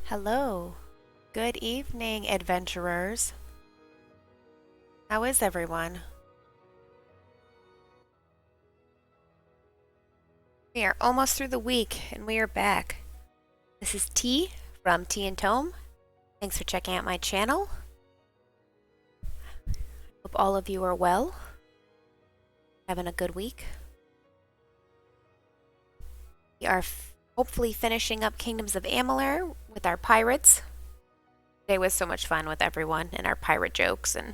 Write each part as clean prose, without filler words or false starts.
Hello. Good evening, adventurers. How is everyone? We are almost through the week and we are back. This is T from T and Tome. Thanks for checking out my channel. Hope all of you are well. Having a good week. We are hopefully finishing up Kingdoms of Amalur with our pirates. Today was so much fun with everyone and our pirate jokes and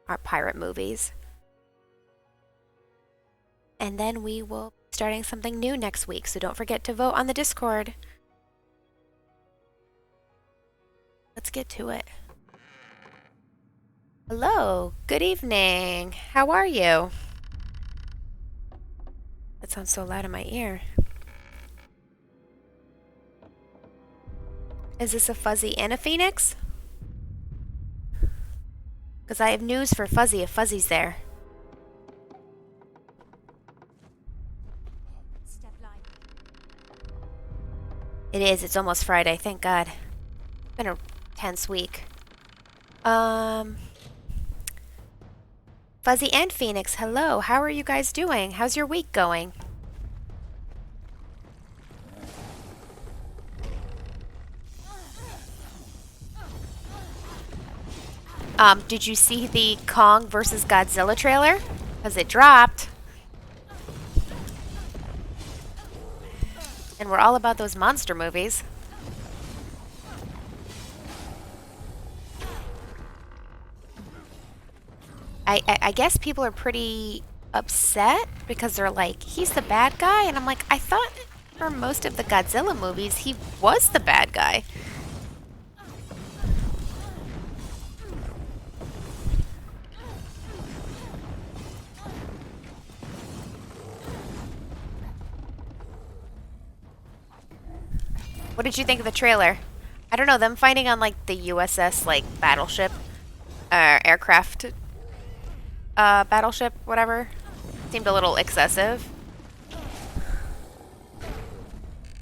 our pirate movies. And then we will be starting something new next week, so don't forget to vote on the Discord. Let's get to it. Hello, good evening. How are you? That sounds so loud in my ear. Is this a Fuzzy and a Phoenix? Because I have news for Fuzzy if Fuzzy's there. It is, it's almost Friday, thank God. It's been a tense week. Fuzzy and Phoenix, hello. How are you guys doing? How's your week going? Did you see the Kong versus Godzilla trailer? Because it dropped. And we're all about those monster movies. I guess people are pretty upset because they're like, he's the bad guy? And I'm like, I thought for most of the Godzilla movies, he was the bad guy. What did you think of the trailer? I don't know, them fighting on like the USS like battleship, aircraft, battleship, whatever, seemed a little excessive.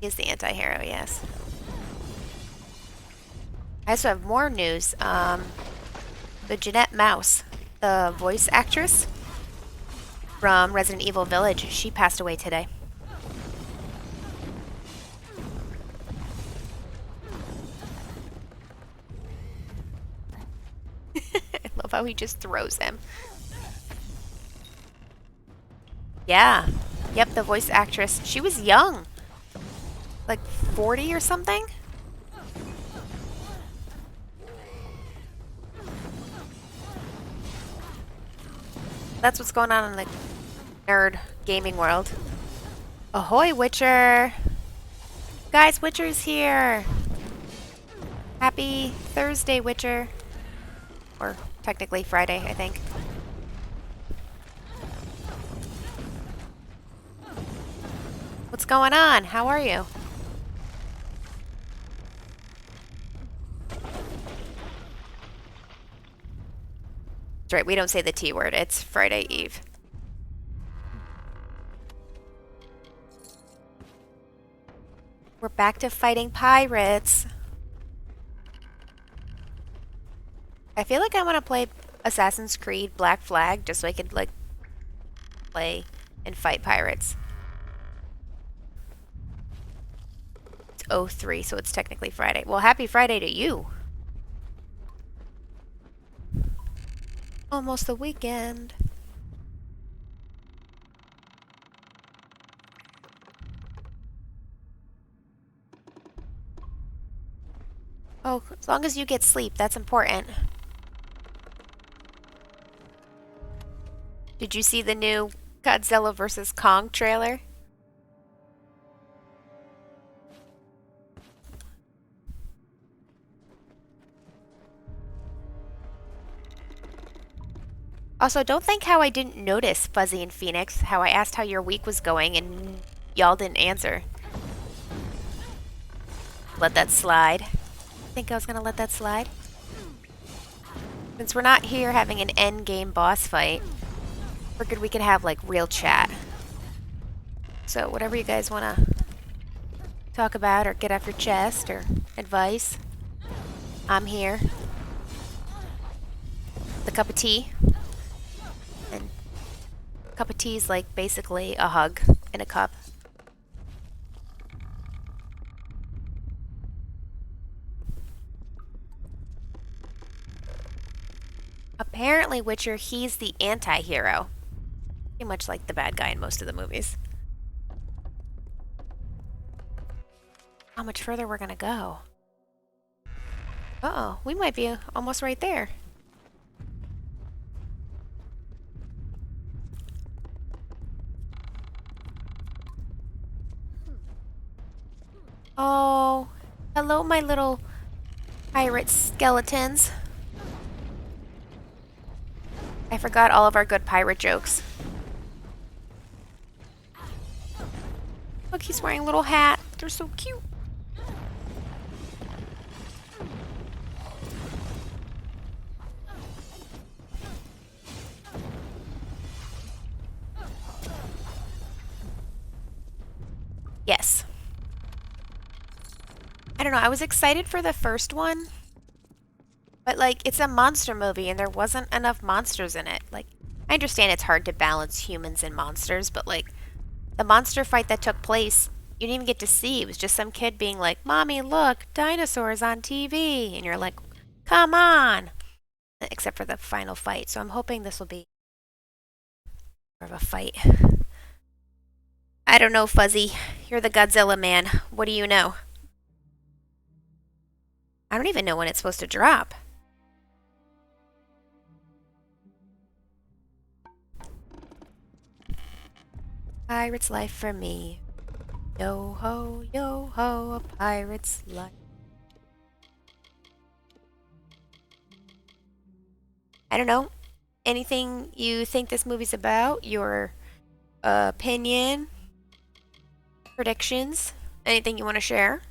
He's the anti-hero, yes. I also have more news. The Jeanette Mouse, the voice actress from Resident Evil Village, she passed away today. I love how he just throws him. Yeah. Yep, the voice actress. She was young. Like 40 or something? That's what's going on in the nerd gaming world. Ahoy, Witcher! Guys, Witcher's here! Happy Thursday, Witcher. Or technically Friday, I think. What's going on? How are you? That's right, we don't say the T word. It's Friday Eve. We're back to fighting pirates. I feel like I want to play Assassin's Creed Black Flag just so I could, like, play and fight pirates. It's 03, so it's technically Friday. Well, happy Friday to you. Almost the weekend. Oh, as long as you get sleep, that's important. Did you see the new Godzilla vs. Kong trailer? Also, don't think how I didn't notice Fuzzy and Phoenix, how I asked how your week was going and y'all didn't answer. Let that slide. Think I was gonna let that slide? Since we're not here having an end game boss fight, figured we could have like real chat. So whatever you guys wanna talk about or get off your chest or advice, I'm here. The cup of tea. And a cup of tea is like basically a hug in a cup. Apparently, Witcher, he's the anti-hero. Pretty much like the bad guy in most of the movies. How much further we're gonna go? Uh-oh, we might be almost right there. Oh, hello, my little pirate skeletons. I forgot all of our good pirate jokes. Look, he's wearing a little hat. They're so cute. Yes. I don't know, I was excited for the first one, but like, it's a monster movie and there wasn't enough monsters in it. Like, I understand it's hard to balance humans and monsters, but like, the monster fight that took place, you didn't even get to see. It was just some kid being like, Mommy, look, dinosaurs on TV. And you're like, come on. Except for the final fight. So I'm hoping this will be more of a fight. I don't know, Fuzzy. You're the Godzilla man. What do you know? I don't even know when it's supposed to drop. Pirate's life for me. Yo ho, a pirate's life. I don't know. Anything you think this movie's about? Your opinion? Predictions? Anything you want to share?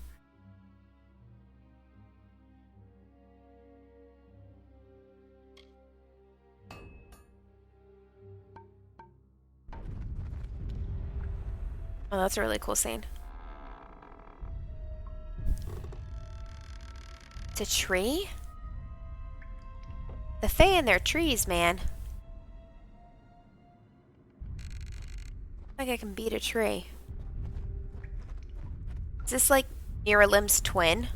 Oh, that's a really cool scene. It's a tree? The Fae and their trees, man. Like I can beat a tree. Is this like Miralim's twin?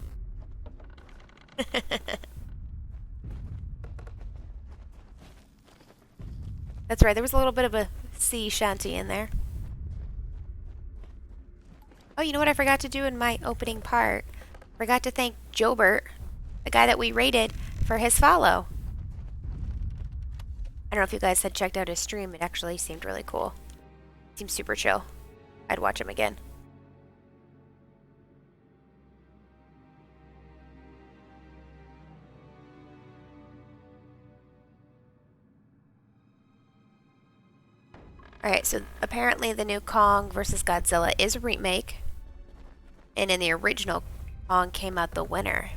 That's right, there was a little bit of a sea shanty in there. Oh, you know what I forgot to do in my opening part? Forgot to thank Jobert, the guy that we rated, for his follow. I don't know if you guys had checked out his stream. It actually seemed really cool. Seems super chill. I'd watch him again. Alright, so apparently the new Kong vs. Godzilla is a remake. And in the original, Kong came out the winner.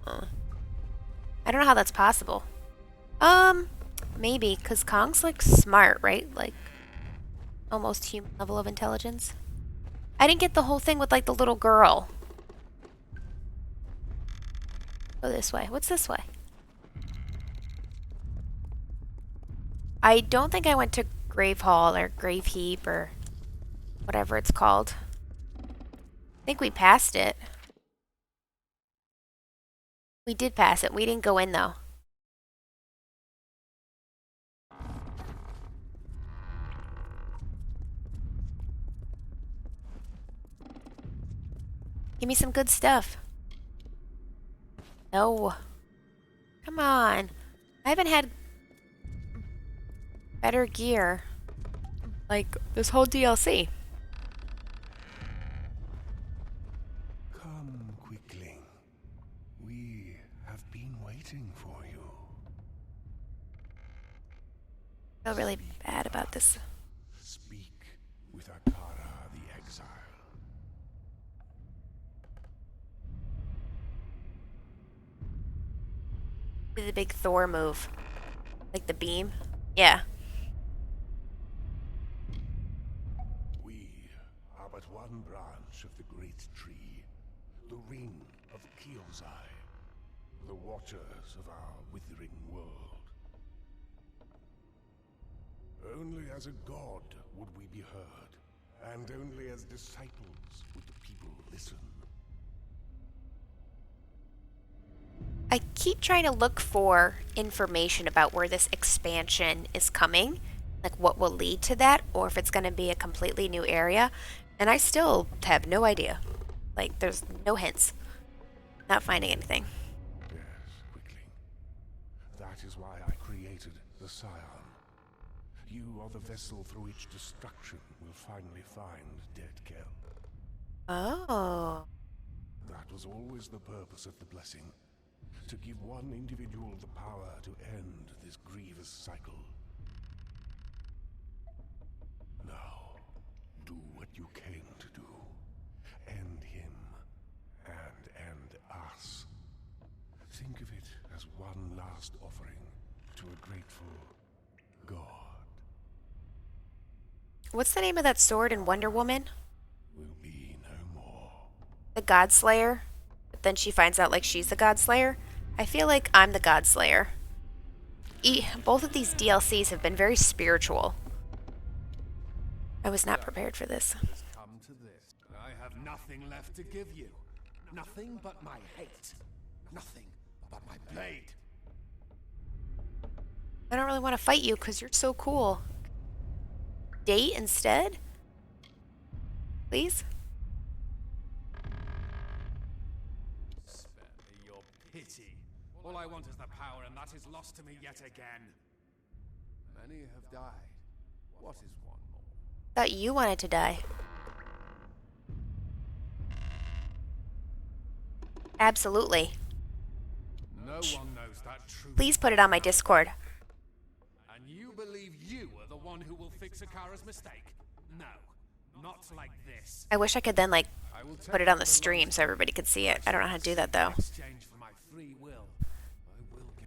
I don't know how that's possible. Maybe, because Kong's like smart, right? Like, almost human level of intelligence. I didn't get the whole thing with like the little girl. Go this way. What's this way? I don't think I went to Gravehal or Grave Heap or whatever it's called. I think we passed it. We did pass it. We didn't go in though. Give me some good stuff. No. Come on. I haven't had better gear like this whole DLC. Come, quickling. We have been waiting for you. I feel really bad about this. Speak with Akara the Exile. Did the big Thor move. Like the beam. Yeah. We are but one branch of the great tree. The ring Kiozai, the watchers of our withering world. Only as a god would we be heard, and only as disciples would the people listen. I keep trying to look for information about where this expansion is coming, like what will lead to that, or if it's going to be a completely new area, and I still have no idea. Like, there's no hints. Not finding anything. Yes, Quickling. That is why I created the Scion. You are the vessel through which destruction will finally find Dead Kell. Oh. That was always the purpose of the blessing. To give one individual the power to end this grievous cycle. Now, do what you came to do. End him, and end us. Think of it as one last offering to a grateful god. What's the name of that sword in Wonder Woman? Will be no more. The God Slayer? But then she finds out like she's the God Slayer? I feel like I'm the God Slayer. Both of these DLCs have been very spiritual. I was not prepared for this. Has come to this. I have nothing left to give you. Nothing but my hate. Nothing but my blade. I don't really want to fight you because you're so cool. Date instead? Please? Spare me your pity. All I want is the power, and that is lost to me yet again. Many have died. What is one more? Thought you wanted to die. Absolutely. No one knows that truth. Please put it on my Discord. And you believe you are the one who will fix Akara's mistake? No, not like this. I wish I could then, like, I will put it on the stream so everybody could see it. I don't know how to do that, though. exchange for my free will. I will give.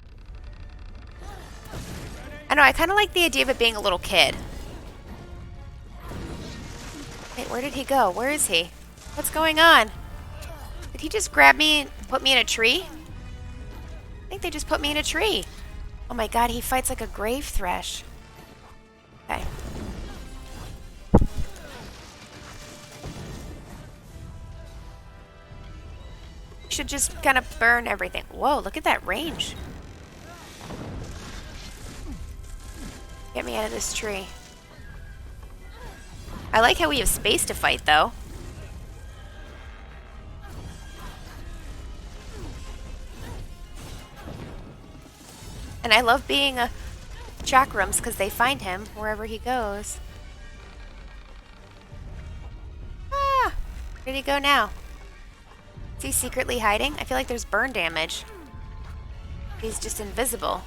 I know, I kind of like the idea of it being a little kid. Wait, where did he go? Where is he? What's going on? Did he just grab me and put me in a tree? I think they just put me in a tree. Oh my god, he fights like a grave thresh. Okay. Should just kind of burn everything. Whoa, look at that range. Get me out of this tree. I like how we have space to fight, though. And I love being a chakrams because they find him wherever he goes. Ah! Where did he go now? Is he secretly hiding? I feel like there's burn damage. He's just invisible.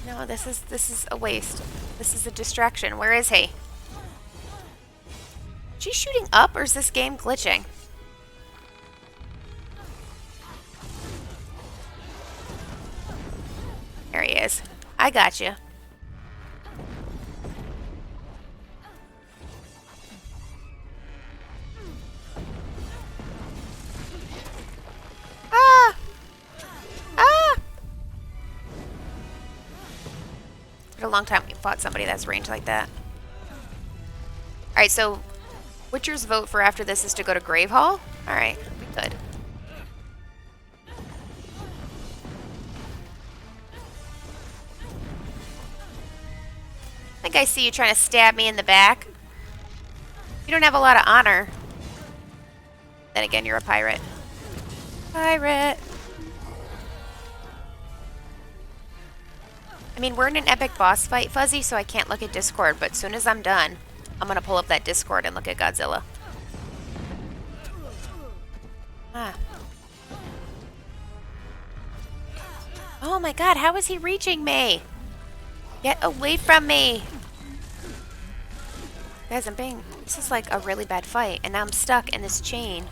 No, this is a waste. This is a distraction. Where is he? Is she shooting up or is this game glitching? There he is. I got you. Ah! Ah! It's been a long time we fought somebody that's ranged like that. Alright, so Witcher's vote for after this is to go to Gravehal? Alright, we could. I think I see you trying to stab me in the back. You don't have a lot of honor. Then again, you're a pirate. Pirate! I mean, we're in an epic boss fight, Fuzzy, so I can't look at Discord, but as soon as I'm done, I'm gonna pull up that Discord and look at Godzilla. Ah. Oh my god, how is he reaching me? Get away from me! Guys, this is like a really bad fight, and now I'm stuck in this chain.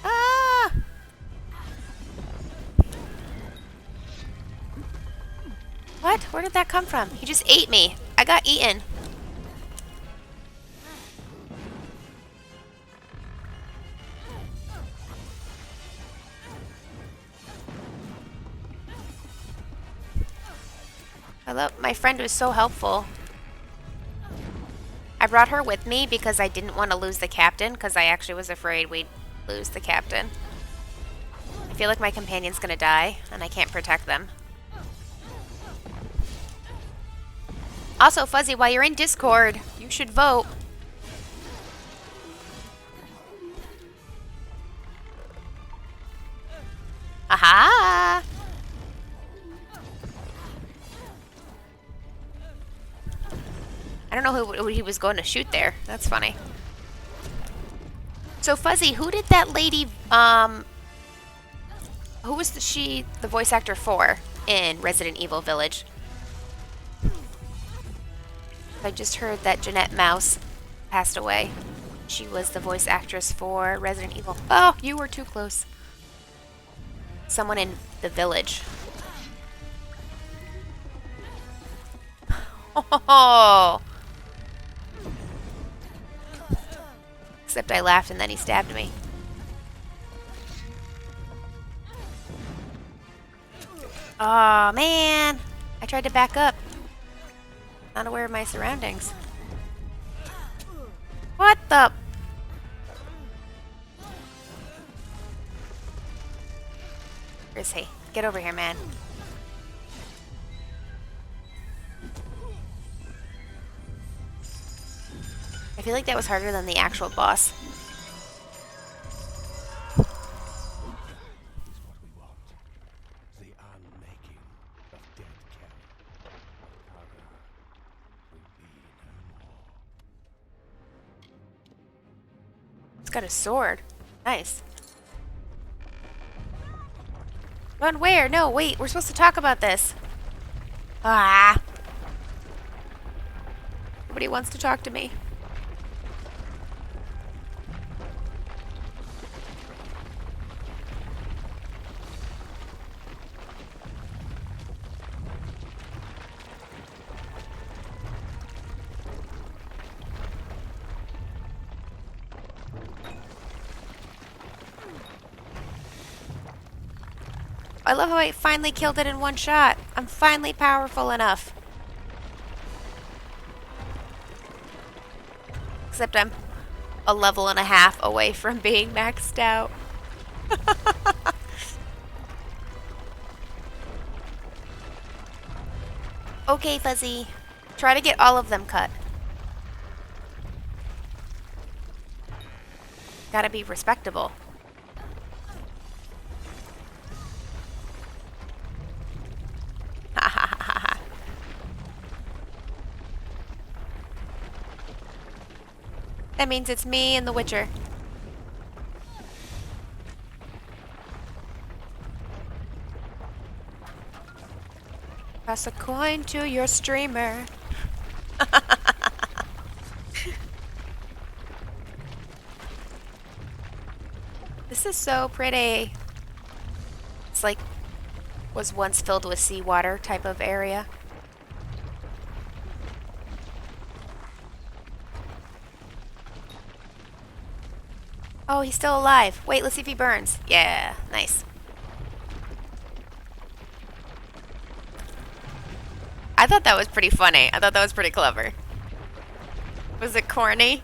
Ah! What? Where did that come from? He just ate me. I got eaten. My friend was so helpful. I brought her with me because I didn't want to lose the captain, because I actually was afraid we'd lose the captain. I feel like my companion's gonna die, and I can't protect them. Also, Fuzzy, while you're in Discord, you should vote. Aha! I don't know who he was going to shoot there. That's funny. So, Fuzzy, who did that lady, who was the voice actor for in Resident Evil Village? I just heard that Jeanette Mouse passed away. She was the voice actress for Resident Evil. Oh, you were too close. Someone in the Village. Oh! Except I laughed and then he stabbed me. Aw, man! I tried to back up. Not aware of my surroundings. What the? Where is he? Get over here, man. I feel like that was harder than the actual boss. It's got a sword. Nice. Run where? No, wait. We're supposed to talk about this. Ah. Nobody wants to talk to me. I love how I finally killed it in one shot. I'm finally powerful enough. Except I'm a level and a half away from being maxed out. Okay, Fuzzy. Try to get all of them cut. Gotta be respectable. That means it's me and the Witcher. Toss a coin to your streamer. This is so pretty. It's like was once filled with seawater type of area. Oh, he's still alive. Wait, let's see if he burns. Yeah, nice. I thought that was pretty funny. I thought that was pretty clever. Was it corny?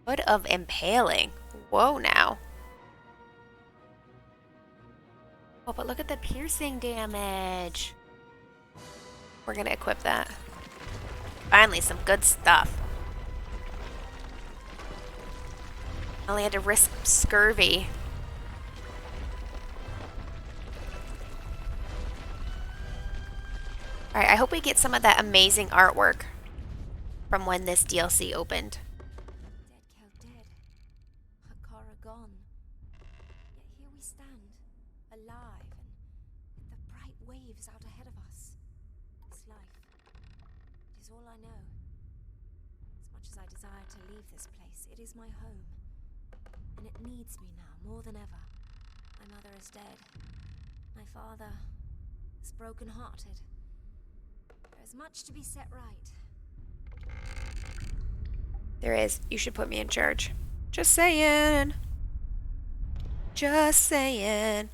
Hood of Impaling. Whoa, now. Oh, but look at the piercing damage. We're gonna equip that. Finally, some good stuff. I only had to risk scurvy. Alright, I hope we get some of that amazing artwork from when this DLC opened. Dead, Hakara gone. Yet here we stand, alive, and with the bright waves out ahead of us. This life, it is all I know. As much as I desire to leave this place, it is my home. And it needs me now, more than ever. My mother is dead. My father is broken-hearted. There is much to be set right. There is. You should put me in charge. Just saying. Just saying.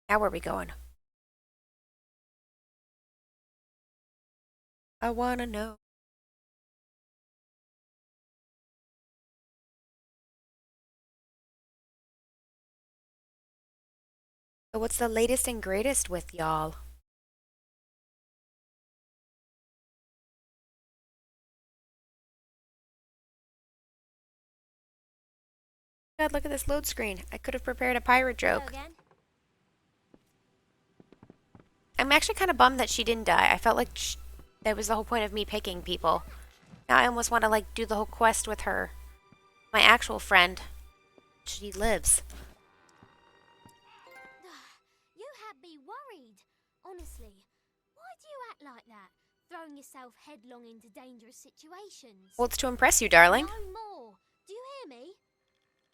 Now where are we going? I wanna know. So what's the latest and greatest with y'all? God, look at this load screen. I could have prepared a pirate Hello joke. again. I'm actually kind of bummed that she didn't die. I felt like that was the whole point of me picking people. Now I almost want to like do the whole quest with her. My actual friend. She lives. You had me worried. Honestly, why do you act like that? Throwing yourself headlong into dangerous situations. Well, it's to impress you, darling. No more. Do you hear me?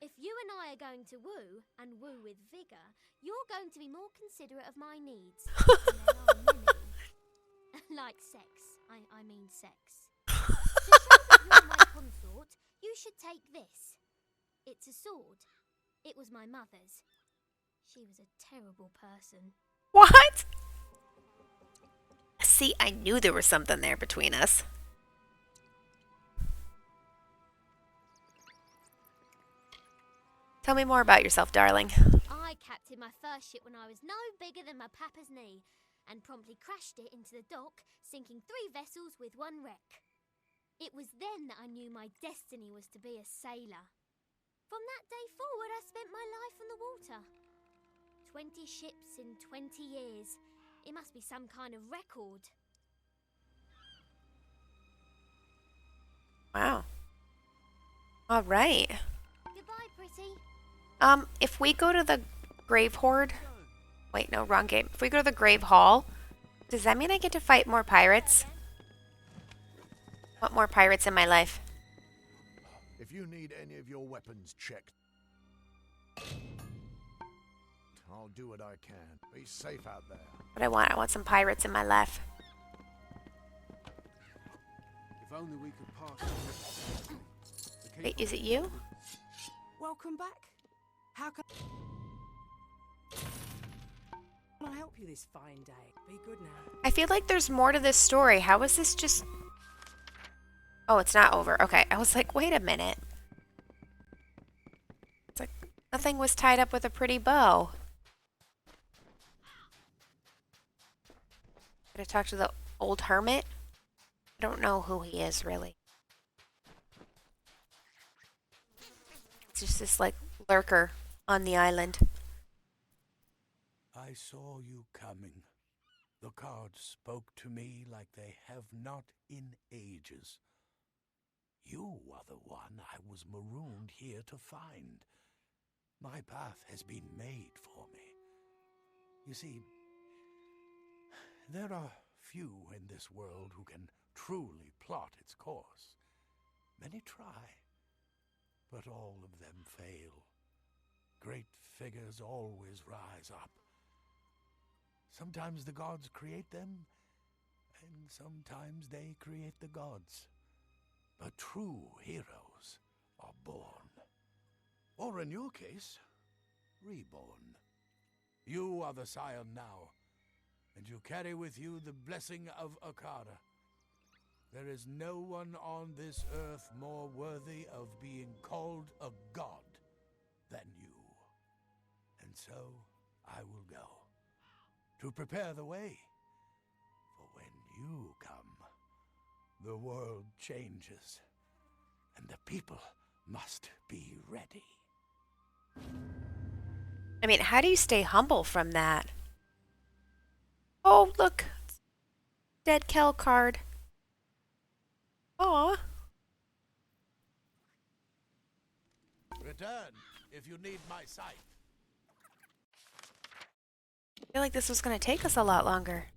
If you and I are going to woo, and woo with vigour, you're going to be more considerate of my needs. And there are many. Like sex. I mean sex. To show that you're my consort, you should take this. It's a sword. It was my mother's. She was a terrible person. What? See, I knew there was something there between us. Tell me more about yourself, darling. I captained my first ship when I was no bigger than my papa's knee, and promptly crashed it into the dock, sinking 3 vessels with 1 wreck. It was then that I knew my destiny was to be a sailor. From that day forward, I spent my life on the water. 20 ships in 20 years. It must be some kind of record. Wow. All right. Goodbye, pretty. If we go to the Gravehorde... Wait, no, wrong game. If we go to the Gravehal, does that mean I get to fight more pirates? Want more pirates in my life? If you need any of your weapons checked, I'll do what I can. Be safe out there. What I want some pirates in my life. If only we could pass. Wait, is it you? Welcome back. How can I help you this fine day? Be good now. I feel like there's more to this story. How is this just... Oh, it's not over. Okay, I was like, wait a minute. It's like nothing was tied up with a pretty bow. Gotta talk to the old hermit? I don't know who he is, really. It's just this, like, lurker on the island. I saw you coming. The cards spoke to me like they have not in ages. You are the one I was marooned here to find. My path has been made for me. You see, there are few in this world who can truly plot its course. Many try, but all of them fail. Great figures always rise up. Sometimes the gods create them, and sometimes they create the gods. But true heroes are born. Or in your case, reborn. You are the scion now, and you carry with you the blessing of Akara. There is no one on this earth more worthy of being called a god than you. And so I will go, to prepare the way. For when you come, the world changes, and the people must be ready. I mean, how do you stay humble from that? Oh, look. Dead Kel card. Aw. Return if you need my sight. I feel like this was going to take us a lot longer.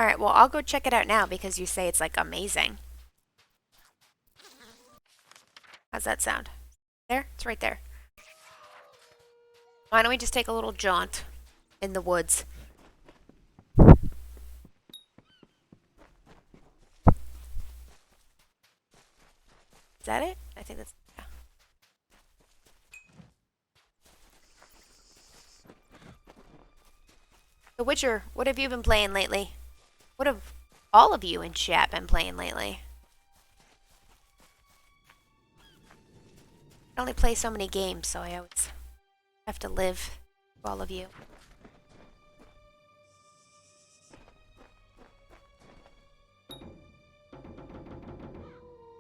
Alright, well, I'll go check it out now because you say it's like amazing. How's that sound? There? It's right there. Why don't we just take a little jaunt in the woods? Is that it? I think that's... yeah. The Witcher, what have you been playing lately? What have all of you in chat been playing lately? I only play so many games, so I always have to live for all of you.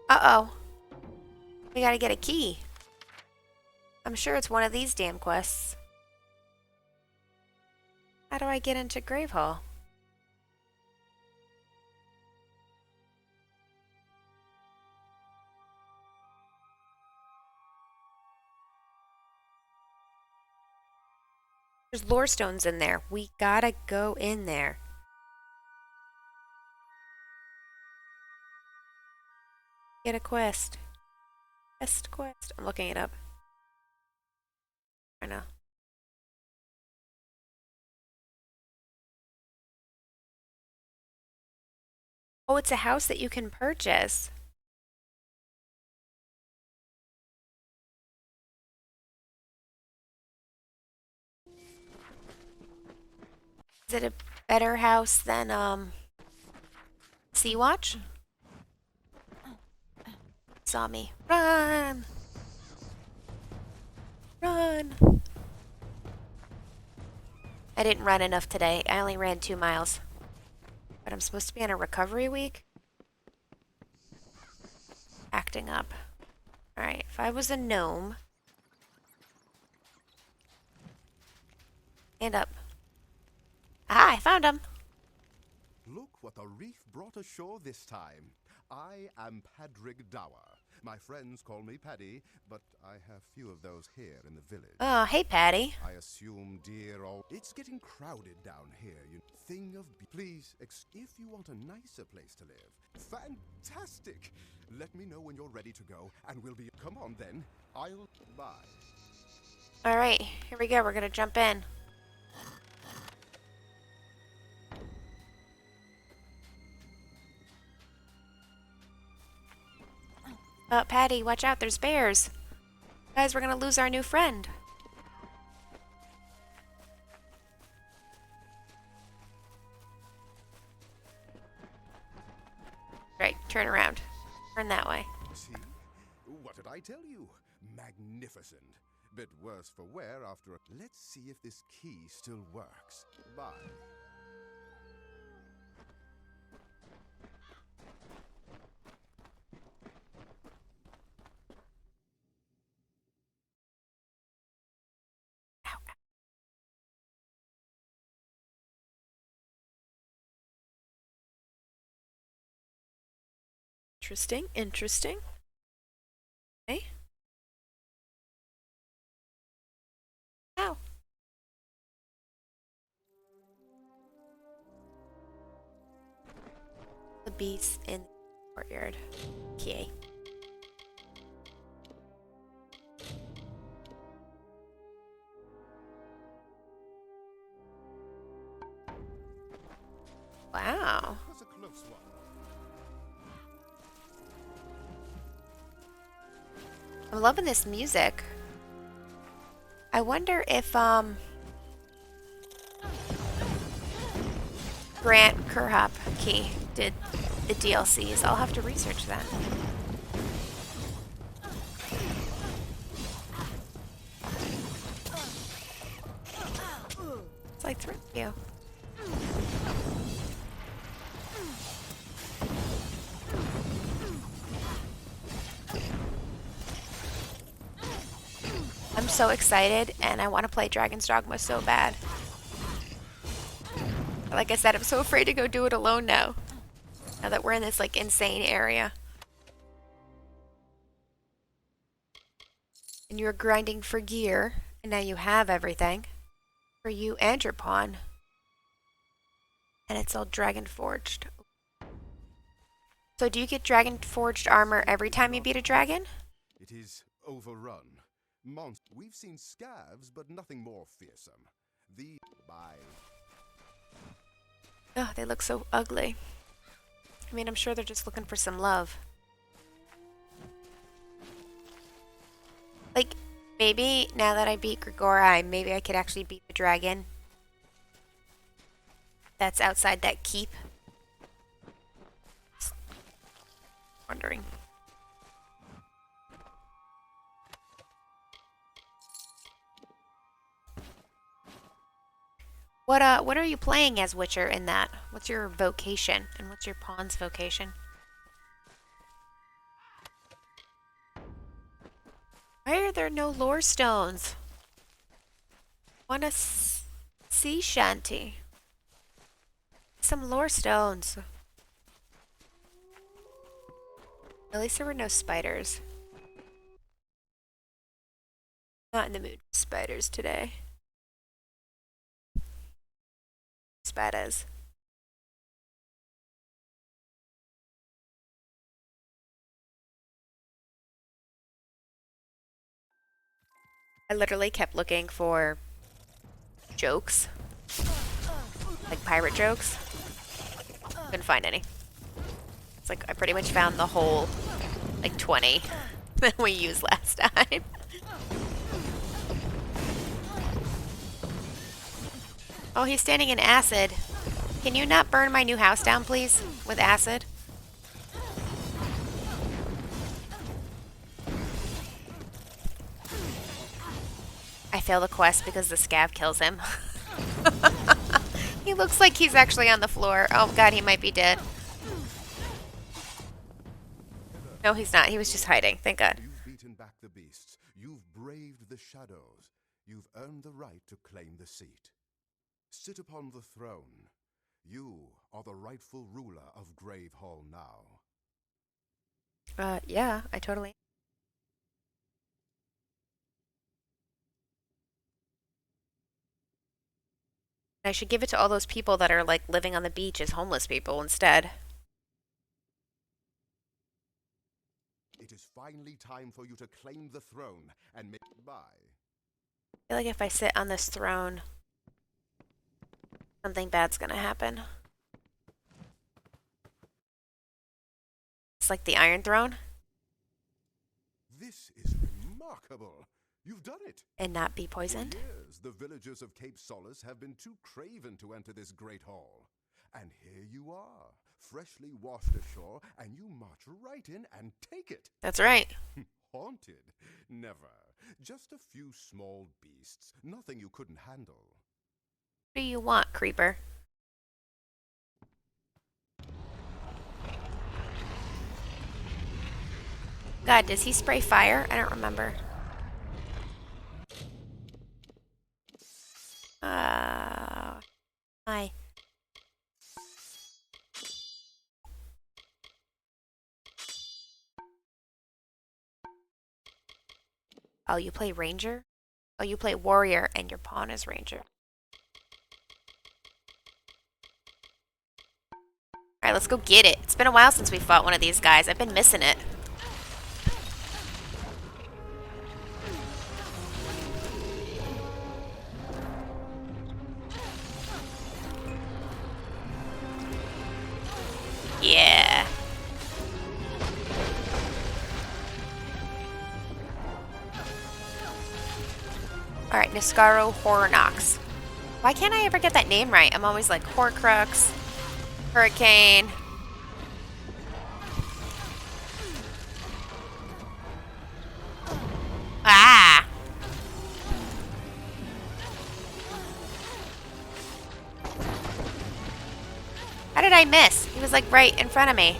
Uh-oh. We gotta get a key. I'm sure it's one of these damn quests. How do I get into Gravehal? There's lore stones in there. We gotta go in there. Get a quest. Quest. I'm looking it up. I know. Oh, it's a house that you can purchase. Is it a better house than, Sea-Watch? Saw me. Run! Run! I didn't run enough today. I only ran 2 miles. But I'm supposed to be on a recovery week? Acting up. Alright, if I was a gnome... Stand up. Ah, I found him! Look what the reef brought ashore this time. I am Padrig Dower. My friends call me Paddy, but I have few of those here in the village. Oh, hey, Patty. I assume, dear old... It's getting crowded down here, you thing of... Please, if you want a nicer place to live. Fantastic! Let me know when you're ready to go, and we'll be... Come on, then. I'll... Bye. Alright, here we go. We're gonna jump in. Patty, watch out. There's bears. Guys, we're gonna lose our new friend. Right, turn around. Turn that way. See? What did I tell you? Magnificent. Bit worse for wear after a... Let's see if this key still works. Bye. Interesting, interesting. Okay. Ow. The beast in the courtyard. Okay. Wow. That's a close one. I'm loving this music. I wonder if, Grant Kerhop-Key did the DLCs. I'll have to research that. It's like, thank you. I'm so excited, and I want to play Dragon's Dogma so bad. But like I said, I'm so afraid to go do it alone now. Now that we're in this, like, insane area. And you're grinding for gear, and now you have everything. For you and your pawn. And it's all dragon forged. So do you get dragon forged armor every time you beat a dragon? It is overrun. We've seen scavs, but nothing more fearsome. Bye. Oh, they look so ugly. I mean, I'm sure they're just looking for some love. Like, maybe now that I beat Grigori, maybe I could actually beat the dragon that's outside that keep. Just wondering. What are you playing as Witcher in that? What's your vocation? And what's your pawn's vocation? Why are there no lore stones? Want a sea shanty? Some lore stones. At least there were no spiders. Not in the mood for spiders today. Spiders. I literally kept looking for jokes. Like pirate jokes. Couldn't find any. It's like I pretty much found the whole, like 20 that we used last time. Oh, he's standing in acid. Can you not burn my new house down, please? With acid? I fail the quest because the scav kills him. He looks like he's actually on the floor. Oh god, he might be dead. No, he's not. He was just hiding. Thank god. You've beaten back the beasts. You've braved the shadows. You've earned the right to claim the seat. Sit upon the throne. You are the rightful ruler of Gravehal now. Yeah, I totally... I should give it to all those people that are, like, living on the beach as homeless people instead. It is finally time for you to claim the throne and make bye. I feel like if I sit on this throne, something bad's gonna happen. It's like the Iron Throne. This is remarkable. You've done it. And not be poisoned. For years, the villagers of Cape Solace have been too craven to enter this great hall. And here you are, freshly washed ashore, and you march right in and take it. That's right. Haunted? Never. Just a few small beasts. Nothing you couldn't handle. What do you want, creeper? God, does he spray fire? I don't remember. Hi. Oh, you play ranger? Oh, you play warrior and your pawn is ranger. Alright, let's go get it. It's been a while since we fought one of these guys. I've been missing it. Yeah. Alright, Niscaro Hornox. Why can't I ever get that name right? I'm always like Horcrux, Hurricane. Ah! How did I miss? He was like right in front of me.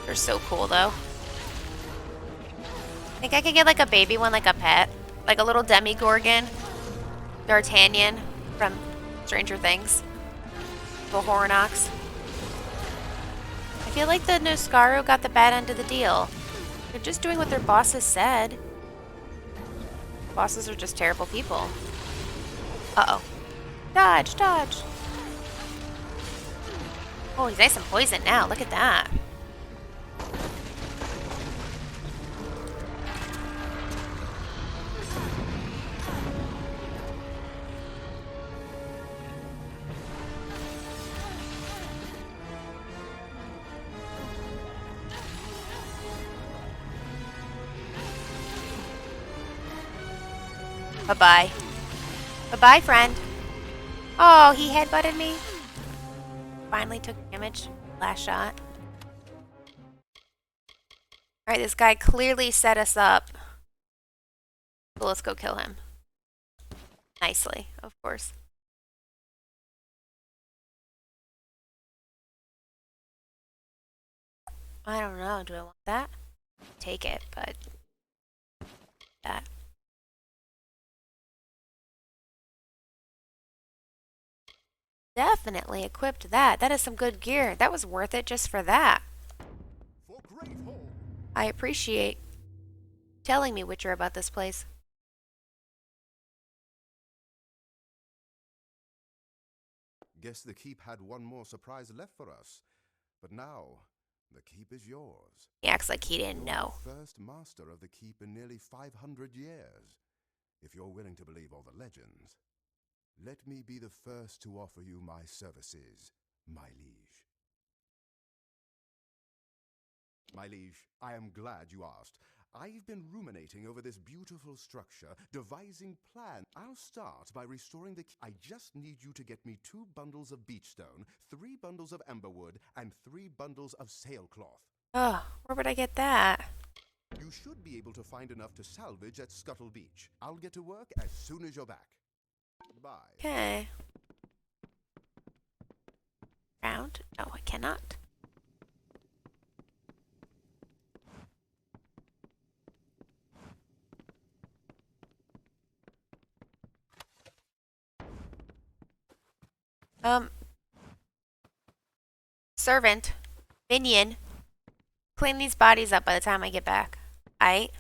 They're so cool though. I think I could get like a baby one, like a pet. Like a little Demigorgon. D'Artagnan from Stranger Things. The Hornox. I feel like the Noscaro got the bad end of the deal. They're just doing what their bosses said. bosses are just terrible people. Uh-oh. Dodge, dodge. Oh, he's nice and poisoned now. Look at that. Bye-bye. Bye-bye, friend. Oh, he headbutted me. Finally took damage. Last shot. Alright, this guy clearly set us up. So let's go kill him. Nicely, of course. I don't know. Do I want that? Take it, but... that. Definitely equipped that. That is some good gear. That was worth it just for that. For Gravehal. I appreciate telling me, Witcher, about this place. Guess the keep had one more surprise left for us. But now, the keep is yours. He acts like he didn't You're know. the first master of the keep in nearly 500 years. If you're willing to believe all the legends, let me be the first to offer you my services, my liege. My liege, I am glad you asked. I've been ruminating over this beautiful structure, devising plans. I'll start by restoring the... I just need you to get me 2 bundles of beach stone, 3 bundles of emberwood, and 3 bundles of sailcloth. Oh, where would I get that? You should be able to find enough to salvage at Scuttle Beach. I'll get to work as soon as you're back. Bye. Okay. Round? No, I cannot. Servant. Minion. Clean these bodies up by the time I get back. Aight.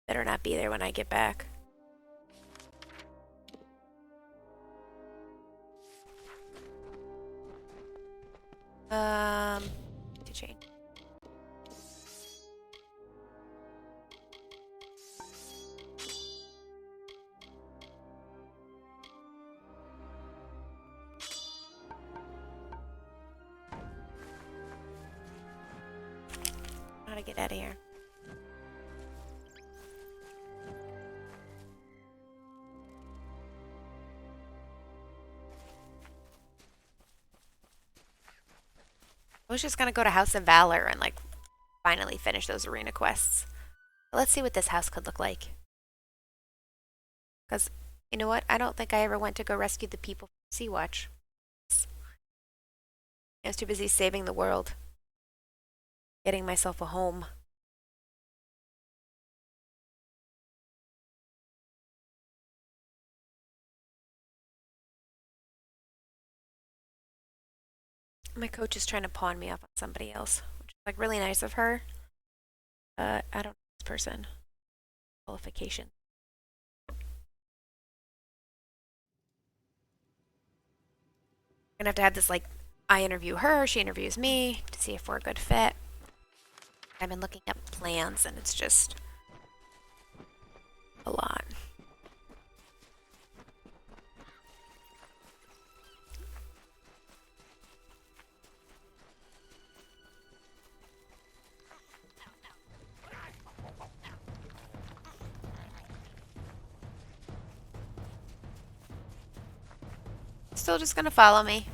Better not be there when I get back. To change. How to get out of here. I was just gonna go to House of Valor and like finally finish those arena quests. But let's see what this house could look like. Because, you know what? I don't think I ever went to go rescue the people from Sea-Watch. I was too busy saving the world. Getting myself a home. My coach is trying to pawn me off on somebody else, which is like really nice of her. I don't know this person. Qualification. I'm gonna have this like, I interview her, she interviews me to see if we're a good fit. I've been looking up plans and it's just a lot. Still just gonna follow me.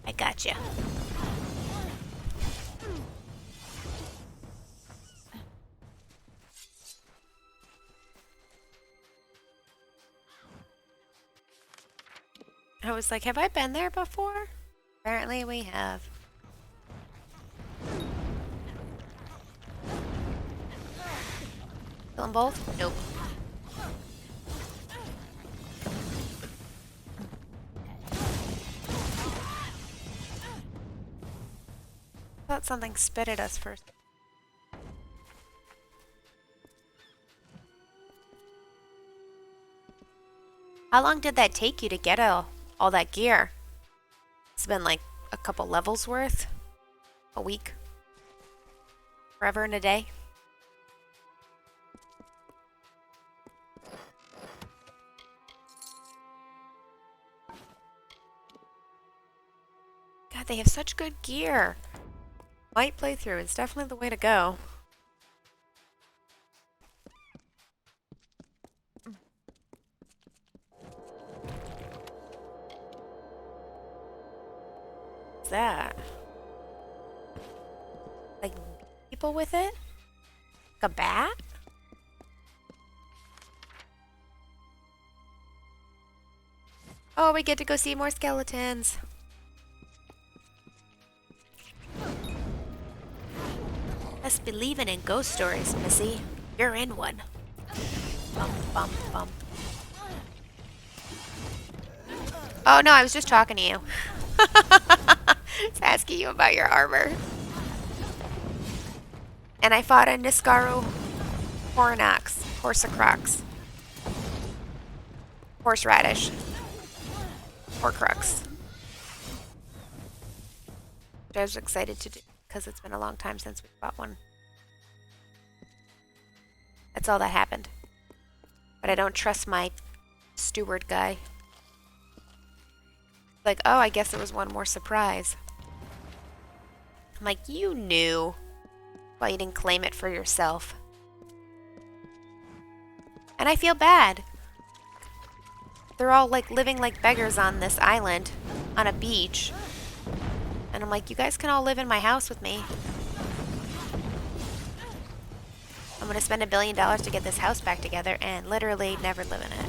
I gotcha. I was like, have I been there before? Apparently we have. Kill them both? Nope. thought something spit at us first. How long did that take you to get all that gear? It's been like a couple levels worth? A week? Forever and a day? God, they have such good gear. Light playthrough is definitely the way to go. What's that? Like people with it? Like a bat? Oh, we get to go see more skeletons. Must be believing in ghost stories, Missy. You're in one. Bum, bum, bum. Oh no, I was just talking to you. Just asking you about your armor. And I fought a Niskaru Hornox, Horsacrox, Horseradish, Horcrux. Which I was excited to do because it's been a long time since we fought one. That's all that happened. But I don't trust my steward guy. Like, oh, I guess there was one more surprise. I'm like, you knew. Why you didn't claim it for yourself. And I feel bad. They're all like living like beggars on this island, on a beach. And I'm like, you guys can all live in my house with me. I'm gonna spend $1 billion to get this house back together and literally never live in it.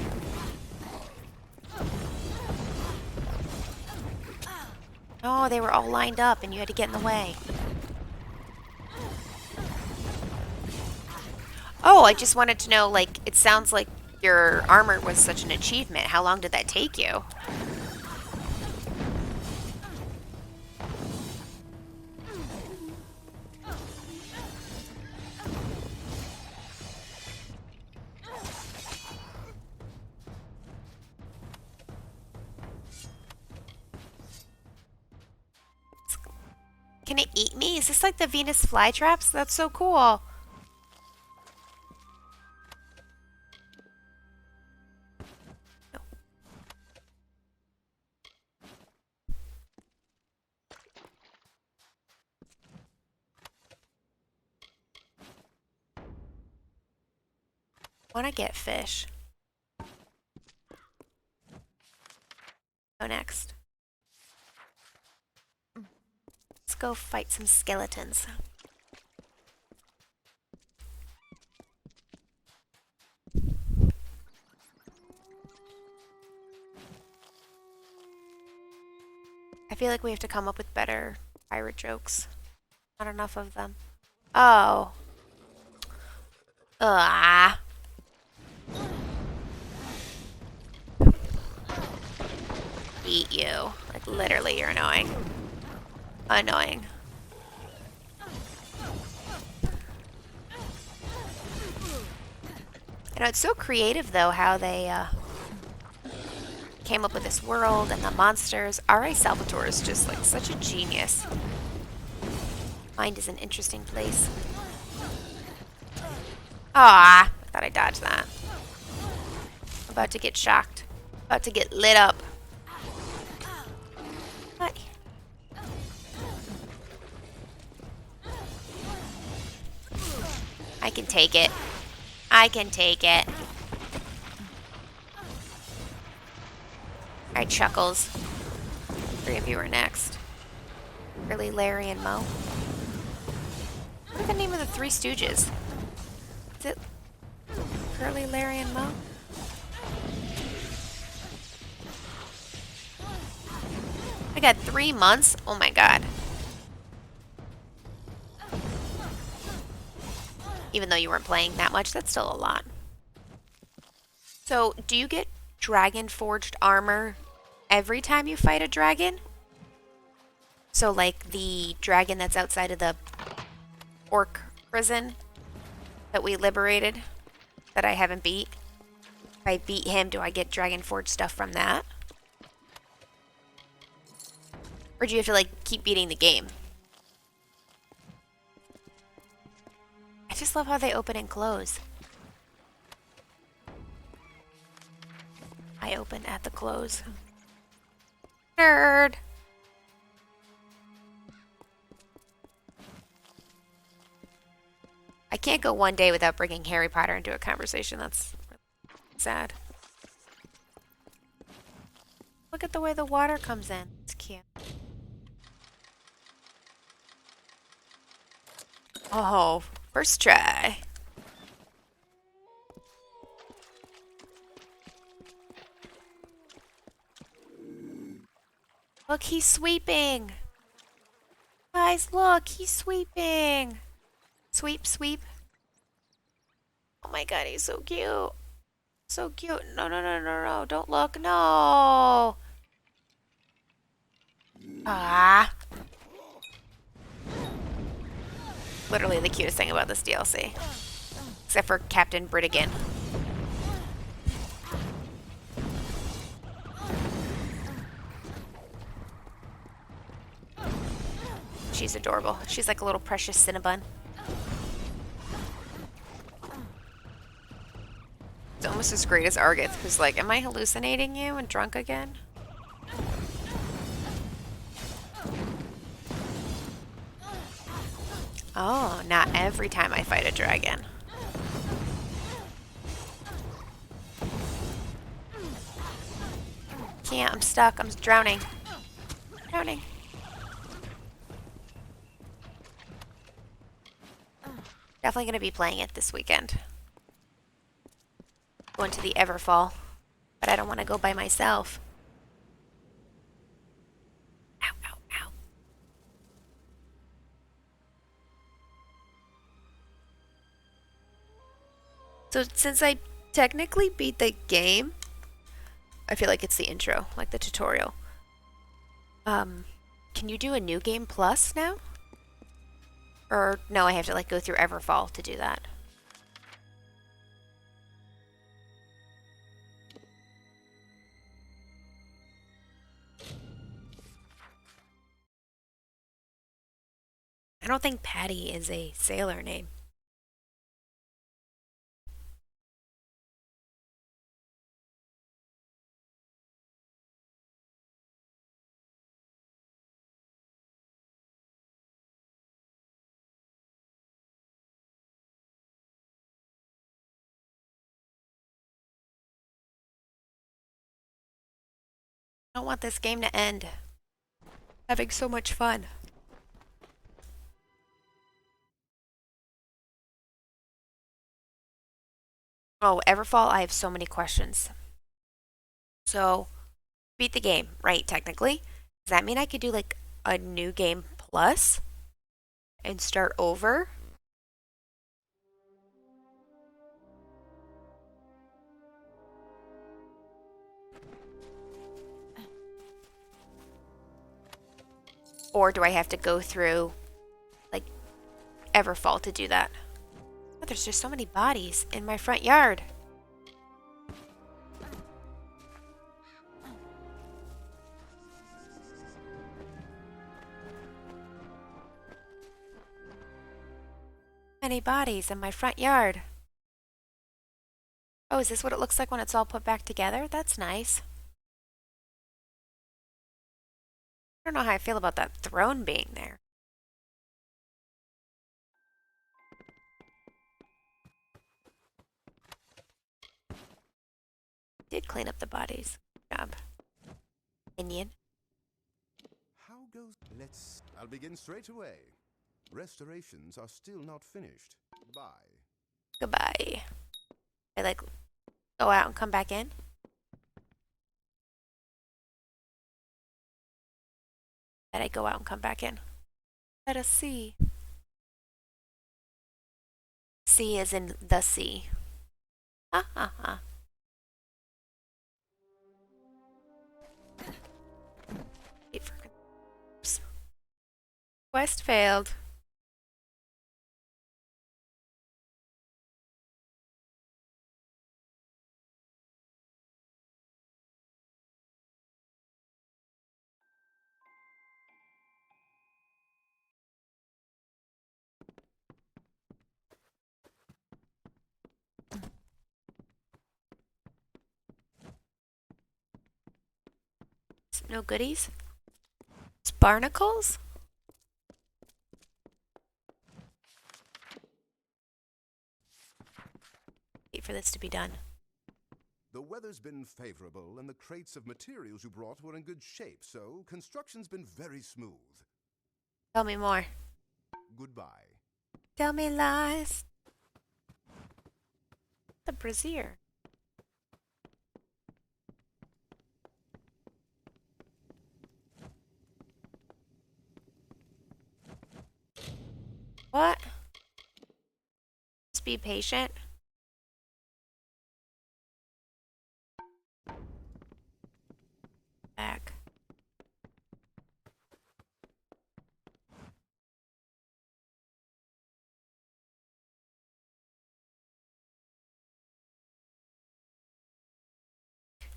Oh, they were all lined up and you had to get in the way. Oh, I just wanted to know, like, it sounds like your armor was such an achievement. How long did that take you? Can it eat me? Is this like the Venus flytraps? That's so cool. No. Want to get fish. Go next. Let's go fight some skeletons. I feel like we have to come up with better pirate jokes. Not enough of them. Oh. Ah. Eat you. Like, literally, you're annoying. Annoying. You know, it's so creative, though, how they came up with this world and the monsters. R.A. Salvatore is just, like, such a genius. Mind is an interesting place. Ah, I thought I dodged that. About to get shocked. About to get lit up. What? I can take it. I can take it. Alright, Chuckles. 3 of you are next. Curly, Larry, and Mo. What are the name of the 3 Stooges? Is it Curly, Larry, and Mo? I got 3 months? Oh my god. Even though you weren't playing that much, that's still a lot. So, do you get dragon forged armor every time you fight a dragon? So, like, the dragon that's outside of the orc prison that we liberated, that I haven't beat. If I beat him, do I get Dragon Forge stuff from that? Or do you have to, like, keep beating the game? I just love how they open and close. I open at the close. Nerd! I can't go one day without bringing Harry Potter into a conversation. That's sad. Look at the way the water comes in. It's cute. Oh, first try. Look, he's sweeping. Guys, look, he's sweeping. Sweep, sweep. Oh my god, he's so cute. So cute. No, no, no, no, no. Don't look. No. Ah. Literally the cutest thing about this DLC. Except for Captain Britigan. She's adorable. She's like a little precious Cinnabon. It's almost as great as Argith, who's like, am I hallucinating you and drunk again? Oh, not every time I fight a dragon. Can't, I'm stuck, I'm drowning. Drowning. Definitely going to be playing it this weekend. Going to the Everfall. But I don't want to go by myself. Ow, ow, ow. So since I technically beat the game, I feel like it's the intro, like the tutorial. Can you do a new game plus now? Or no, I have to like go through Everfall to do that. I don't think Patty is a sailor name. I don't want this game to end. Having so much fun. Oh, Everfall, I have so many questions. So, beat the game, right, technically? Does that mean I could do like a new game plus and start over? Or do I have to go through like Everfall to do that? Oh, there's just so many bodies in my front yard. Many bodies in my front yard. Oh, is this what it looks like when it's all put back together? That's nice. I don't know how I feel about that throne being there. Did clean up the bodies. Good job. Indian. How goes? I'll begin straight away. Restorations are still not finished. Bye. Goodbye. I like go out and come back in. That I go out and come back in. Let us see. Sea is in the sea. Ha ha ha. Wait for oops. quest failed. No goodies? It's barnacles? Wait for this to be done. The weather's been favorable, and the crates of materials you brought were in good shape, so construction's been very smooth. Tell me more. Goodbye. Tell me lies. The brazier. What? Just be patient. Back.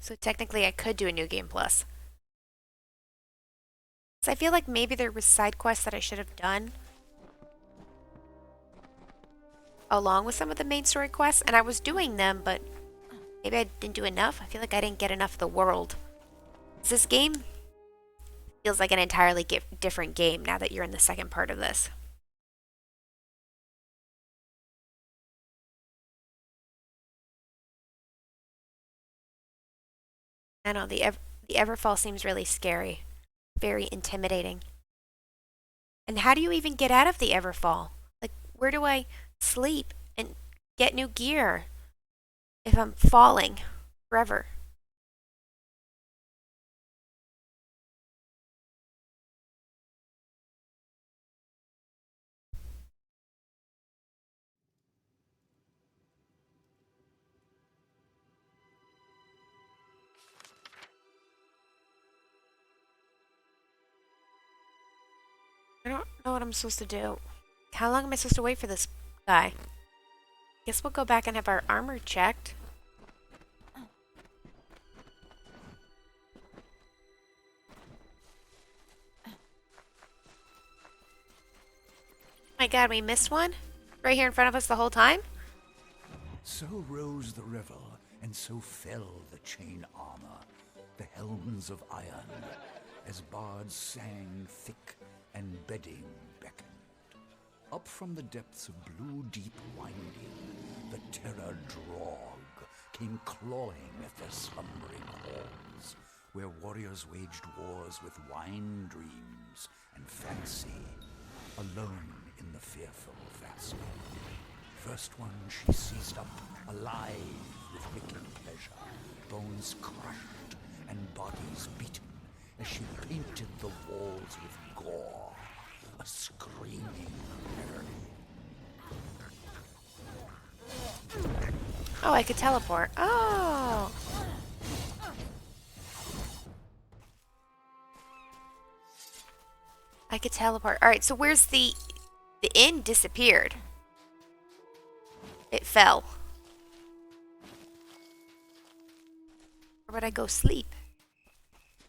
So technically I could do a new game plus. So I feel like maybe there was side quests that I should have done along with some of the main story quests, and I was doing them, but maybe I didn't do enough. I feel like I didn't get enough of the world. This game feels like an entirely different game now that you're in the second part of this. I know the Everfall seems really scary, very intimidating. And how do you even get out of the Everfall? Like, where do I sleep and get new gear if I'm falling forever? I don't know what I'm supposed to do. How long am I supposed to wait for this guy? Guess we'll go back and have our armor checked. My god, we missed one? Right here in front of us the whole time? So rose the revel, and so fell the chain armor, the helms of iron, as bards sang thick and bedding beckoned. Up from the depths of blue deep winding, the terror drog came clawing at their slumbering halls, where warriors waged wars with wine dreams and fancy, alone in the fearful vast. First one she seized up, alive with wicked pleasure, bones crushed and bodies beaten, as she painted the walls with gore, a screaming Oh, I could teleport. Oh! I could teleport. Alright, so where's the inn disappeared? It fell. Where would I go sleep?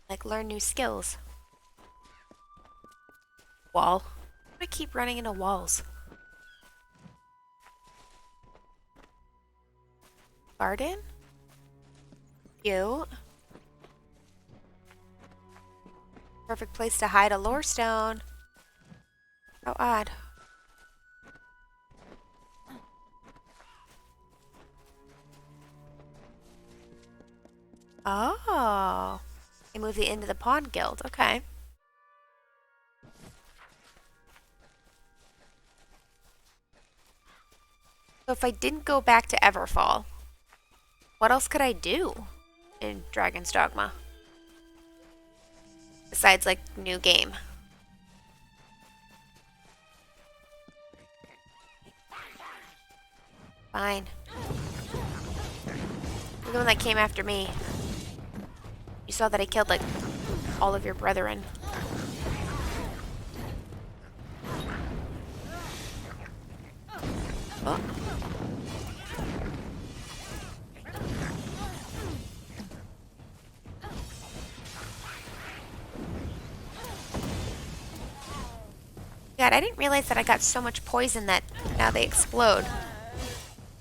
Like learn new skills. Wall. Why do I keep running into walls? Garden? Cute. Perfect place to hide a lore stone. How odd. Oh. They moved the into the Pawn Guild. Okay. So if I didn't go back to Everfall, what else could I do in Dragon's Dogma? Besides, like, new game. Fine. You're the one that came after me. You saw that I killed, like, all of your brethren. God, I didn't realize that I got so much poison that now they explode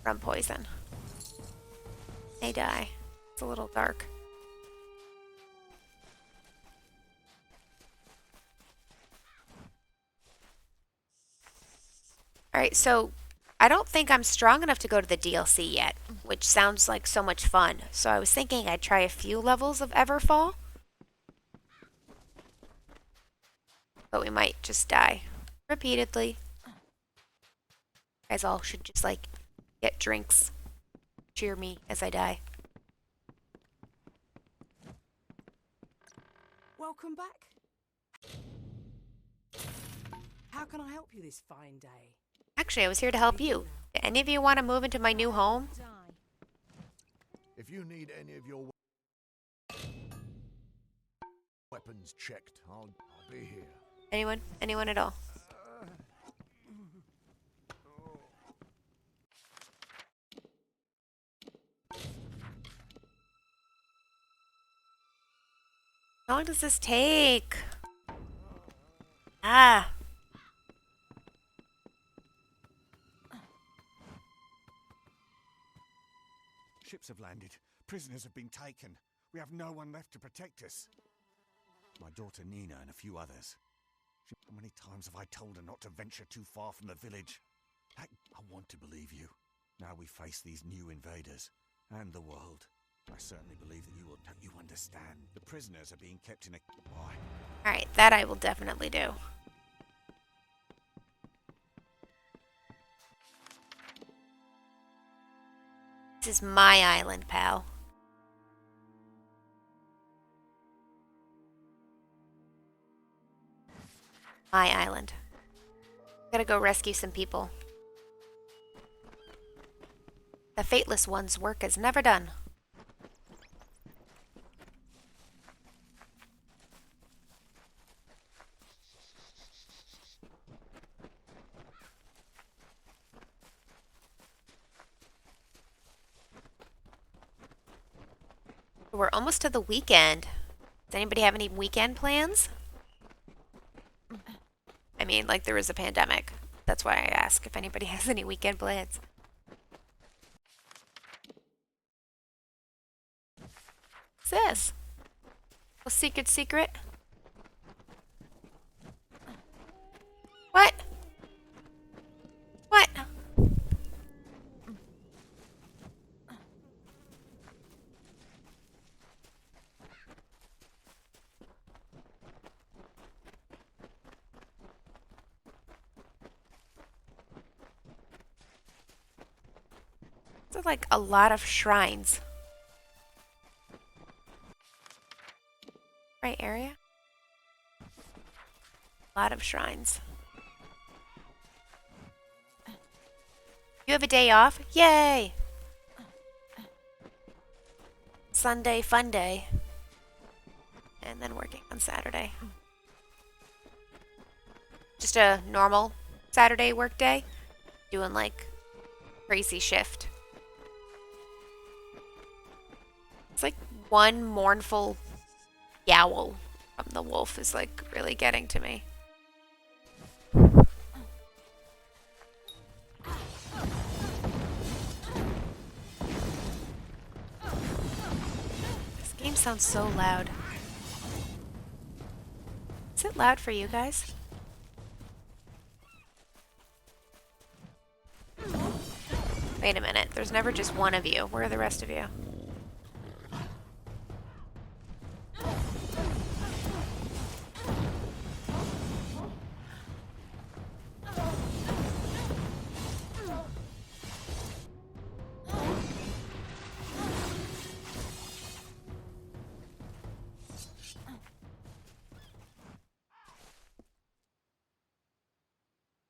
from poison. They die. It's a little dark. Alright, so I don't think I'm strong enough to go to the DLC yet, which sounds like so much fun. So I was thinking I'd try a few levels of Everfall. But we might just die repeatedly. You guys all should just like get drinks. Cheer me as I die. Welcome back. How can I help you this fine day? Actually, I was here to help you. Do any of you want to move into my new home? If you need any of your weapons checked, I'll be here. Anyone? Anyone at all? How long does this take? Ah. Ships have landed. Prisoners have been taken. We have no one left to protect us. My daughter Nina and a few others. How many times have I told her not to venture too far from the village? I want to believe you. Now we face these new invaders and the world. I certainly believe that you understand. The prisoners are being kept in a... Why? Alright, that I will definitely do. This is my island, pal. My island. Gotta go rescue some people. The Fateless One's work is never done. We're almost to the weekend. Does anybody have any weekend plans? I mean, like there is a pandemic. That's why I ask if anybody has any weekend plans. What's this? A secret? What? What? There's like a lot of shrines. Right area? A lot of shrines. You have a day off? Yay! Sunday, fun day. And then working on Saturday. Just a normal Saturday work day. Doing like crazy shift. It's like one mournful yowl from the wolf is like really getting to me. This game sounds so loud. Is it loud for you guys? Wait a minute, there's never just one of you. Where are the rest of you?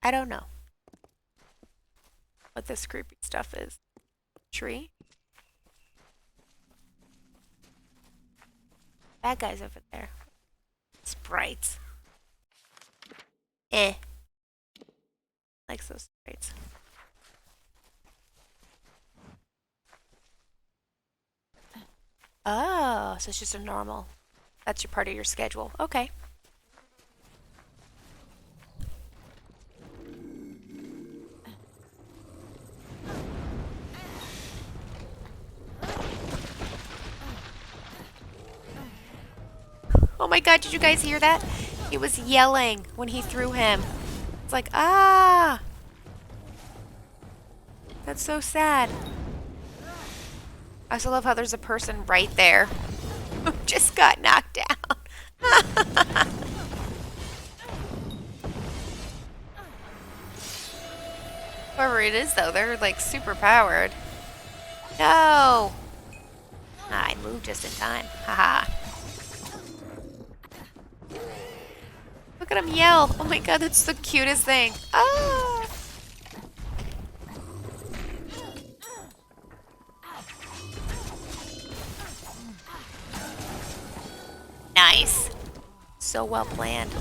I don't know what this creepy stuff is. Tree? Bad guys over there. Sprites. Likes those sprites. Oh, so it's just a normal. That's your part of your schedule. Okay. my god, did you guys hear that? He was yelling when he threw him. It's like, ah! That's so sad. I also love how there's a person right there who just got knocked down. Whoever it is, though, they're like super powered. No! I moved just in time. Haha. Look at him yell. Oh my god, that's the cutest thing. Ah! Nice. So well planned.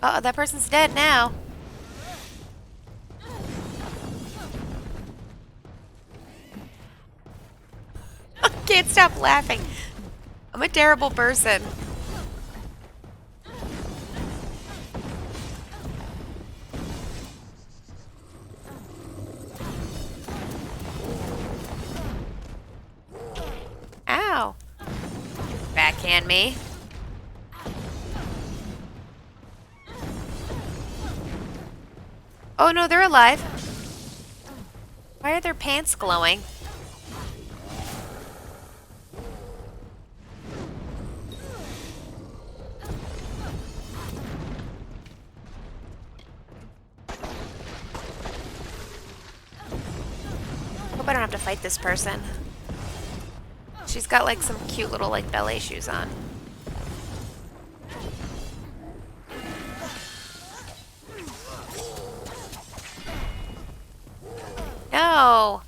Uh oh, that person's dead now. I can't stop laughing. I'm a terrible person. Ow. Backhand me. Oh no, they're alive. Why are their pants glowing? Hope I don't have to fight this person. She's got like some cute little like ballet shoes on. No.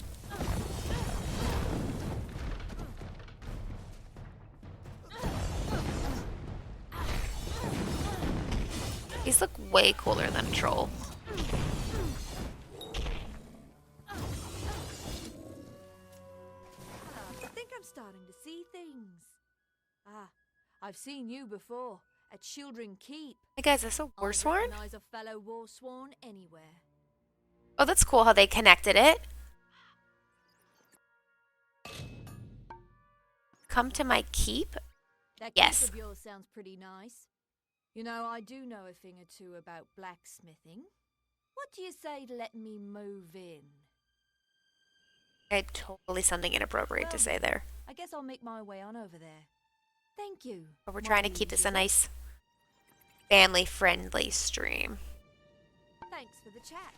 These look way cooler than a troll. I think I'm starting to see things. Ah, I've seen you before at Children Keep. Hey guys, is this a war I sworn? recognize a fellow war sworn anywhere. Oh, that's cool how they connected it. Come to my keep? That Yes. keep of yours sounds pretty nice. You know, I do know a thing or two about blacksmithing. What do you say to letting me move in? I had totally something inappropriate to say there. I guess I'll make my way on over there. Thank you. But we're trying to keep this a nice family-friendly stream. Thanks for the chat.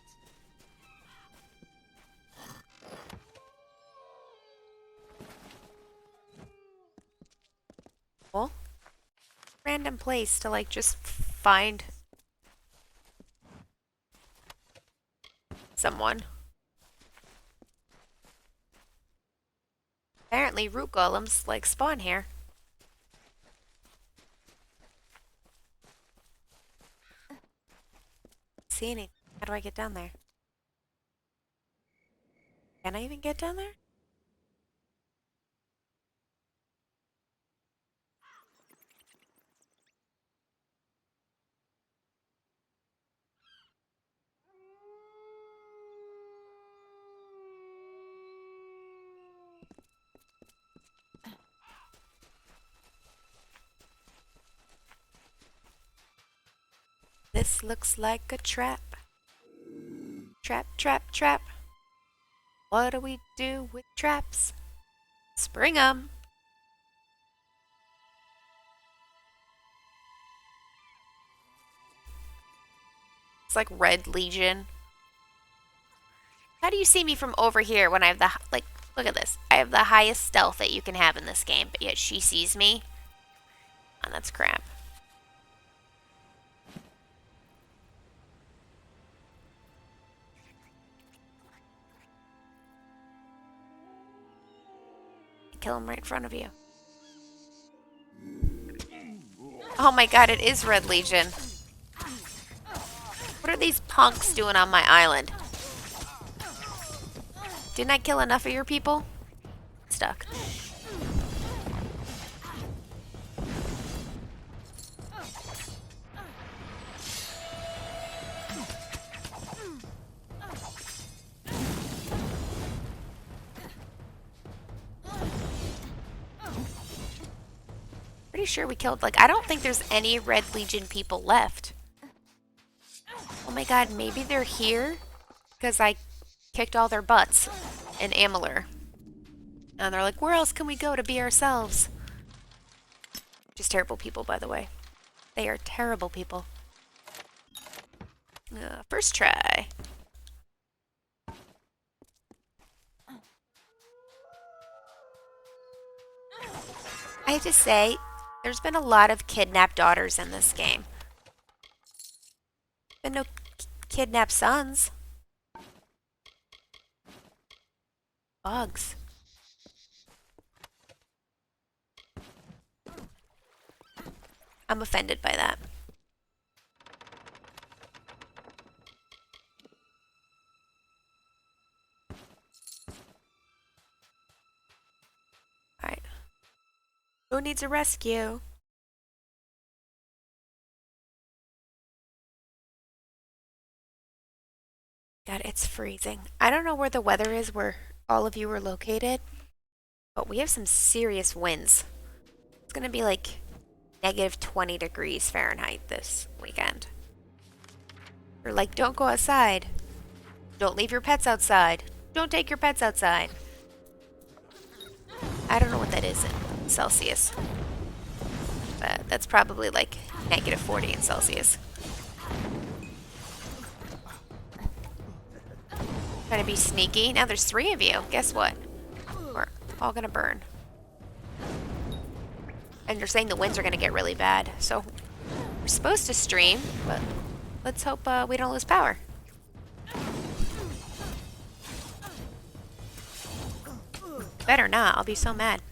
Cool. Random place to like just find someone. Apparently root golems like spawn here. See any? How do I get down there? Can I even get down there? This looks like a trap. Trap, trap, trap. What do we do with traps? Spring 'em. It's like Red Legion. How do you see me from over here when I have the, like, look at this. I have the highest stealth that you can have in this game, but yet she sees me? And that's crap. Kill him right in front of you. Oh my god, it is Red Legion. What are these punks doing on my island? Didn't I kill enough of your people? Stuck. Pretty sure we killed, like, I don't think there's any Red Legion people left. Oh my god, maybe they're here? Because I kicked all their butts in Amalur. And they're like, where else can we go to be ourselves? Just terrible people, by the way. They are terrible people. First try. I have to say, there's been a lot of kidnapped daughters in this game. Been no kidnapped sons. Bugs. I'm offended by that. Alright. Who needs a rescue? God, it's freezing. I don't know where the weather is where all of you are located, but we have some serious winds. It's gonna be like negative 20 degrees Fahrenheit this weekend. They're like, don't go outside. Don't leave your pets outside. Don't take your pets outside. I don't know what that is in Celsius. But that's probably like negative 40 in Celsius. Trying to be sneaky. Now there's 3 of you. Guess what? We're all gonna burn. And they're saying the winds are gonna get really bad. So we're supposed to stream, but let's hope we don't lose power. Better not. I'll be so mad.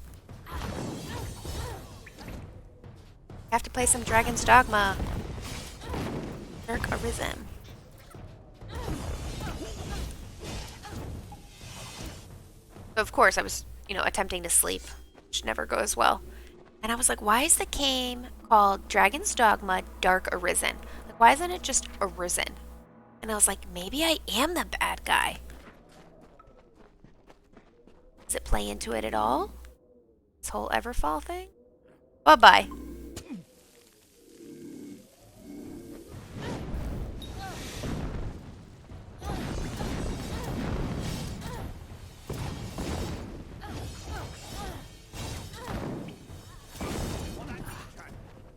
Have to play some Dragon's Dogma. Dark Arisen. Of course, I was, attempting to sleep, which never goes well. And I was like, why is the game called Dragon's Dogma Dark Arisen? Like, why isn't it just Arisen? And I was like, maybe I am the bad guy. Does it play into it at all? This whole Everfall thing? Bye-bye.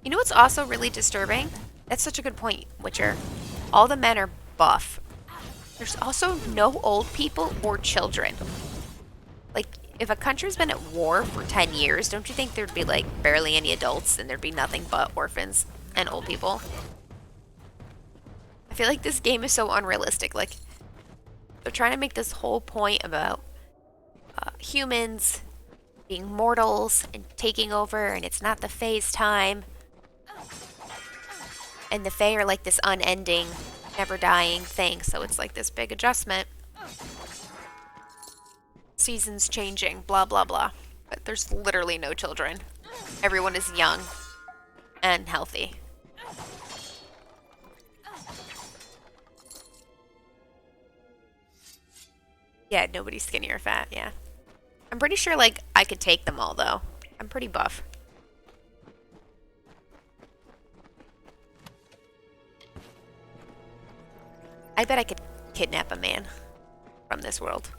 You know what's also really disturbing? That's such a good point, Witcher. All the men are buff. There's also no old people or children. Like, if a country's been at war for 10 years, don't you think there'd be, like, barely any adults and there'd be nothing but orphans and old people? I feel like this game is so unrealistic. Like, they're trying to make this whole point about humans being mortals and taking over, and it's not the phase time. And the Fae are like this unending, never dying thing, so it's like this big adjustment. Seasons changing, blah blah blah. But there's literally no children. Everyone is young and healthy. Yeah, nobody's skinny or fat, yeah. I'm pretty sure, like, I could take them all, though. I'm pretty buff. I bet I could kidnap a man from this world.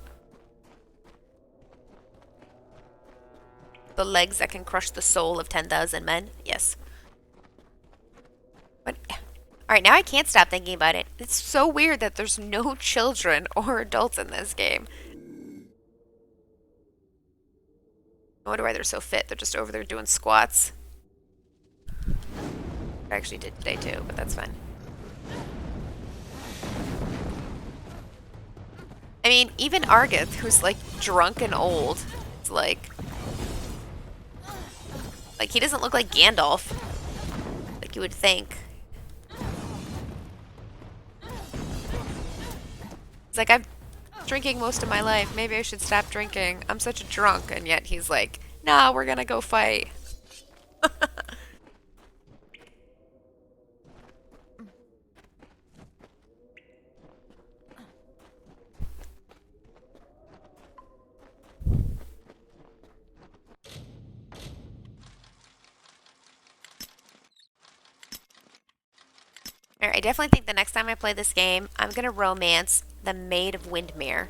The legs that can crush the soul of 10,000 men? Yes. But, alright, now I can't stop thinking about it. It's so weird that there's no children or adults in this game. I wonder why they're so fit. They're just over there doing squats. I actually did today too, but that's fine. I mean, even Argith, who's like drunk and old, is like he doesn't look like Gandalf, like you would think. It's like, I've drinking most of my life. Maybe I should stop drinking. I'm such a drunk, and yet he's like, nah, we're gonna go fight. I definitely think the next time I play this game, I'm gonna romance the Maid of Windmere.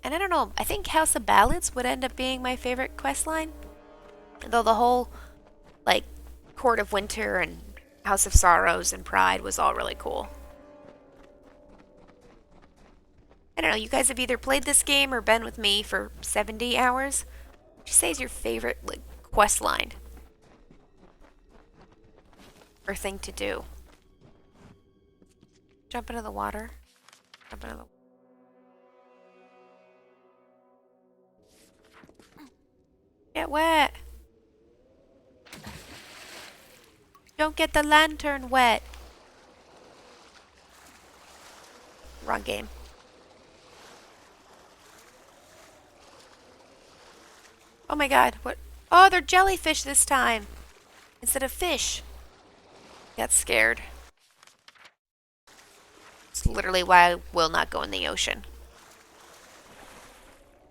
And I don't know, I think House of Ballads would end up being my favorite quest line. Though the whole, like, Court of Winter and House of Sorrows and Pride was all really cool. I don't know, you guys have either played this game or been with me for 70 hours. What would you say is your favorite, like, quest line? Or thing to do? Jump into the water. Jump into the Get wet. Don't get the lantern wet. Wrong game. Oh my god, what? Oh, they're jellyfish this time. Instead of fish. Got scared. It's literally why I will not go in the ocean.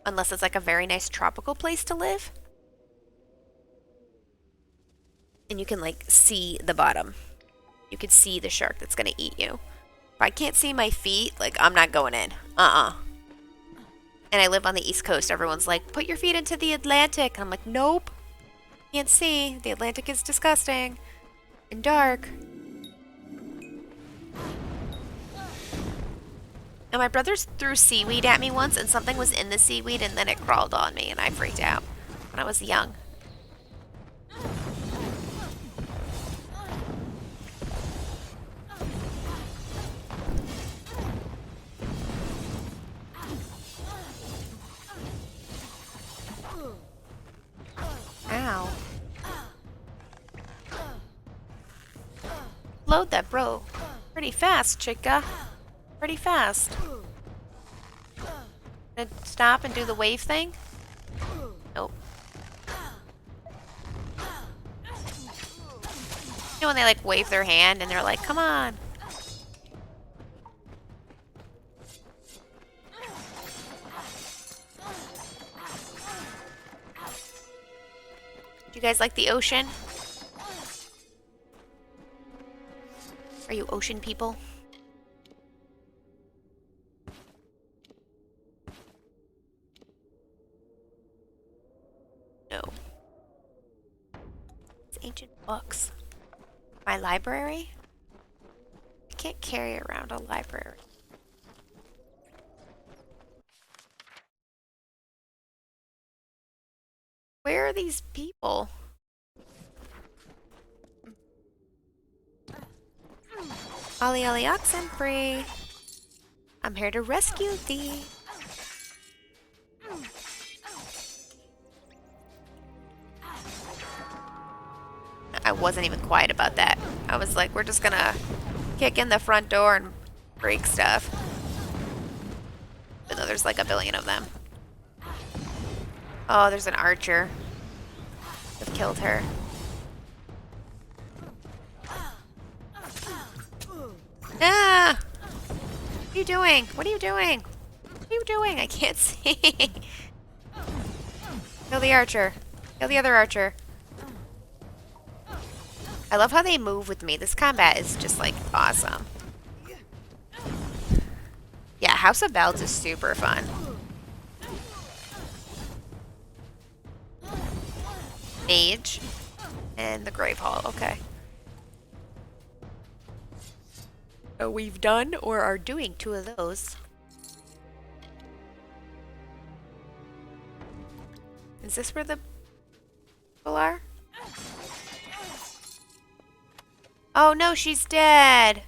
Unless it's like a very nice tropical place to live. And you can like see the bottom. You can see the shark that's gonna eat you. If I can't see my feet, like I'm not going in. And I live on the East Coast. Everyone's like, put your feet into the Atlantic. I'm like, nope. Can't see. The Atlantic is disgusting. And dark. And my brother threw seaweed at me once, and something was in the seaweed, and then it crawled on me, and I freaked out when I was young. Ow. Load that, bro. Pretty fast, chica. Pretty fast. Gonna stop and do the wave thing? Nope. You know when they like wave their hand and they're like, come on. Do you guys like the ocean? Are you ocean people? No. It's ancient books. My library? I can't carry around a library. Where are these people? Ollie Ollie oxen free. I'm here to rescue thee. I wasn't even quiet about that. I was like, we're just gonna kick in the front door and break stuff. Even though there's like a billion of them. Oh, there's an archer. I've killed her. Ah! What are you doing? What are you doing? What are you doing? I can't see. Kill the archer. Kill the other archer. I love how they move with me. This combat is just like awesome. Yeah, House of Bells is super fun. Mage and the Gravehal. Okay. So we've done or are doing 2 of those. Is this where the people are? Oh no, she's dead.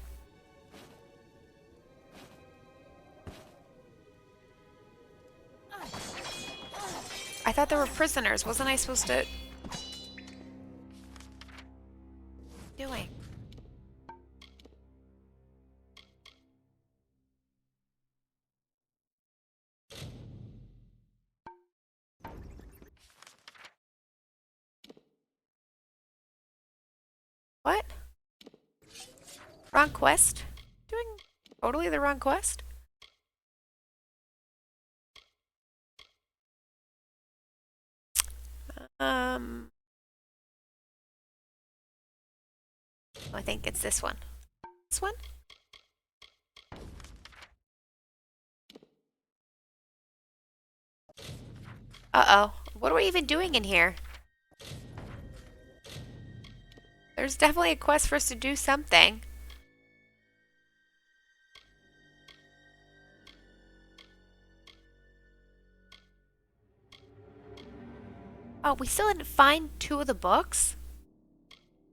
I thought they were prisoners. Wasn't I supposed to... Doing? What? Wrong quest? Doing totally the wrong quest? I think it's this one. This one? Uh-oh. What are we even doing in here? There's definitely a quest for us to do something. Oh, we still didn't find 2 of the books?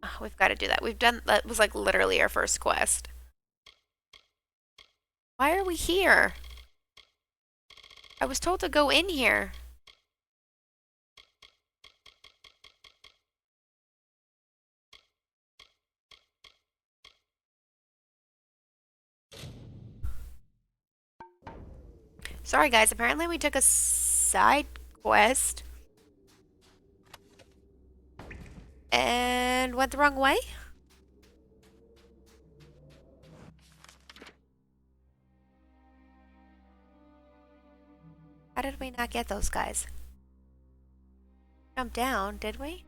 Oh, we've got to do that. That was like literally our first quest. Why are we here? I was told to go in here. Sorry guys, apparently we took a side quest and went the wrong way. How did we not get those guys? Jump down, did we?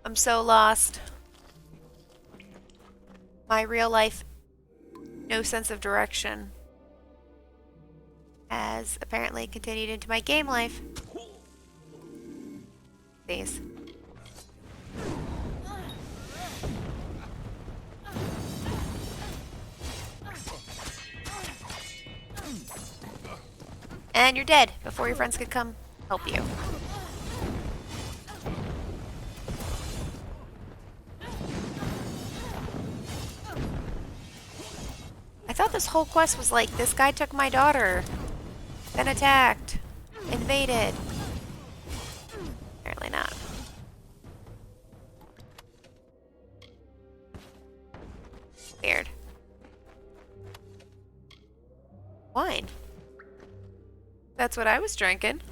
I'm so lost. My real life, no sense of direction has apparently continued into my game life. These. And you're dead before your friends could come help you. I thought this whole quest was like, this guy took my daughter, then attacked, invaded. Apparently not. Weird. Wine. That's what I was drinking.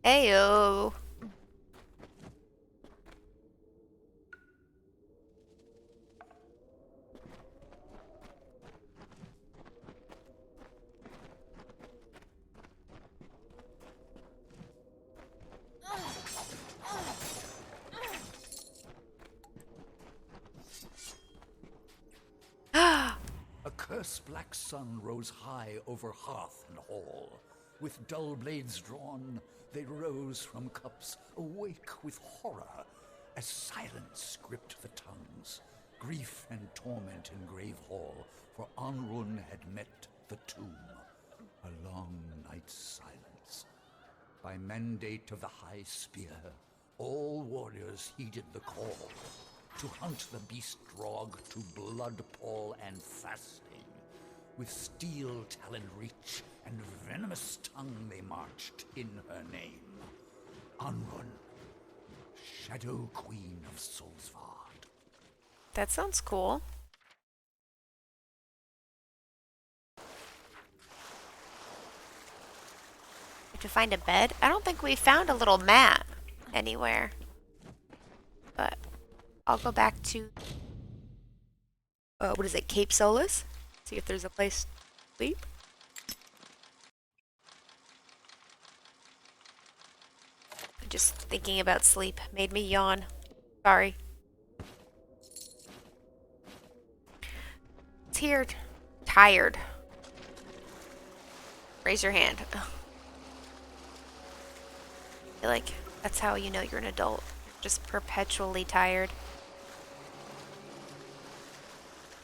Heyo. A cursed black sun rose high over hearth and hall. With dull blades drawn, they rose from cups, awake with horror, as silence gripped the tongues. Grief and torment in Gravehal, for Anrun had met the tomb. A long night's silence. By mandate of the High Spear, all warriors heeded the call. To hunt the beast drog to blood pall and fasting. With steel-taloned reach and venomous tongue they marched in her name. Anrun, Shadow Queen of Solsvard. That sounds cool. To find a bed? I don't think we found a little mat anywhere. But I'll go back to what is it, Cape Solus? See if there's a place to sleep. Just thinking about sleep made me yawn. Sorry. Tired. Raise your hand. I feel like that's how you know you're an adult. You're just perpetually tired.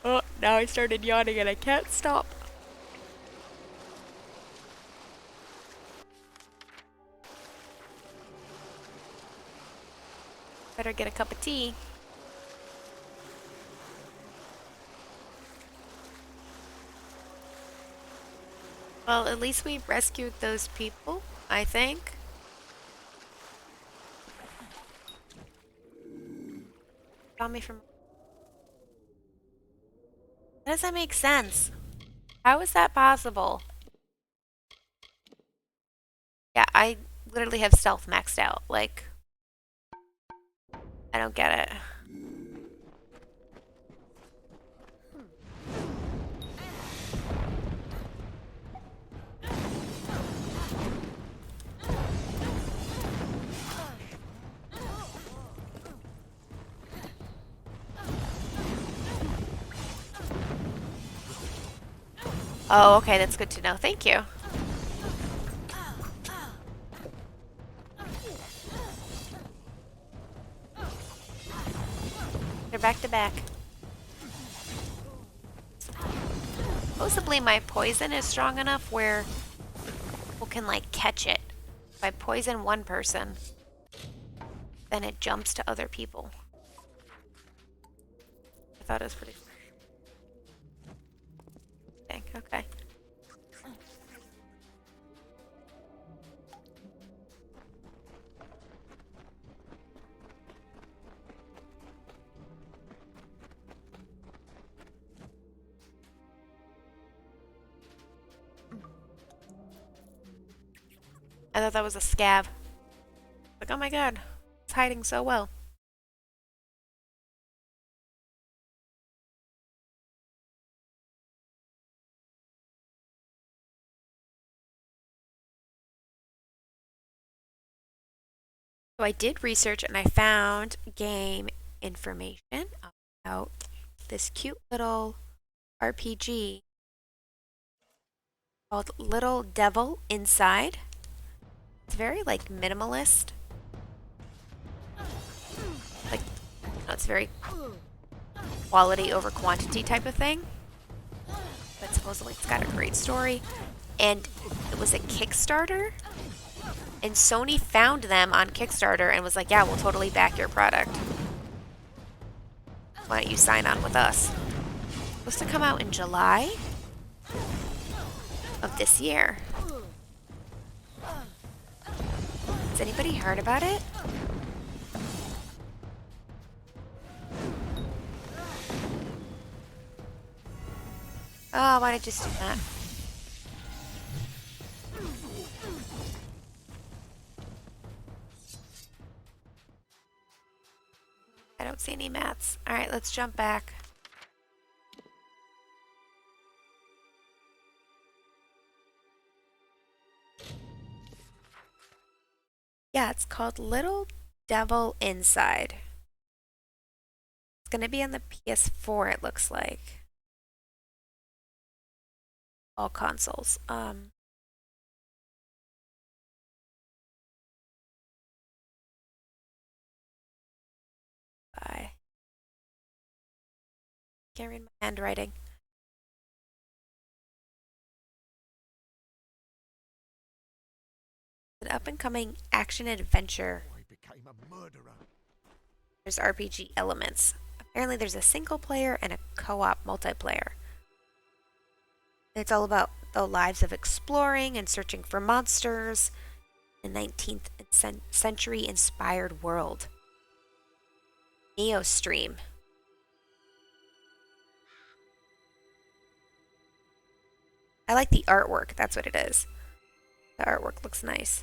Oh, now I started yawning and I can't stop. Better get a cup of tea. Well, at least we rescued those people, I think. Got me from... How does that make sense? How is that possible? Yeah, I literally have stealth maxed out. Like, I don't get it. Oh, okay, that's good to know. Thank you. They're back to back. Supposedly my poison is strong enough where people can like catch it. If I poison one person, then it jumps to other people. I thought it was pretty dang, okay. I thought that was a scab. Like, oh my god, it's hiding so well. So I did research and I found game information about this cute little RPG called Little Devil Inside. It's very like minimalist. Like, it's very quality over quantity type of thing. But supposedly it's got a great story. And it was a Kickstarter. And Sony found them on Kickstarter and was like, yeah, we'll totally back your product. Why don't you sign on with us? It's supposed to come out in July of this year. Has anybody heard about it? Oh, why did I just do that? I don't see any mats. Alright, let's jump back. Yeah, it's called Little Devil Inside. It's gonna be on the PS4, it looks like. All consoles. I can't read my handwriting. An up-and-coming action-adventure. I became a murderer. There's RPG elements. Apparently there's a single player and a co-op multiplayer. It's all about the lives of exploring and searching for monsters in a 19th century inspired world. Neo Stream. I like the artwork, that's what it is. The artwork looks nice.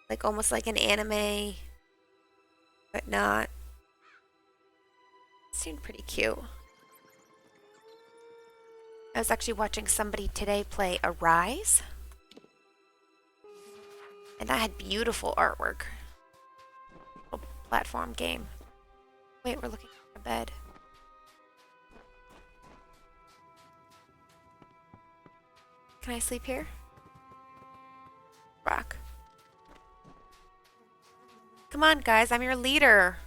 Like almost like an anime, but not. It seemed pretty cute. I was actually watching somebody today play Arise. And that had beautiful artwork. A platform game. Wait, we're looking for a bed. Can I sleep here? Rock. Come on, guys, I'm your leader.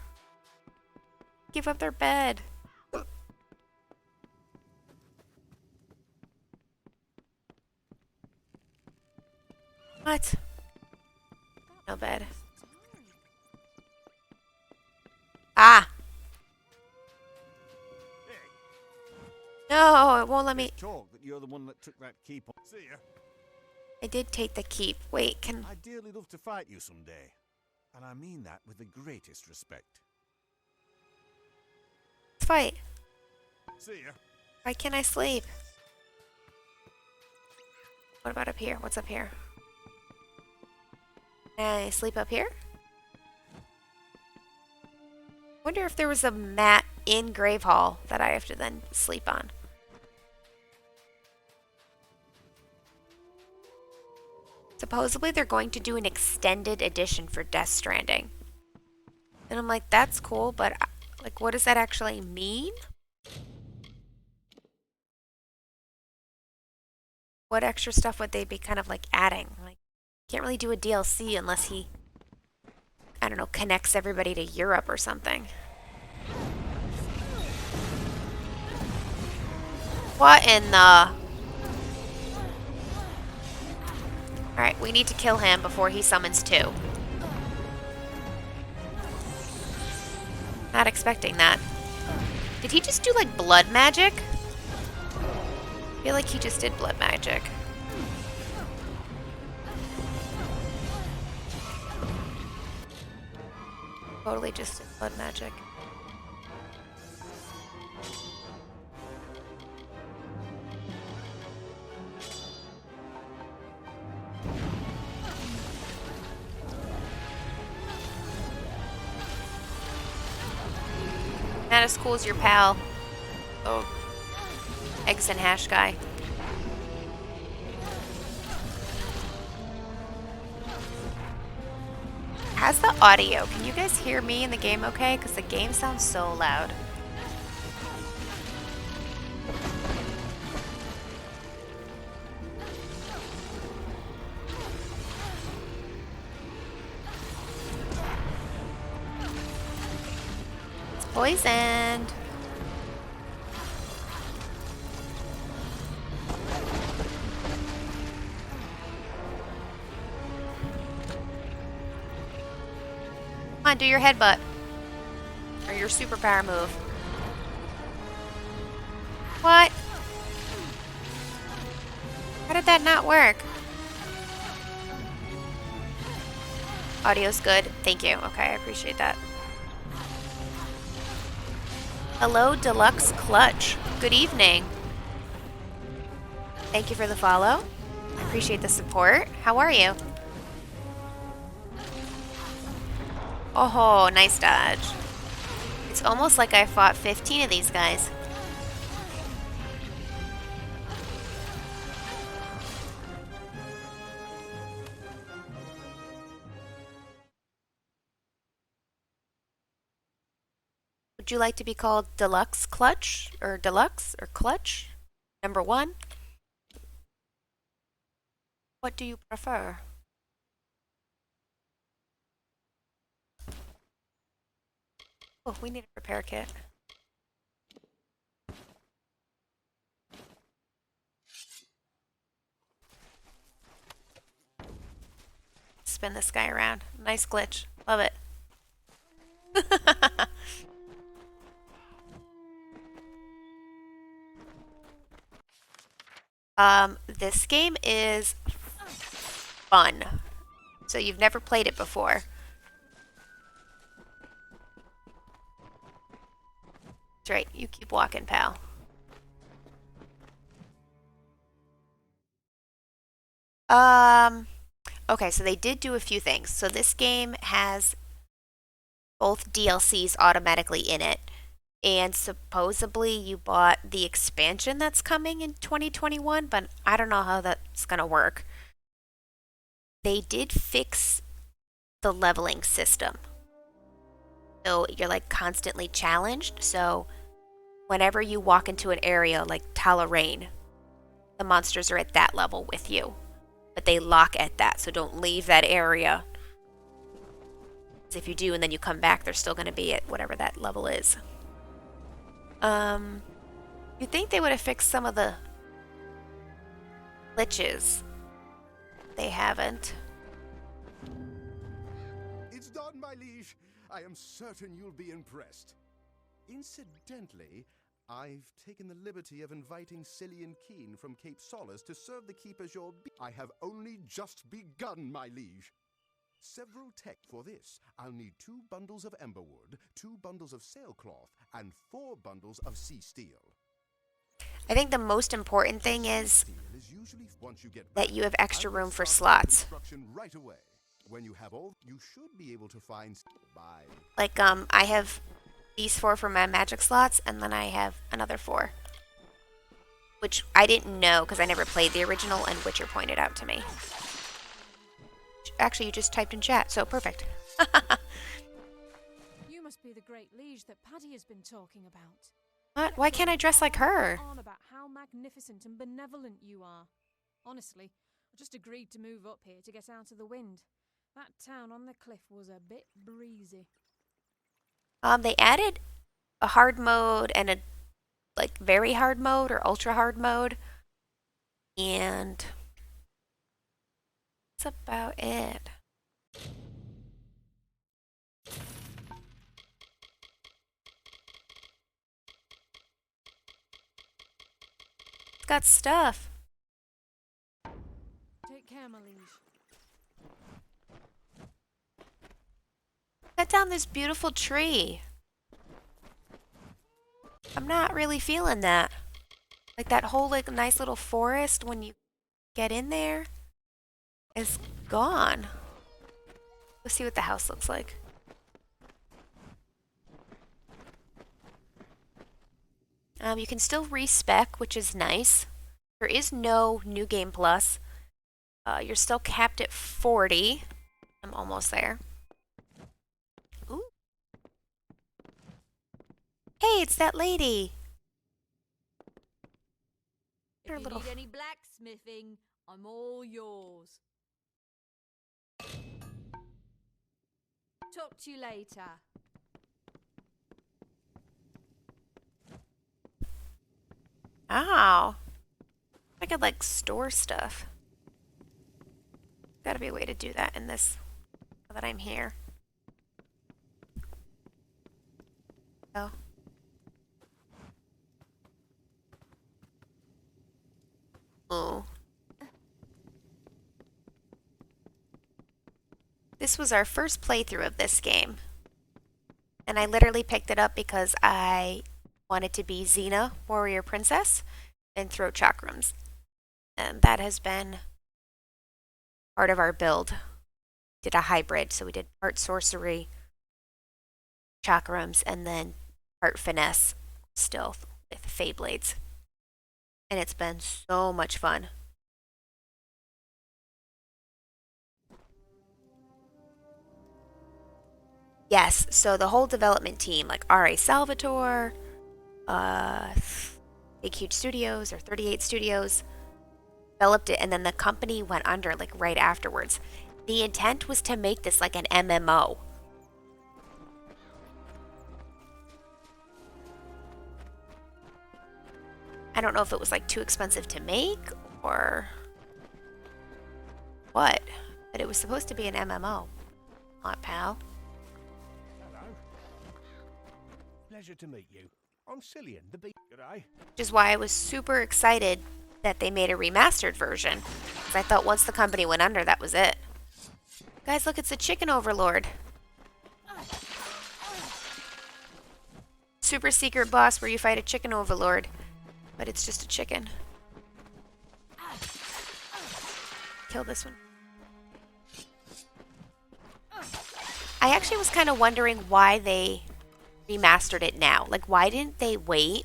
Give up their bed. What? No bed. Ah! No, it won't let me. Talk that you're the one that took that keep on. See ya. I did take the keep. Wait, can. I'd dearly love to fight you someday. And I mean that with the greatest respect. Fight. See ya. Why can't I sleep? What about up here? What's up here? Can I sleep up here? Wonder if there was a mat in Gravehal that I have to then sleep on. Supposedly they're going to do an extended edition for Death Stranding. And I'm like, that's cool, but like, what does that actually mean? what extra stuff would they be kind of like adding? Like, can't really do a DLC unless he, I don't know, connects everybody to Europe or something. What in the... Alright, we need to kill him before he summons two. Not expecting that. Did he just do like blood magic? I feel like he just did blood magic. Totally just did blood magic. Not as cool as your pal. Oh. Eggs and hash guy. How's the audio? Can you guys hear me in the game okay? Because the game sounds so loud. It's poisoned. Come on, do your headbutt. Or your superpower move. What? How did that not work? Audio's good. Thank you. Okay, I appreciate that. Hello, Deluxe Clutch. Good evening. Thank you for the follow. I appreciate the support. How are you? Oh, nice dodge. It's almost like I fought 15 of these guys. Would you like to be called Deluxe Clutch? Or Deluxe? Or Clutch? Number 1? What do you prefer? Oh, we need a repair kit. Spin this guy around. Nice glitch. Love it. This game is fun. So you've never played it before. That's right. You keep walking, pal. Okay, so they did do a few things. So this game has both DLCs automatically in it. And supposedly you bought the expansion that's coming in 2021, but I don't know how that's gonna work. They did fix the leveling system. So you're like constantly challenged. So whenever you walk into an area like Talarain, the monsters are at that level with you. But they lock at that, so don't leave that area. If you do and then you come back, they're still going to be at whatever that level is. You'd think they would have fixed some of the glitches. They haven't. It's done, my liege. I am certain you'll be impressed. Incidentally, I've taken the liberty of inviting Cillian Keen from Cape Solace to serve the keep as your I have only just begun, my liege. Several tech for this. I'll need 2 bundles of emberwood, 2 bundles of sailcloth, and 4 bundles of sea steel. I think the most important thing is that you have extra room for slots. Right away. When you have all, you should be able to find by. Like, I have these 4 for my magic slots, and then I have another 4. Which I didn't know because I never played the original, and Witcher pointed out to me. Actually, you just typed in chat, so perfect. You must be the great liege that Paddy has been talking about. What? Why can't I dress like her? On about how magnificent and benevolent you are. Honestly, I just agreed to move up here to get out of the wind. That town on the cliff was a bit breezy. They added a hard mode and a like very hard mode or ultra hard mode, and that's about it. It's got stuff. Take care, my liege. Cut down this beautiful tree. I'm not really feeling that. Like that whole like nice little forest when you get in there is gone. Let's see what the house looks like. You can still respec, which is nice. There is no New Game Plus. You're still capped at 40. I'm almost there. Ooh. Hey, it's that lady. If you need any blacksmithing, I'm all yours. Talk to you later. Ow. I could like store stuff. Gotta be a way to do that in this, now that I'm here. Oh. Oh. This was our first playthrough of this game. And I literally picked it up because I wanted to be Xena, warrior princess, and throw chakrams. And that has been part of our build. Did a hybrid, so we did part sorcery, chakrams, and then part finesse, stealth with Fey Blades. And it's been so much fun. Yes, so the whole development team, like R.A. Salvatore, Big Huge Studios or 38 Studios, developed it, and then the company went under like right afterwards. The intent was to make this like an MMO. I don't know if it was like too expensive to make or what, but it was supposed to be an MMO. Hot pal. Hello. Pleasure to meet you. I'm Cillian, the bee. G'day. Which is why I was super excited that they made a remastered version. Because I thought once the company went under, that was it. Guys, look, it's a chicken overlord. Super secret boss where you fight a chicken overlord. But it's just a chicken. Kill this one. I actually was kind of wondering why they remastered it now. Like, why didn't they wait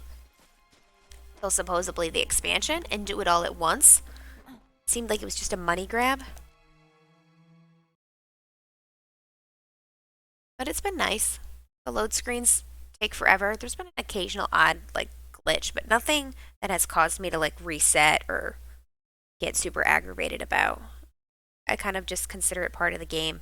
till supposedly the expansion and do it all at once? Seemed like it was just a money grab. But it's been nice. The load screens take forever. There's been an occasional odd, like, glitch, but nothing that has caused me to, like, reset or get super aggravated about. I kind of just consider it part of the game.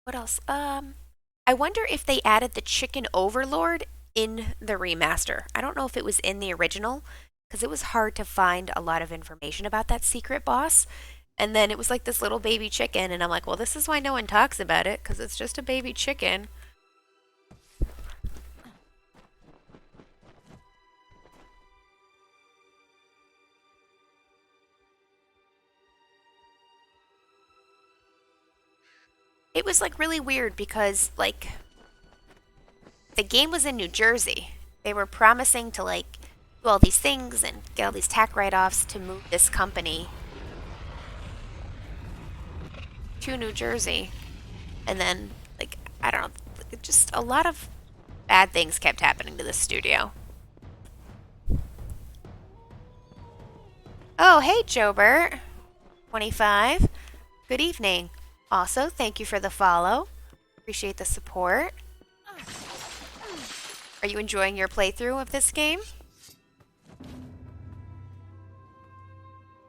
What else? I wonder if they added the Chicken Overlord in the remaster. I don't know if it was in the original, because it was hard to find a lot of information about that secret boss. And then it was like this little baby chicken, and I'm like, well, this is why no one talks about it, because it's just a baby chicken. It was like really weird because like the game was in New Jersey. They were promising to like do all these things and get all these tax write-offs to move this company to New Jersey. And then like I don't know, just a lot of bad things kept happening to this studio. Oh, hey Jobert. 25. Good evening. Also, thank you for the follow. Appreciate the support. Are you enjoying your playthrough of this game?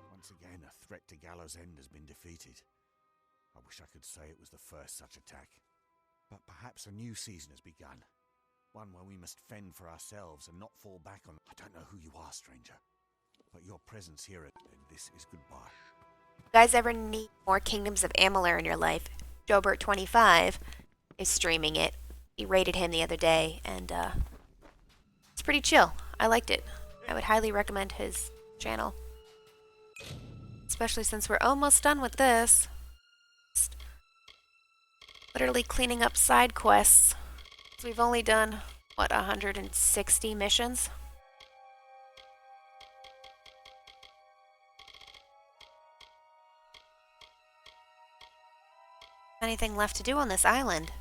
Once again, a threat to Gallows End has been defeated. I wish I could say it was the first such attack. But perhaps a new season has begun. One where we must fend for ourselves and not fall back on... I don't know who you are, stranger. But your presence here and this is goodbye. You guys ever need more Kingdoms of Amalur in your life? Jobert25 is streaming it. He rated him the other day, and it's pretty chill. I liked it. I would highly recommend his channel. Especially since we're almost done with this. Just literally cleaning up side quests. So we've only done, what, 160 missions? Anything left to do on this island?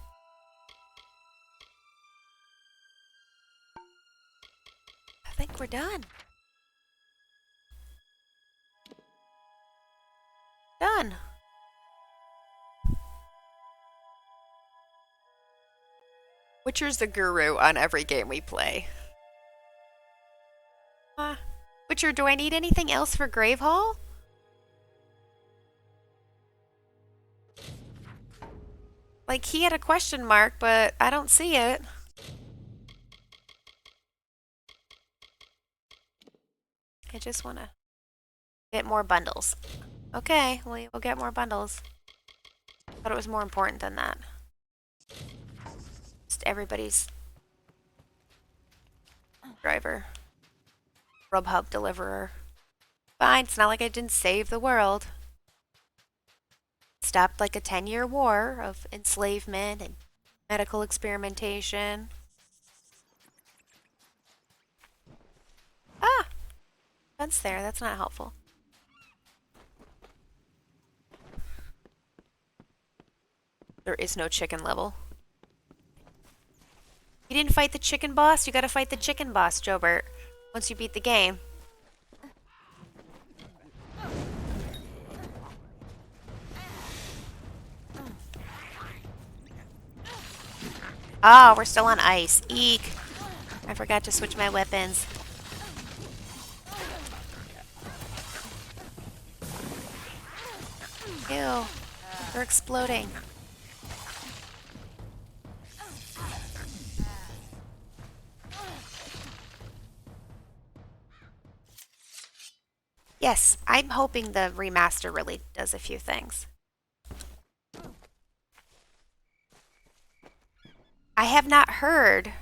I think we're done. Done. Witcher's the guru on every game we play. Witcher, do I need anything else for Gravehal? Like, he had a question mark, but I don't see it. I just want to get more bundles. Okay, well, we'll get more bundles. Thought it was more important than that. Just everybody's driver. Grubhub deliverer. Fine, it's not like I didn't save the world. Stopped like a 10-year war of enslavement and medical experimentation. Ah! Fence there, that's not helpful. There is no chicken level. You didn't fight the chicken boss? You gotta fight the chicken boss, Jobert, once you beat the game. Oh, we're still on ice. Eek. I forgot to switch my weapons. Ew. They're exploding. Yes, I'm hoping the remaster really does a few things. I have not heard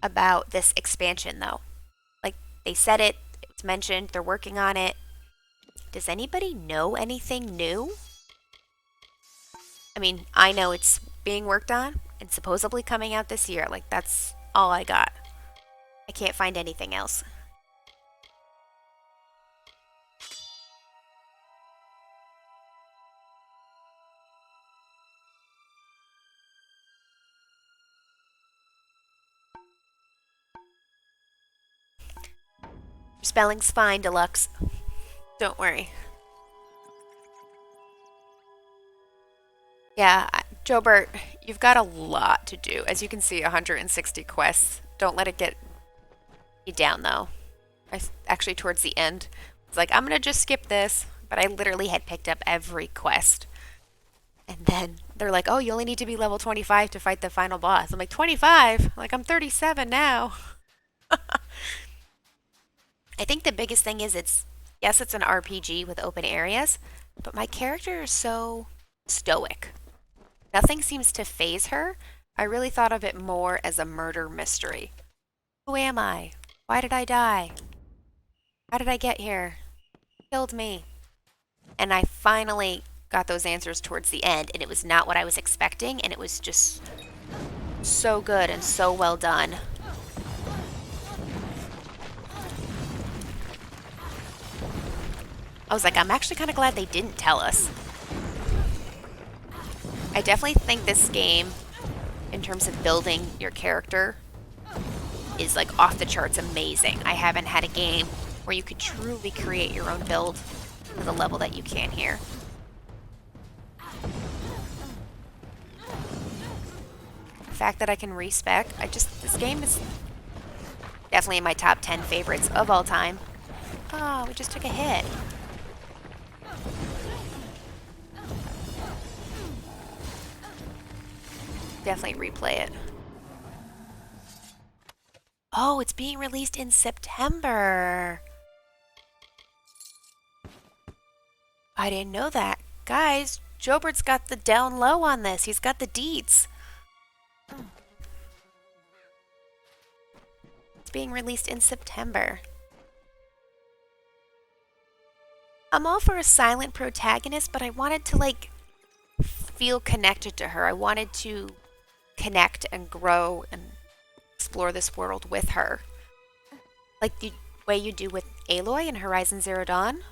about this expansion, though. Like, they said it, it's mentioned, they're working on it. Does anybody know anything new? I mean, I know it's being worked on and supposedly coming out this year. Like, that's all I got. I can't find anything else. Your spelling's fine, Deluxe. Don't worry. Yeah, Jobert, you've got a lot to do. As you can see, 160 quests. Don't let it get you down, though. Actually, towards the end, it's like, I'm going to just skip this. But I literally had picked up every quest. And then they're like, oh, you only need to be level 25 to fight the final boss. I'm like, 25? Like, I'm 37 now. I think the biggest thing is yes, it's an RPG with open areas, but my character is so stoic. Nothing seems to faze her. I really thought of it more as a murder mystery. Who am I? Why did I die? How did I get here? Who killed me? And I finally got those answers towards the end, and it was not what I was expecting, and it was just so good and so well done. I was like, I'm actually kind of glad they didn't tell us. I definitely think this game, in terms of building your character, is like off the charts amazing. I haven't had a game where you could truly create your own build to the level that you can here. fact that I can respec. This game is definitely in my top 10 favorites of all time. Oh, we just took a hit. Definitely replay it. Oh, it's being released in September. I didn't know that. Guys, Jobert's got the down low on this. He's got the deets. It's being released in September. I'm all for a silent protagonist, but I wanted to, like, feel connected to her. I wanted to connect and grow and explore this world with her. Like the way you do with Aloy in Horizon Zero Dawn.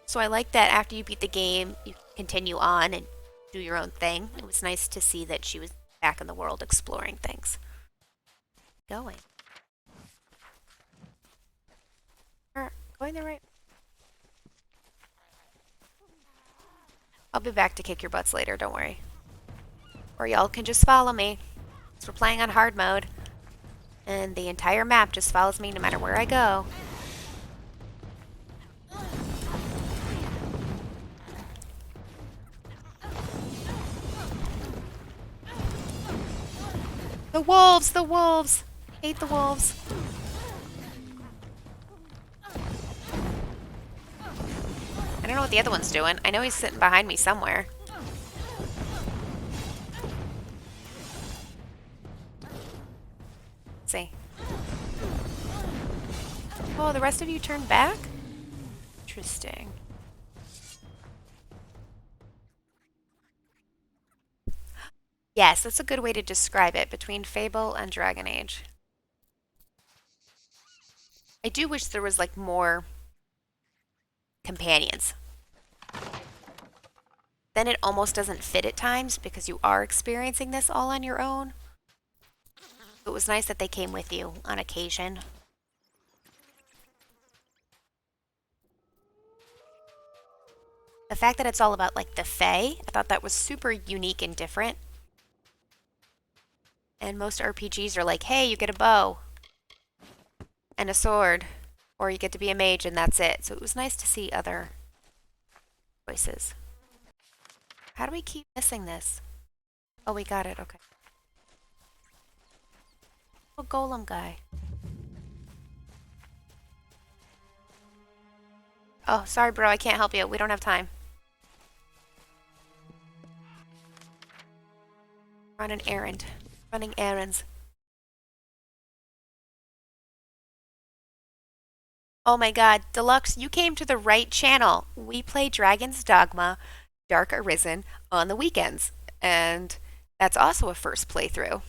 So I like that after you beat the game, you continue on and do your own thing. It was nice to see that she was back in the world exploring things. Going the right. I'll be back to kick your butts later, don't worry. Or y'all can just follow me. So we're playing on hard mode. And the entire map just follows me no matter where I go. The wolves! The wolves! Hate the wolves. I don't know what the other one's doing. I know he's sitting behind me somewhere. Let's see. Oh, the rest of you turned back? Interesting. Yes, that's a good way to describe it, between Fable and Dragon Age. I do wish there was, like, more companions. Then it almost doesn't fit at times because you are experiencing this all on your own. It was nice that they came with you on occasion. The fact that it's all about, like, the Fae, I thought that was super unique and different. And most RPGs are like, hey, you get a bow and a sword, or you get to be a mage and that's it. So it was nice to see other choices. How do we keep missing this? Oh, we got it, okay. Oh, golem guy. Oh, sorry bro, I can't help you. We don't have time. Run an errand. Running errands. Oh my god, Deluxe, you came to the right channel. We play Dragon's Dogma, Dark Arisen on the weekends. And that's also a first playthrough.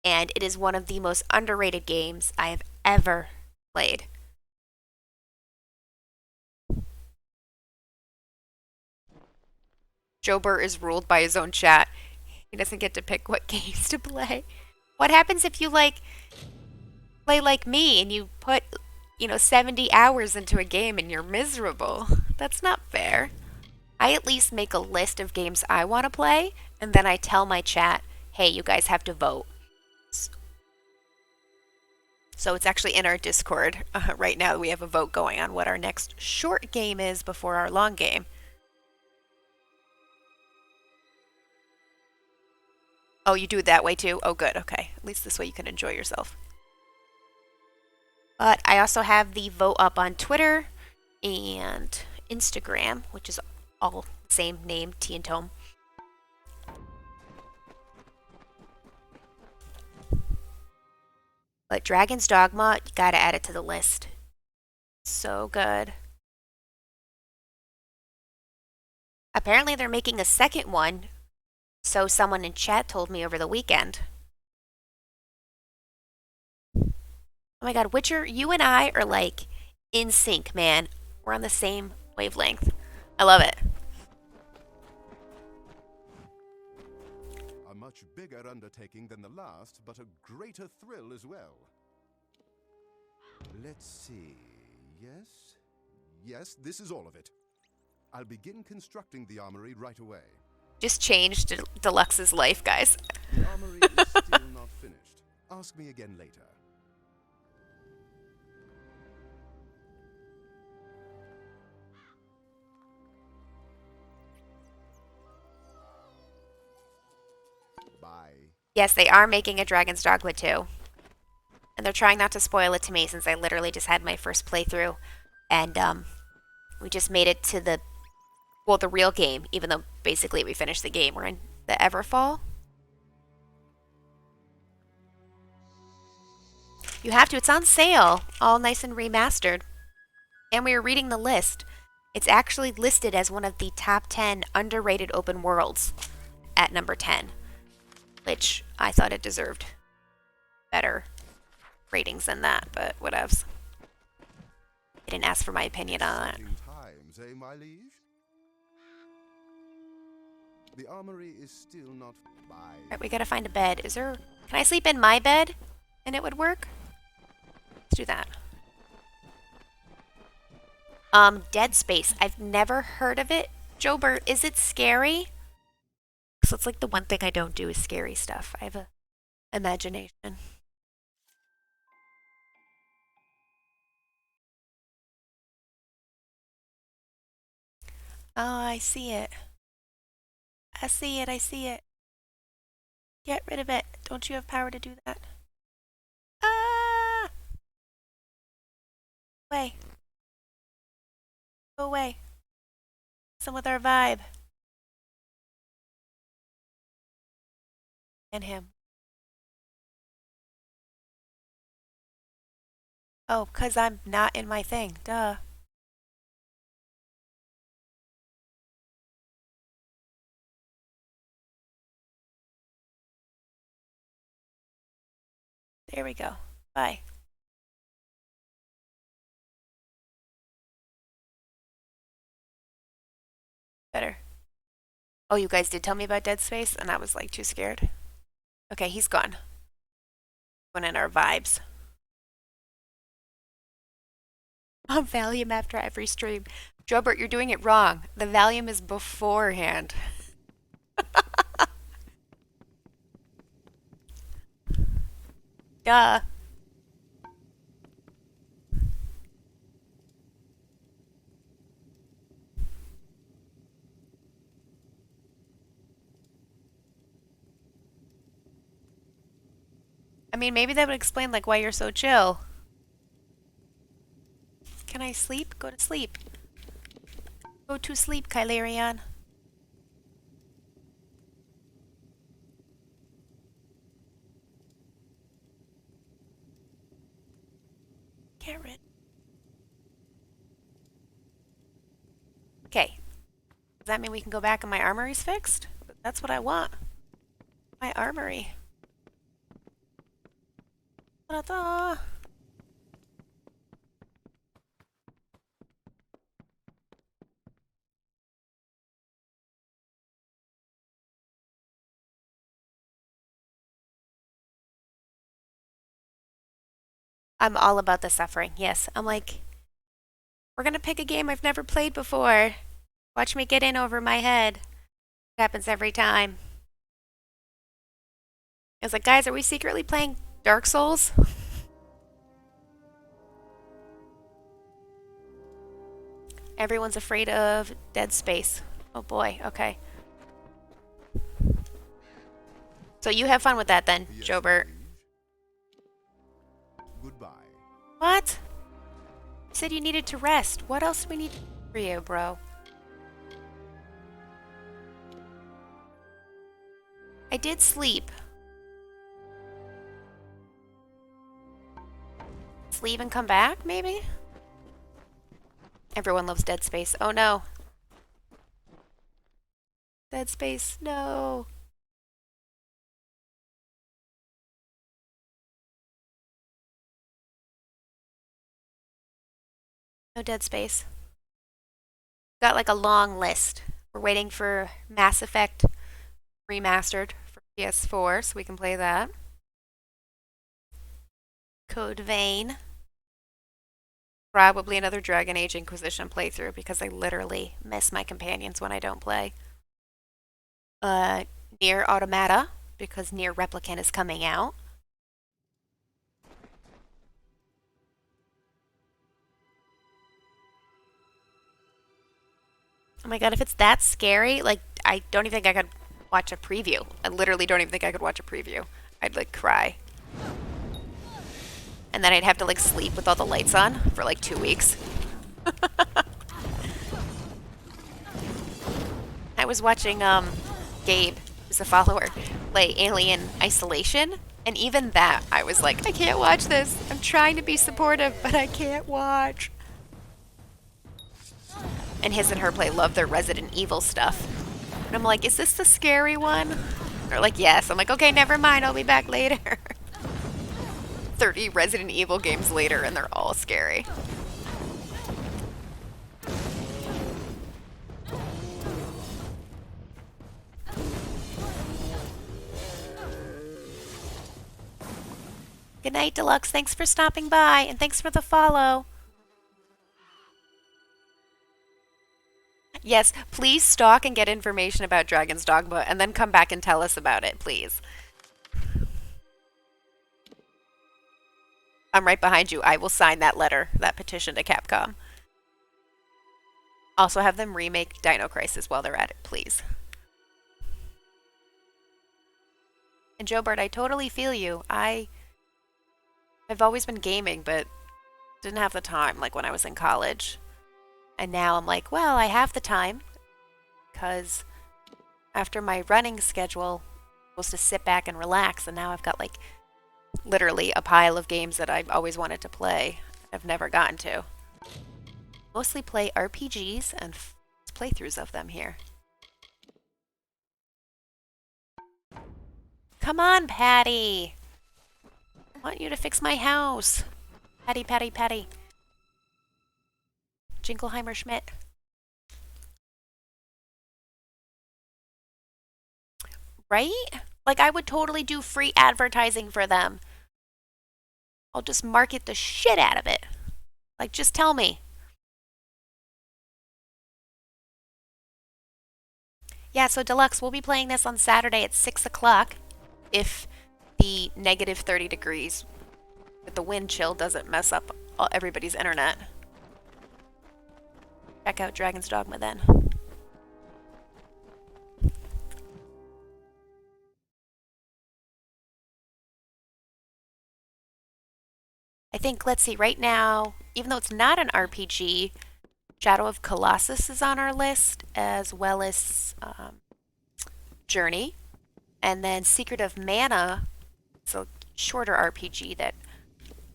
And it is one of the most underrated games I have ever played. Jober is ruled by his own chat. He doesn't get to pick what games to play. What happens if you, like, play like me and you put, 70 hours into a game and you're miserable? That's not fair. I at least make a list of games I want to play, and then I tell my chat, hey, you guys have to vote. So it's actually in our Discord right now. We have a vote going on what our next short game is before our long game. Oh, you do it that way too? Oh, good. Okay. At least this way you can enjoy yourself. But I also have the vote up on Twitter and Instagram, which is all the same name, Tea and Tome. But Dragon's Dogma, you gotta add it to the list. So good. Apparently they're making a second one, so someone in chat told me over the weekend. Oh my god, Witcher, you and I are like in sync, man. We're on the same wavelength. I love it. A much bigger undertaking than the last, but a greater thrill as well. Let's see. Yes? Yes, this is all of it. I'll begin constructing the armory right away. Just changed Deluxe's life, guys. The armory is still not finished. Ask me again later. Bye. Yes, they are making a Dragon's Dogma too. And they're trying not to spoil it to me since I literally just had my first playthrough. And we just made it to the real game, even though basically we finished the game. We're in the Everfall. You have to. It's on sale. All nice and remastered. And we were reading the list. It's actually listed as one of the top 10 underrated open worlds at number 10. Which I thought it deserved better ratings than that, but whatevs. They didn't ask for my opinion on that. Times, eh, my liege? The armory is still not by. Alright, we gotta find a bed. Can I sleep in my bed and it would work? Let's do that. Dead Space. I've never heard of it. Jobert, is it scary? So it's like the one thing I don't do is scary stuff. I have a imagination. Oh, I see it. I see it, I see it. Get rid of it. Don't you have power to do that? Ah! Away. Go away. Some with our vibe. And him. Oh, 'cause I'm not in my thing. Duh. There we go. Bye. Better. Oh, you guys did tell me about Dead Space, and I was like too scared. Okay, he's gone. Going in our vibes. Valium after every stream. Jobert, you're doing it wrong. The Valium is beforehand. Duh. I mean, maybe that would explain like why you're so chill. Can I sleep? Go to sleep. Go to sleep, Kylarion. Get rid. Okay. Does that mean we can go back and my armory's fixed? That's what I want. My armory. Ta-da! I'm all about the suffering. Yes, I'm like, we're gonna pick a game I've never played before. Watch me get in over my head. It happens every time. I was like, guys, are we secretly playing Dark Souls? Everyone's afraid of Dead Space. Oh boy, okay. So you have fun with that then, Yes, Jobert. Goodbye. What? You said you needed to rest. What else do we need for you, bro? I did sleep. Let's leave and come back, maybe? Everyone loves Dead Space. Oh no. Dead Space, no. No Dead Space. Got like a long list. We're waiting for Mass Effect Remastered for PS4 so we can play that. Code Vein. Probably another Dragon Age Inquisition playthrough because I literally miss my companions when I don't play. Near Automata because Near Replicant is coming out. Oh my god, if it's that scary, like, I don't even think I could watch a preview. I literally don't even think I could watch a preview. I'd, like, cry. And then I'd have to, like, sleep with all the lights on for, like, 2 weeks. I was watching, Gabe, who's a follower, play Alien Isolation, and even that, I was like, I can't watch this. I'm trying to be supportive, but I can't watch. And his and her play love their Resident Evil stuff. And I'm like, is this the scary one? They're like, yes. I'm like, okay, never mind. I'll be back later. 30 Resident Evil games later, and they're all scary. Good night, Deluxe. Thanks for stopping by, and thanks for the follow. Yes, please stalk and get information about Dragon's Dogma, and then come back and tell us about it, please. I'm right behind you. I will sign that letter, that petition to Capcom. Also have them remake Dino Crisis while they're at it, please. And Joe Bird, I totally feel you. I've always been gaming, but didn't have the time, like when I was in college. And now I'm like, well, I have the time, because after my running schedule, I was to sit back and relax, and now I've got, like, literally a pile of games that I've always wanted to play. I've never gotten to. Mostly play RPGs and playthroughs of them here. Come on, Patty! I want you to fix my house. Patty, Patty, Patty. Jingleheimer Schmidt. Right? Like, I would totally do free advertising for them. I'll just market the shit out of it. Like, just tell me. Yeah, so Deluxe, we'll be playing this on Saturday at 6 o'clock. If the negative 30 degrees with the wind chill doesn't mess up everybody's internet. Check out Dragon's Dogma then. I think, let's see, right now, even though it's not an RPG, Shadow of Colossus is on our list, as well as Journey. And then Secret of Mana, it's a shorter RPG that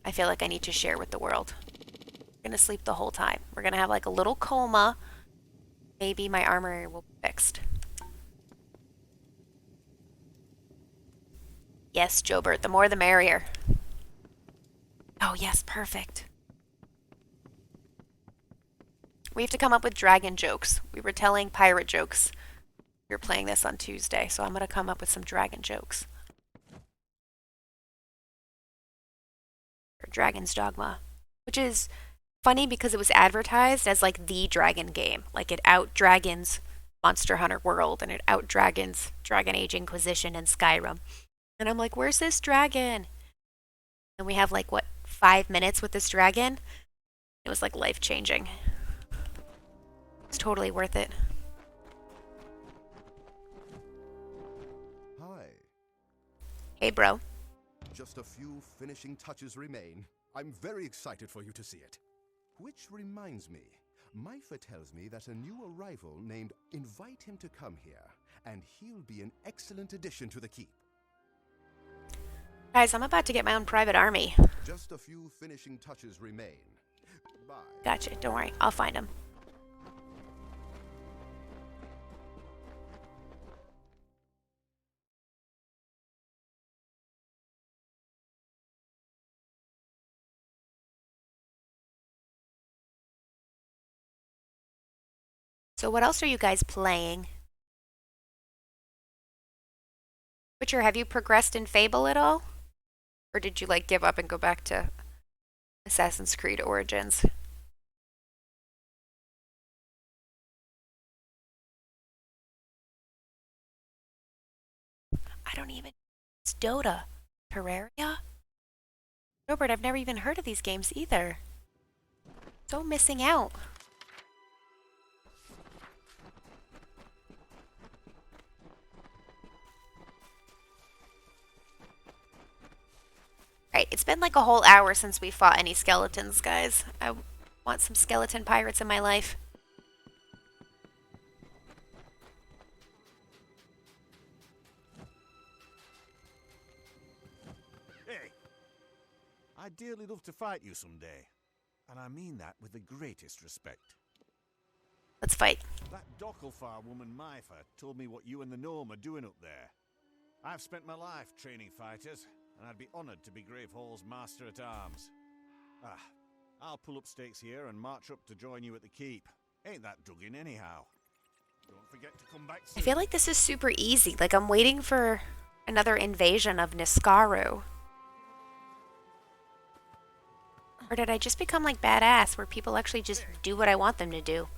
I feel like I need to share with the world. I'm going to sleep the whole time. We're going to have like a little coma. Maybe my armor will be fixed. Yes, Jobert, the more the merrier. Oh, yes, perfect. We have to come up with dragon jokes. We were telling pirate jokes. We were playing this on Tuesday, so I'm going to come up with some dragon jokes. Or Dragon's Dogma, which is funny because it was advertised as like the dragon game. Like it out-dragons Monster Hunter World, and it out-dragons Dragon Age Inquisition and Skyrim. And I'm like, where's this dragon? And we have like, what, 5 minutes with this dragon? It was like life-changing. It's totally worth it. Hi. Hey, bro. Just a few finishing touches remain. I'm very excited for you to see it. Which reminds me, Maifa tells me that a new arrival named Invite him to come here, and he'll be an excellent addition to the keep. Guys, I'm about to get my own private army. Just a few finishing touches remain. Bye. Gotcha. Don't worry. I'll find him. So what else are you guys playing? Witcher, have you progressed in Fable at all? Or did you like give up and go back to Assassin's Creed Origins? I don't even. It's Dota. Terraria? Robert, I've never even heard of these games either. So missing out. Right, it's been like a whole hour since we fought any skeletons, guys. I want some skeleton pirates in my life. Hey! I'd dearly love to fight you someday. And I mean that with the greatest respect. Let's fight. That Docklefar woman Myfa told me what you and the gnome are doing up there. I've spent my life training fighters, and I'd be honored to be Gravehal's master at arms. I'll pull up stakes here and march up to join you at the keep. Ain't that dug in anyhow? Don't forget to come back soon. I feel like this is super easy. Like I'm waiting for another invasion of Niskaru. Or did I just become like badass where people actually just do what I want them to do?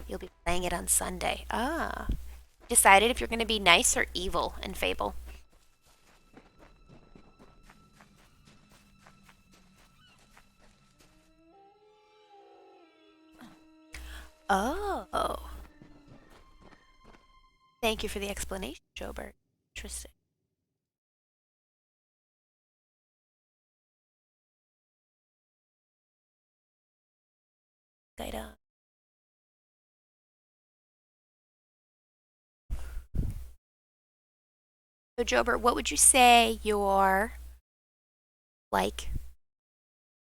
You'll be playing it on Sunday. Ah. Decided if you're going to be nice or evil in Fable. Oh. Thank you for the explanation, Jobert. Interesting. Gaida. So, Jobert, what would you say your, like,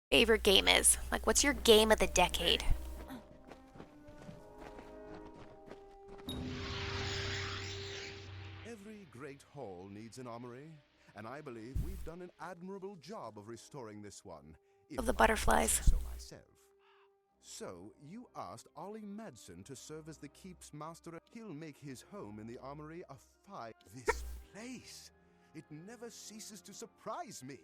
favorite game is? Like, what's your game of the decade? Every great hall needs an armory, and I believe we've done an admirable job of restoring this one. Of the butterflies. So myself. So, you asked Ollie Madsen to serve as the keep's master. He'll make his home in the armory a fire. This place! It never ceases to surprise me.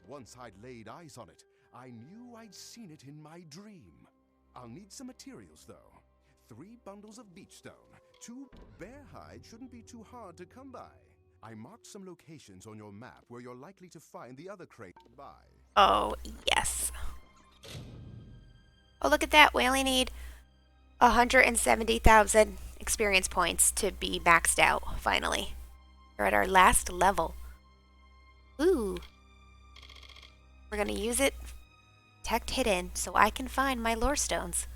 Once I'd laid eyes on it, I knew I'd seen it in my dream. I'll need some materials, though. 3 bundles of beach stone. 2 bear hide shouldn't be too hard to come by. I marked some locations on your map where you're likely to find the other crate by. Oh, yes. Oh, look at that. We only need 170,000 experience points to be maxed out, finally. We're at our last level. Ooh. We're going to use it, protect hidden, so I can find my lore stones.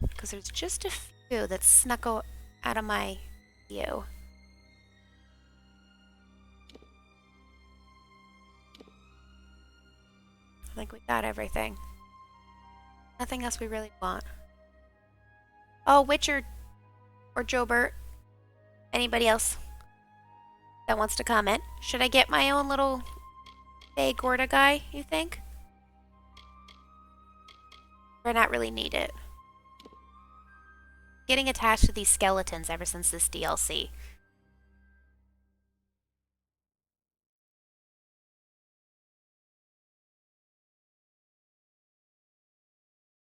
Because there's just a few that snuck out of my view. I think we got everything. Nothing else we really want. Oh, Witcher or Jobert. Anybody else that wants to comment? Should I get my own little Bay Gorda guy, you think? Or not really need it? Getting attached to these skeletons ever since this DLC.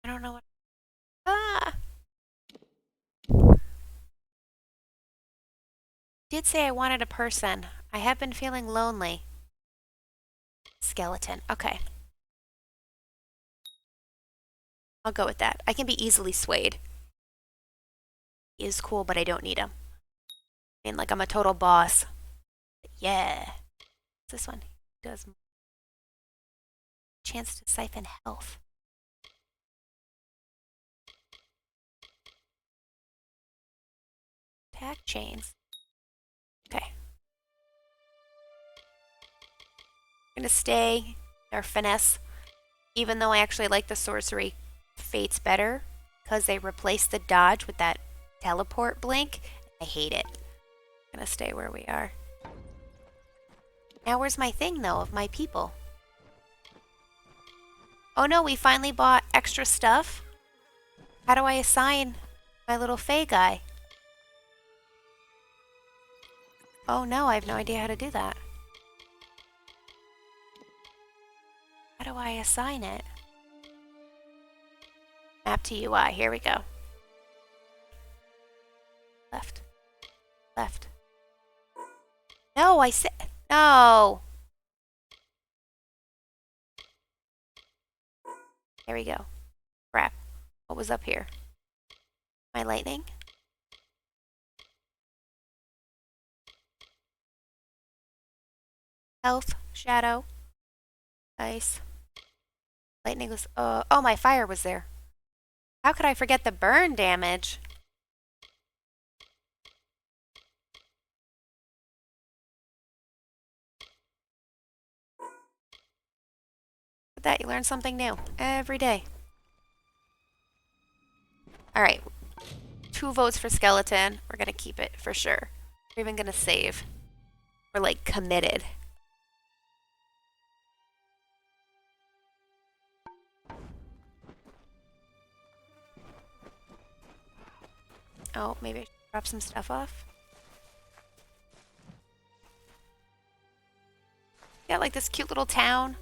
I don't know what... Ah! Did say I wanted a person. I have been feeling lonely. Skeleton. Okay. I'll go with that. I can be easily swayed. He is cool, but I don't need him. I mean, like I'm a total boss. Yeah. This one does chance to siphon health. Attack chains. Okay. I'm gonna stay our finesse, even though I actually like the sorcery fates better because they replaced the dodge with that teleport blink. I hate it. I'm gonna stay where we are. Now where's my thing though of my people? Oh no, we finally bought extra stuff. How do I assign my little Fae guy? Oh no, I have no idea how to do that. How do I assign it? Map to UI, here we go. Left. Left. No, I said no. There we go. Crap. What was up here? My lightning? Health. Shadow. Nice. Lightning was... oh, my fire was there. How could I forget the burn damage? With that, you learn something new every day. Alright. 2 votes for skeleton. We're gonna keep it for sure. We're even gonna save. We're like committed. Oh, maybe I should drop some stuff off. Got like this cute little town.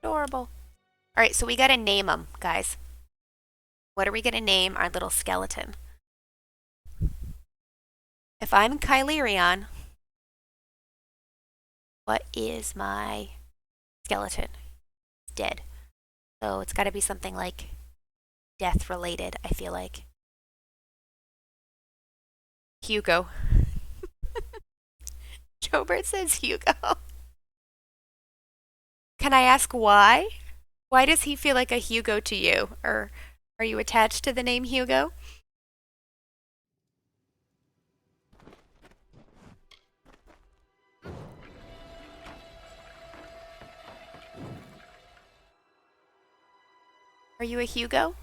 Adorable. Alright, so we gotta name them, guys. What are we gonna name our little skeleton? If I'm Kylerion, what is my skeleton? It's dead. So it's gotta be something like death related, I feel like. Hugo. Jobert says Hugo. Can I ask why? Why does he feel like a Hugo to you? Or are you attached to the name Hugo? Are you a Hugo?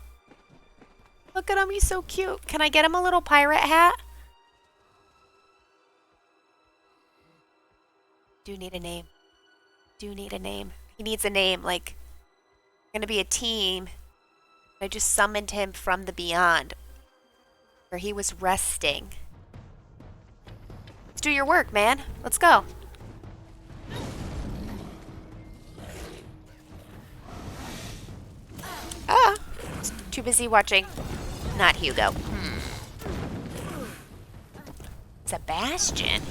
Look at him, he's so cute. Can I get him a little pirate hat? Do need a name. Do need a name. He needs a name, like, gonna be a team. I just summoned him from the beyond, where he was resting. Let's do your work, man. Let's go. Ah! Too busy watching. Not Hugo. Sebastian.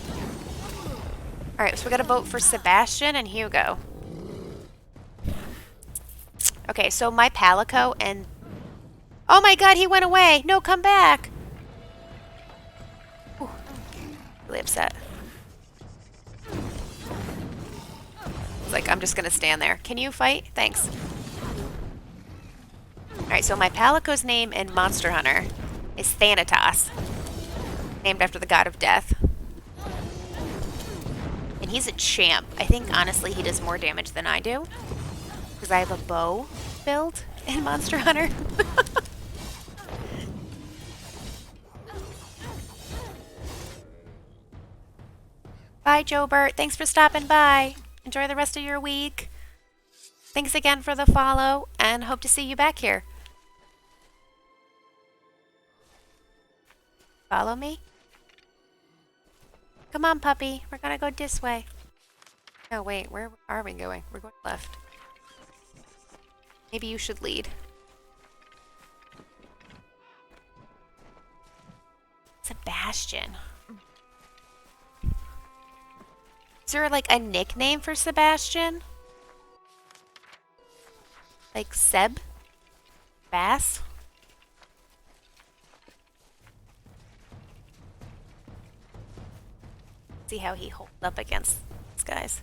Alright, so we gotta vote for Sebastian and Hugo. Okay, so my Palico and... Oh my god, he went away! No, come back! Ooh, really upset. It's like, I'm just gonna stand there. Can you fight? Thanks. Alright, so my Palico's name in Monster Hunter is Thanatos. Named after the god of death. And he's a champ. I think, honestly, he does more damage than I do. Because I have a bow build in Monster Hunter. Bye, Jobert. Thanks for stopping by. Enjoy the rest of your week. Thanks again for the follow, and hope to see you back here. Follow me? Come on, puppy. We're gonna go this way. Oh, wait. Where are we going? We're going left. Maybe you should lead. Sebastian. Is there, like, a nickname for Sebastian? Like Seb? Bass? See how he holds up against these guys.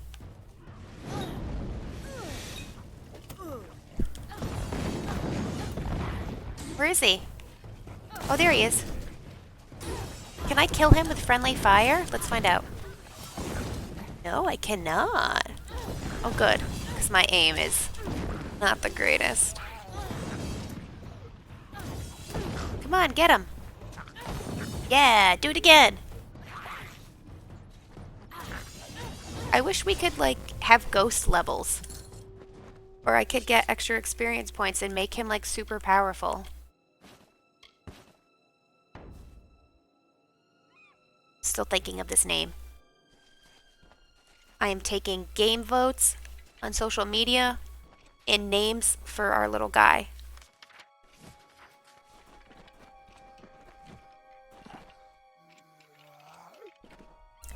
Where is he? Oh, there he is. Can I kill him with friendly fire? Let's find out. No, I cannot. Oh, good. Because my aim is not the greatest. Come on, get him. Yeah, do it again. I wish we could, like, have ghost levels. Or I could get extra experience points and make him, like, super powerful. Still thinking of this name. I am taking game votes on social media and names for our little guy.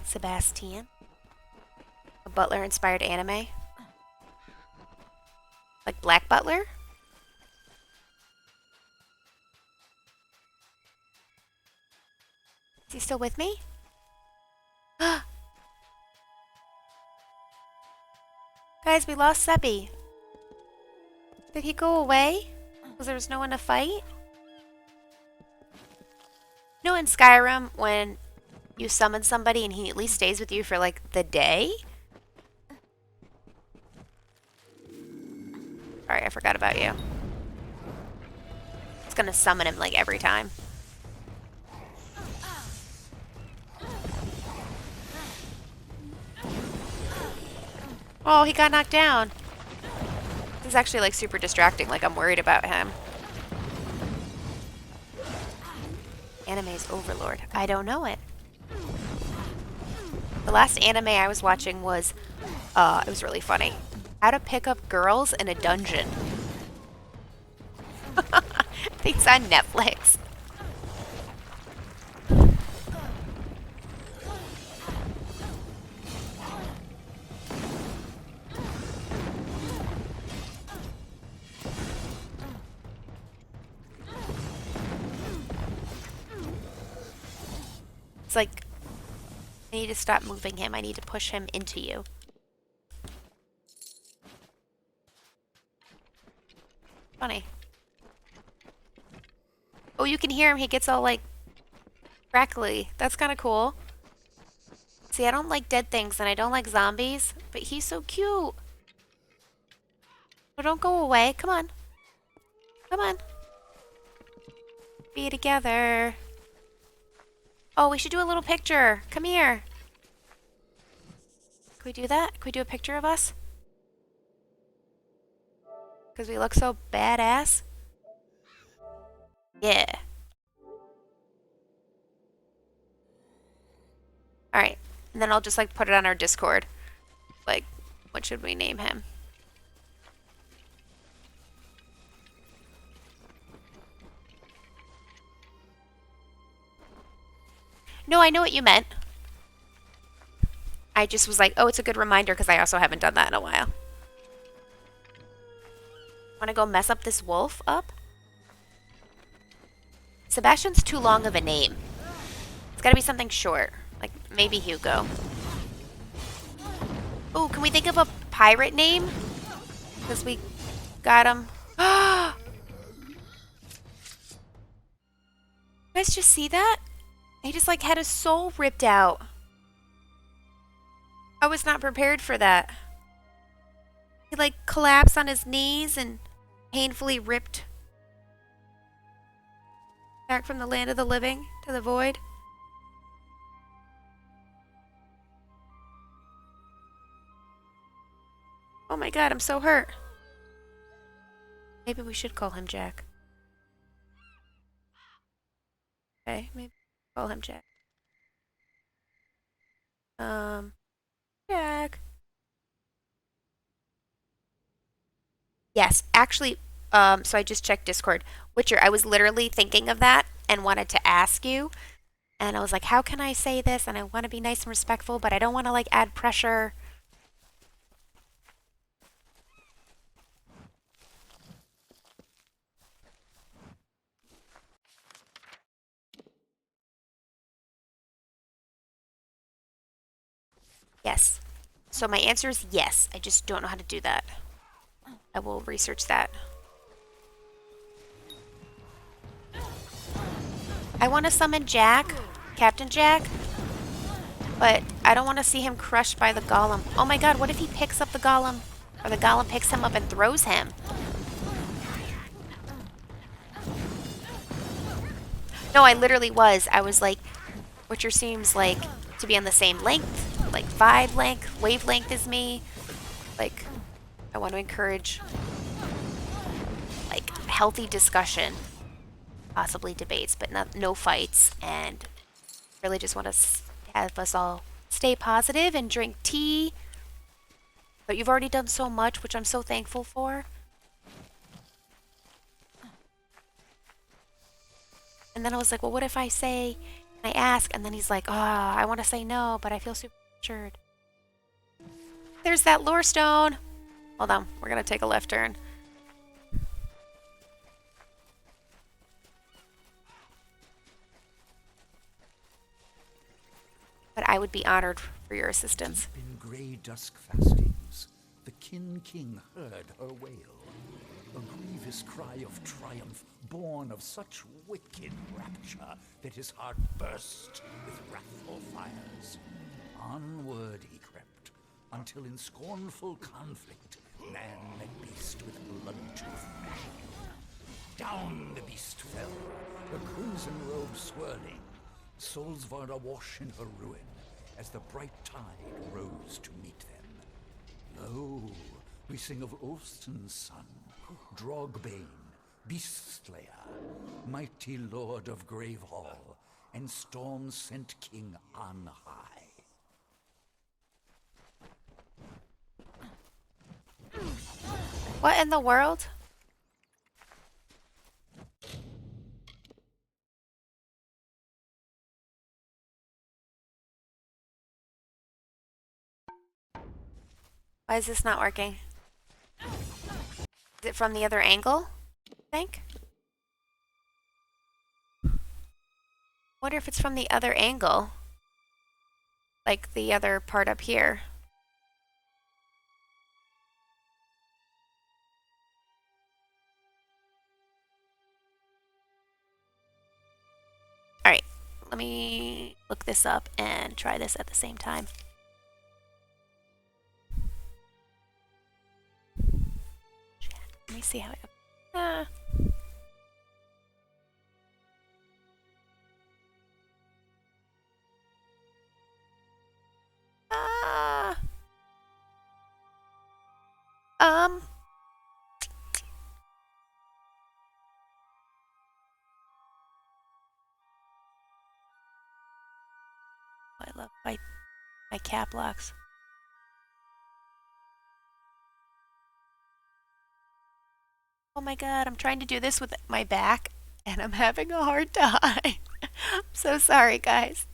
Sebastian. A Butler-inspired anime. Like Black Butler? Is he still with me? Guys, we lost Sebi. Did he go away? Because there was no one to fight? You know in Skyrim, when you summon somebody and he at least stays with you for like the day? Sorry, I forgot about you. It's gonna summon him like every time. Oh, he got knocked down. This is actually like super distracting, like I'm worried about him. Anime's Overlord. I don't know it. The last anime I was watching was, it was really funny. How to pick up girls in a dungeon. I think it's on Netflix. It's like, I need to stop moving him. I need to push him into you. Funny. Oh, you can hear him. He gets all like crackly. That's kind of cool. See, I don't like dead things and I don't like zombies, but he's so cute. So don't go away. Come on. Come on. Be together. Oh, we should do a little picture. Come here. Can we do that? Can we do a picture of us? Because we look so badass. Yeah. Alright. And then I'll just like put it on our Discord. Like, what should we name him? No, I know what you meant. I just was like, oh, it's a good reminder because I also haven't done that in a while. Want to go mess up this wolf up? Sebastian's too long of a name. It's got to be something short. Like, maybe Hugo. Oh, can we think of a pirate name? Because we got him. You guys just see that? He just like had his soul ripped out. I was not prepared for that. He like collapsed on his knees and painfully ripped back from the land of the living to the void. Oh my god, I'm so hurt. Maybe we should call him Jack. Okay, maybe call him Jack. Jack. Yes, actually, so I just checked Discord. Witcher, I was literally thinking of that and wanted to ask you. And I was like, how can I say this? And I want to be nice and respectful, but I don't want to like add pressure. Yes. So my answer is yes. I just don't know how to do that. I will research that. I want to summon Jack, Captain Jack, but I don't want to see him crushed by the golem. Oh my god, what if he picks up the golem, or the golem picks him up and throws him? No, I literally was. I was like, Witcher seems like to be on the same length, like vibe length, wavelength as me. Like, I want to encourage like healthy discussion, possibly debates, but no fights, and really just want to have us all stay positive and drink tea. But you've already done so much, which I'm so thankful for. And then I was like, well, what if I say, can I ask, and then he's like, oh, I want to say no, but I feel super assured. There's that lore stone. Hold on, we're going to take a left turn. But I would be honored for your assistance. Deep in grey dusk fastings, the King heard her wail. A grievous cry of triumph, born of such wicked rapture that his heart burst with wrathful fires. Onward he crept, until in scornful conflict, man met beast with blood-tooth gnashing. Down the beast fell, her crimson robe swirling, souls were awash in her ruin, as the bright tide rose to meet them. Lo, we sing of Ulfson's son, Drogbane, Beast Slayer, mighty lord of Gravehal, and storm-sent king on high. What in the world? Why is this not working? Is it from the other angle? I think? Wonder if it's from the other angle. Like the other part up here. Alright, let me look this up and try this at the same time. Let me see how it... I love my cap locks. Oh my god, I'm trying to do this with my back, and I'm having a hard time. I'm so sorry, guys.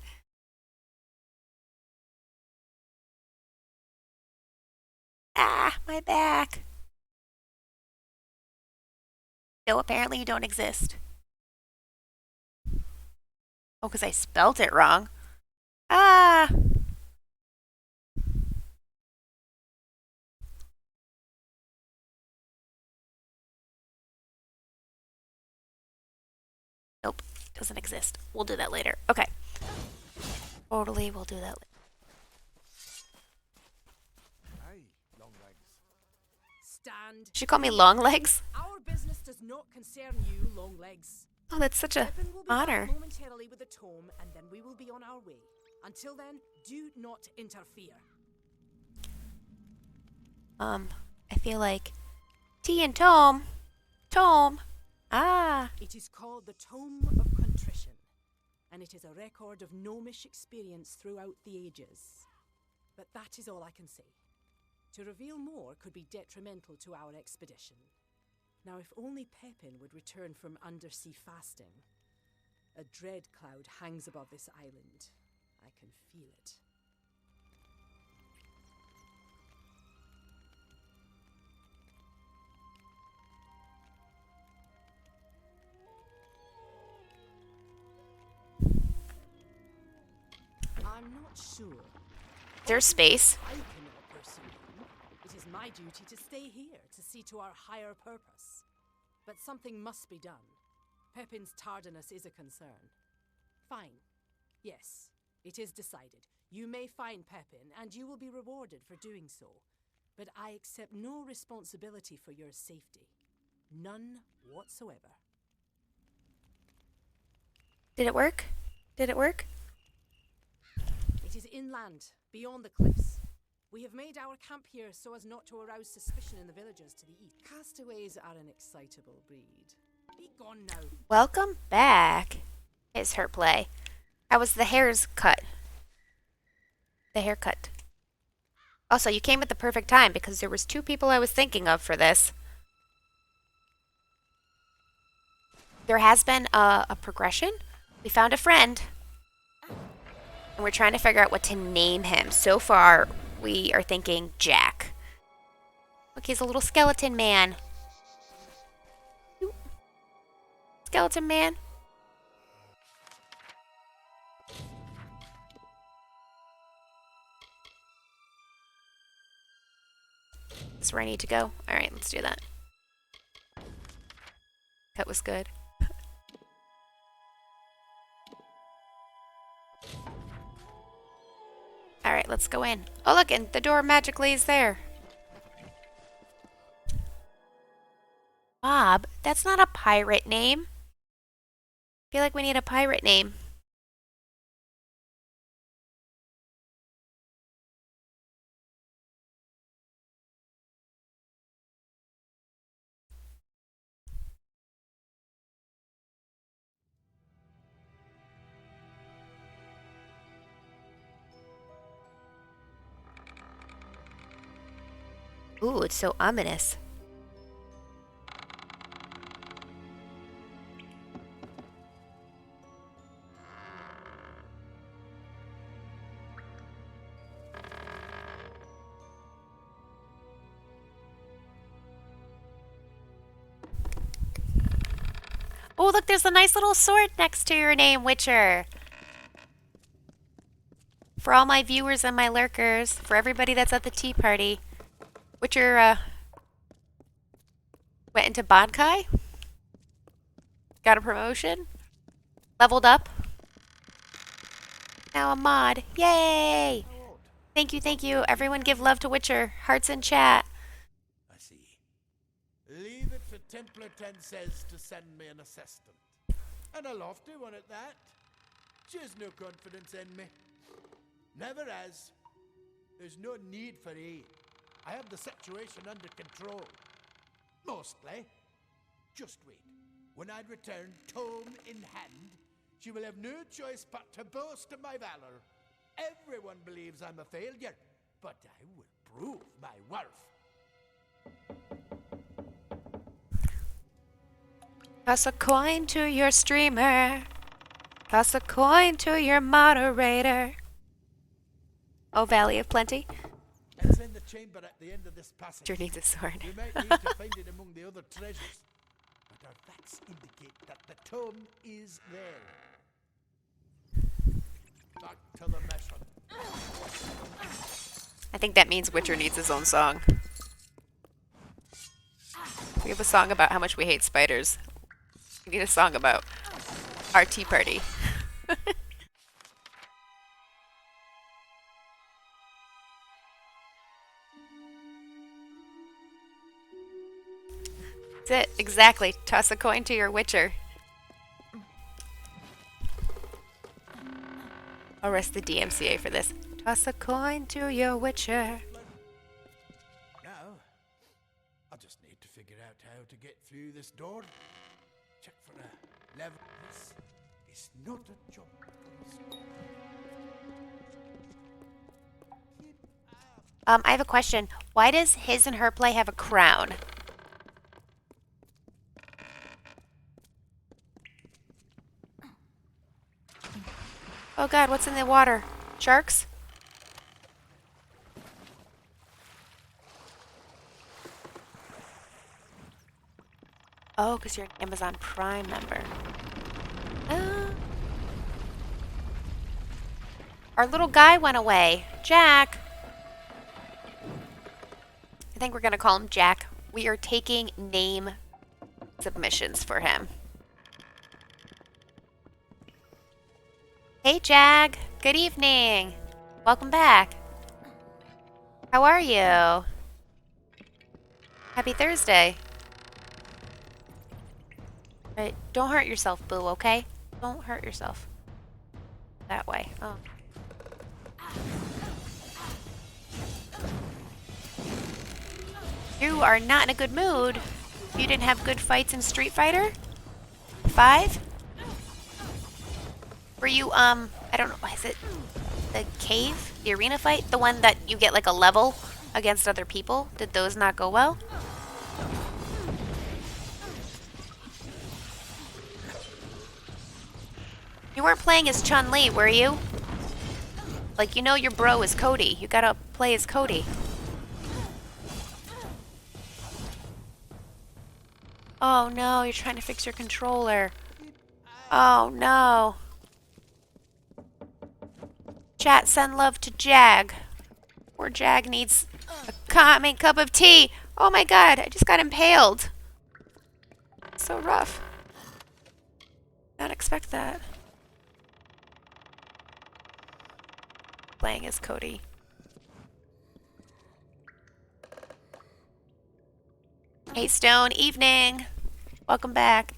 Ah, my back. No, apparently you don't exist. Oh, because I spelt it wrong. Ah! Nope, doesn't exist. We'll do that later. Okay. Totally, we'll do that later. Hey, long legs. Stand. She call me long legs? Our business does not concern you, long legs. Oh, that's such a Pippin will be honor. back momentarily with the tome, and then we will be on our way. Until then, do not interfere. I feel like tea and tome. Tome. Ah. It is called the Tome of Contrition, and it is a record of gnomish experience throughout the ages. But that is all I can say. To reveal more could be detrimental to our expedition. Now, if only Pepin would return from undersea fasting. A dread cloud hangs above this island. I can feel it. I'm not sure. There's space. I cannot pursue him. It is my duty to stay here to see to our higher purpose. But something must be done. Pepin's tardiness is a concern. Fine. Yes, it is decided. You may find Pepin, and you will be rewarded for doing so. But I accept no responsibility for your safety. None whatsoever. Did it work? Did it work? It is inland, beyond the cliffs. We have made our camp here so as not to arouse suspicion in the villagers to the east. Castaways are an excitable breed. Be gone now. Welcome back. Is her play. How was the hair's cut? The haircut. Also, you came at the perfect time because there was 2 people I was thinking of for this. There has been a progression. We found a friend. And we're trying to figure out what to name him. So far, we are thinking Jack. Look, he's a little skeleton man. Skeleton man. That's where I need to go. Alright, let's do that. That was good. Alright, let's go in. Oh, look, and the door magically is there. Bob, that's not a pirate name. I feel like we need a pirate name. Ooh, it's so ominous. Oh, look, there's a nice little sword next to your name, Witcher. For all my viewers and my lurkers, for everybody that's at the tea party, Witcher, went into Bonkai, got a promotion, leveled up, now a mod. Yay! Thank you. Everyone give love to Witcher. Hearts in chat. I see. Leave it for Templar 10 says to send me an assistant. And a lofty one at that. She has no confidence in me. Never has. There's no need for aid. I have the situation under control. Mostly. Just wait. When I return, tome in hand, she will have no choice but to boast of my valor. Everyone believes I'm a failure, but I will prove my worth. Toss a coin to your streamer. Toss a coin to your moderator. Oh, Valley of Plenty. It's in the chamber at the end of this passage. Sure needs a sword. We might need to find it among the other treasures. But our facts indicate that the tome is there. Back to the mission. I think that means Witcher needs his own song. We have a song about how much we hate spiders. We need a song about our tea party. That's it, exactly. Toss a coin to your Witcher. I'll arrest the DMCA for this. Toss a coin to your Witcher. Now, I just need to figure out how to get through this door. Check for a lever. This is not a job for us. I have a question. Why does his and her play have a crown? Oh god, what's in the water? Sharks? Oh, because you're an Amazon Prime member. Our little guy went away. Jack! I think we're going to call him Jack. We are taking name submissions for him. Hey, Jag. Good evening. Welcome back. How are you? Happy Thursday. Right, don't hurt yourself, boo, okay? Don't hurt yourself. That way. Oh. You are not in a good mood. You didn't have good fights in Street Fighter 5? Were you, I don't know, is it the cave? The arena fight? The one that you get like a level against other people? Did those not go well? You weren't playing as Chun-Li, were you? Like, you know your bro is Cody. You gotta play as Cody. Oh no, you're trying to fix your controller. Oh no. Chat, send love to Jag. Poor Jag needs a calming cup of tea. Oh my god, I just got impaled. So rough. Not expect that. Playing as Cody. Hey Stone, evening. Welcome back.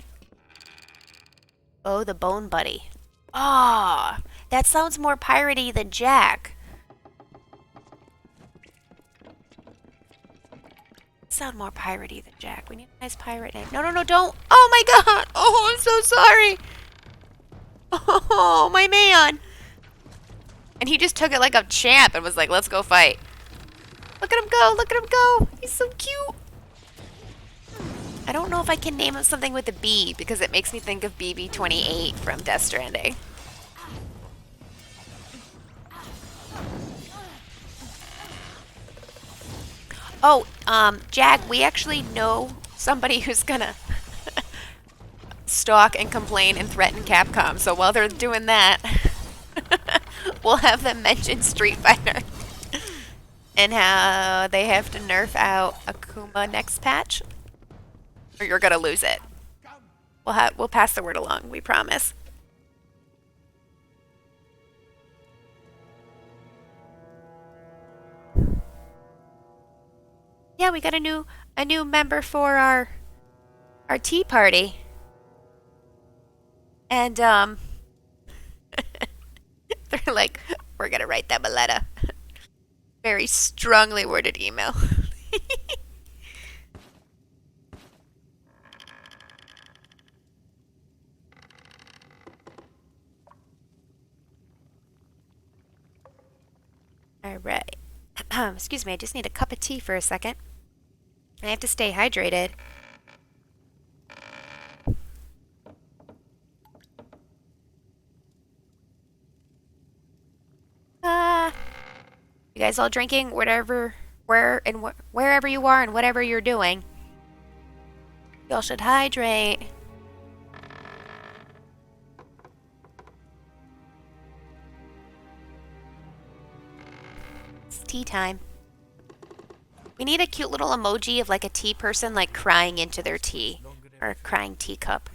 Oh, the Bone Buddy. Ah, that sounds more piratey than Jack. Sound more piratey than Jack. We need a nice pirate name. No, no, no, don't. Oh my god. Oh, I'm so sorry. Oh, my man. And he just took it like a champ and was like, let's go fight. Look at him go. Look at him go. He's so cute. I don't know if I can name him something with a B because it makes me think of BB-28 from Death Stranding. Oh, Jag, we actually know somebody who's gonna stalk and complain and threaten Capcom. So while they're doing that, we'll have them mention Street Fighter and how they have to nerf out Akuma next patch, or you're gonna lose it. We'll pass the word along. We promise. Yeah, we got a new member for our tea party. And they're like, we're gonna write them a letter. Very strongly worded email. All right. Excuse me, I just need a cup of tea for a second. I have to stay hydrated. You guys all drinking wherever you are and whatever you're doing. Y'all should hydrate. It's tea time. We need a cute little emoji of like a tea person like crying into their tea. Or a crying teacup.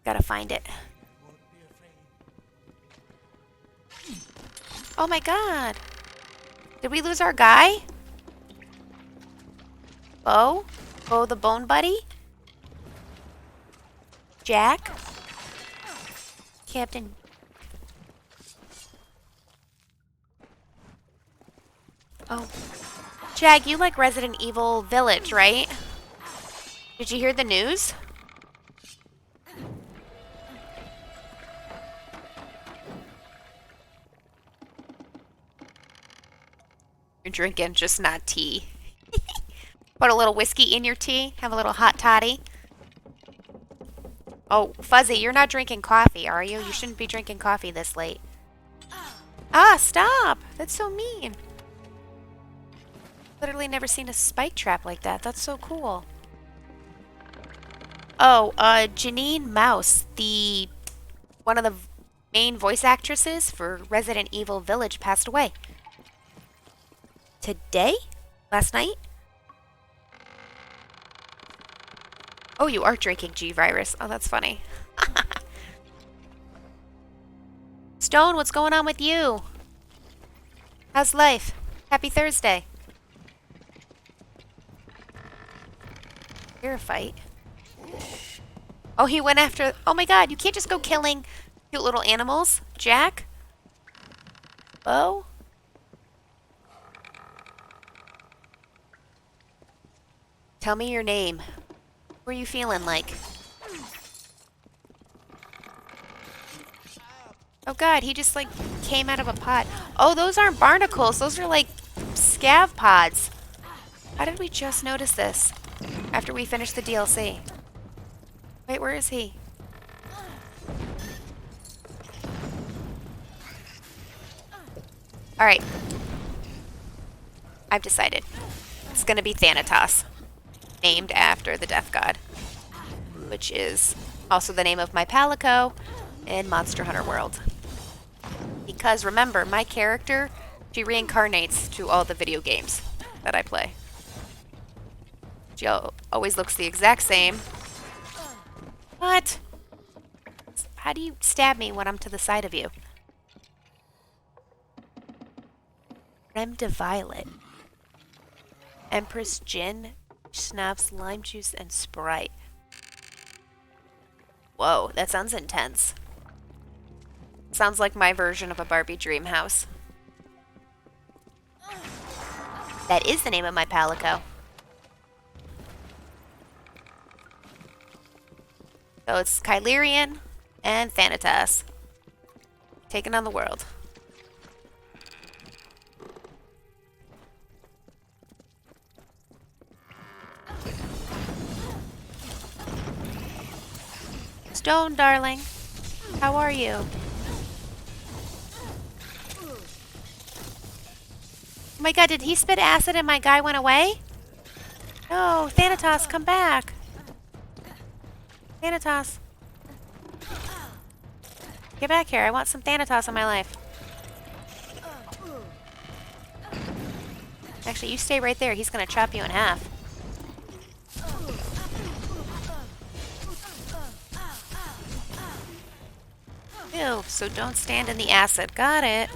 Gotta find it. Oh my god. Did we lose our guy? Bo? Bo the Bone Buddy? Jack? Captain... Oh. Jag, you like Resident Evil Village, right? Did you hear the news? You're drinking just not tea. Put a little whiskey in your tea. Have a little hot toddy. Oh, Fuzzy, you're not drinking coffee, are you? You shouldn't be drinking coffee this late. Ah, stop! That's so mean. Literally never seen a spike trap like that. That's so cool. Oh, Janine Mouse, one of the main voice actresses for Resident Evil Village, passed away. Today? Last night? Oh, you are drinking G-Virus. Oh, that's funny. Stone, what's going on with you? How's life? Happy Thursday. You're a fight. Oh, he went after... Oh my god, you can't just go killing cute little animals. Jack? Bo? Tell me your name. What are you feeling like? Oh god, he just like came out of a pot. Oh, those aren't barnacles. Those are like scav pods. How did we just notice this? After we finished the DLC. Wait, where is he? Alright. I've decided. It's gonna be Thanatos. Named after the death god. Which is also the name of my Palico in Monster Hunter World. Because remember, my character, she reincarnates to all the video games that I play. She always looks the exact same. What? How do you stab me when I'm to the side of you? Remde Violet. Empress Gin, Schnapps, Lime Juice, and Sprite. Whoa, that sounds intense. Sounds like my version of a Barbie dream house. That is the name of my Palico. So it's Kylerian and Thanatos. Taking on the world. Stone, darling. How are you? Oh my god, did he spit acid and my guy went away? No, Thanatos, come back. Thanatos. Get back here. I want some Thanatos in my life. Actually, you stay right there. He's going to chop you in half. Ew, so don't stand in the acid. Got it.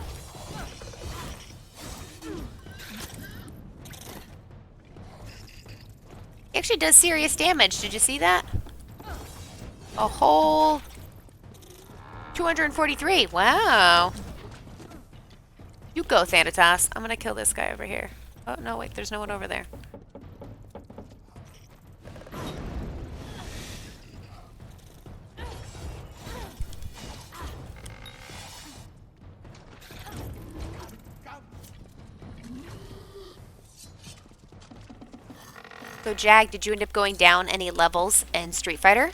He actually does serious damage. Did you see that? A whole 243. Wow. You go, Thanatos. I'm gonna kill this guy over here. Oh, no, wait. There's no one over there. So, Jag, did you end up going down any levels in Street Fighter?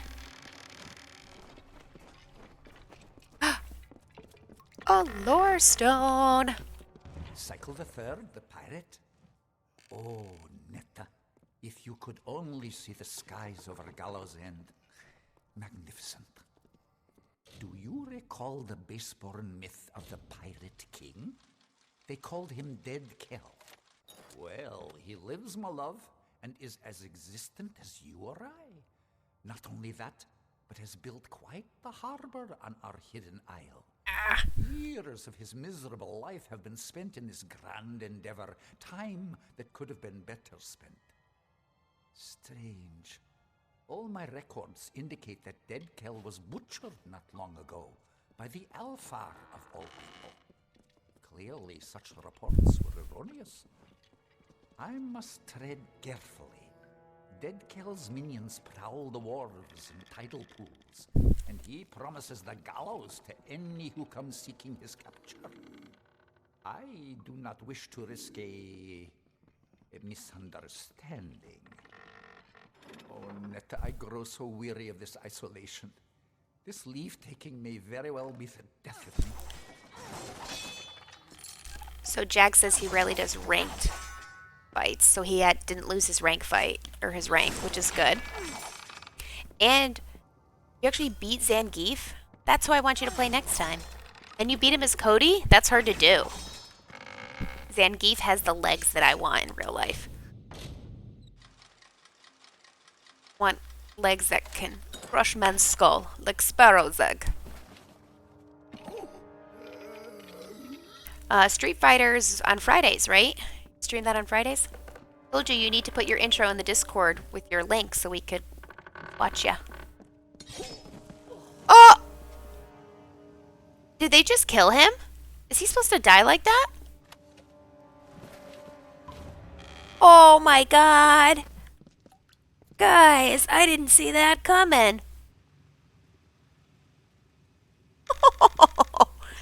A lore stone. Cycle the Third, the pirate? Oh, Netta, if you could only see the skies over Gallows End. Magnificent. Do you recall the base-born myth of the Pirate King? They called him Dead Kel. Well, he lives, my love, and is as existent as you or I. Not only that, but has built quite the harbor on our hidden isle. Years of his miserable life have been spent in this grand endeavor, time that could have been better spent. Strange. All my records indicate that Dead Kel was butchered not long ago by the Alfar of all people. Clearly, such reports were erroneous. I must tread carefully. Dead Kel's minions prowl the wharves and tidal pools, and he promises the gallows to any who come seeking his capture. I do not wish to risk a misunderstanding. Oh, Netta, I grow so weary of this isolation. This leave-taking may very well be the death of me. So Jag says he rarely does ranked fights, so he didn't lose his rank fight, or his rank, which is good. And you actually beat Zangief? That's who I want you to play next time. And you beat him as Cody? That's hard to do. Zangief has the legs that I want in real life. Want legs that can crush men's skull, like Sparrow's egg. Street Fighter's on Fridays, right? Stream that on Fridays? Told you you need to put your intro in the Discord with your link so we could watch ya. Oh! Did they just kill him? Is he supposed to die like that? Oh my god! Guys, I didn't see that coming.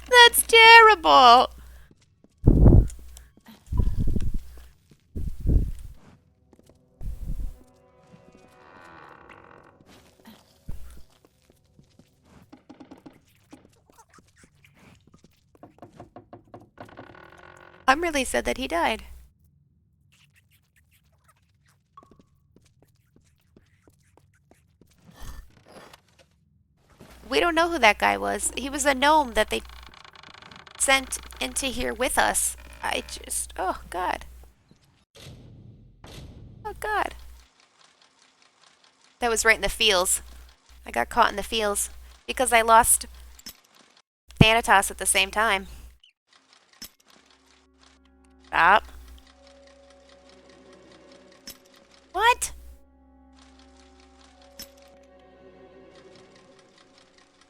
That's terrible! I'm really sad that he died. We don't know who that guy was. He was a gnome that they sent into here with us. Oh God. Oh God. That was right in the fields. I got caught in the fields because I lost Thanatos at the same time. Stop. What?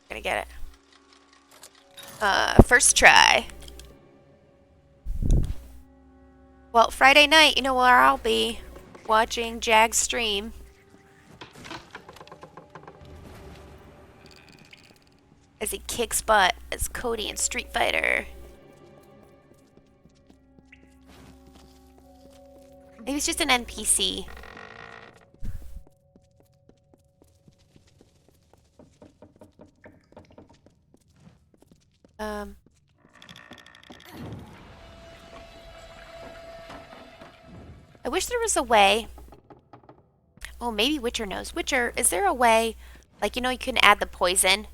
Gonna get it. First try. Well, Friday night, you know where I'll be? Watching Jag stream. As he kicks butt as Cody in Street Fighter. He was just an NPC. I wish there was a way. Oh, maybe Witcher knows. Witcher, is there a way, like, you know, you can add the poison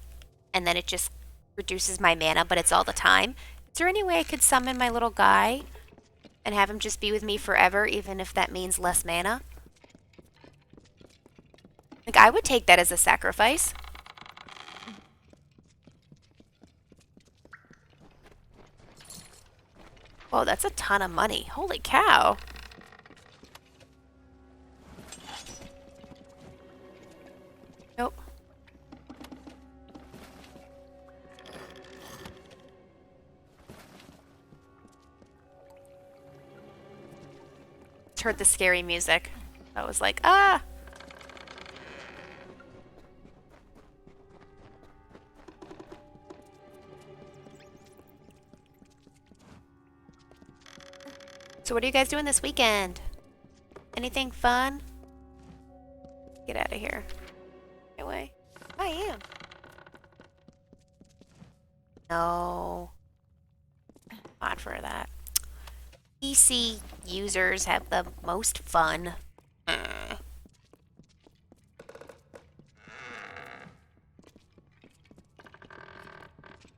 and then it just reduces my mana, but it's all the time? Is there any way I could summon my little guy and have him just be with me forever, even if that means less mana? Like, I would take that as a sacrifice. Whoa, that's a ton of money. Holy cow. Nope. Just heard the scary music. I was like, ah! So what are you guys doing this weekend? Anything fun? Get out of here. Anyway, I am. No. Not for that. PC users have the most fun. I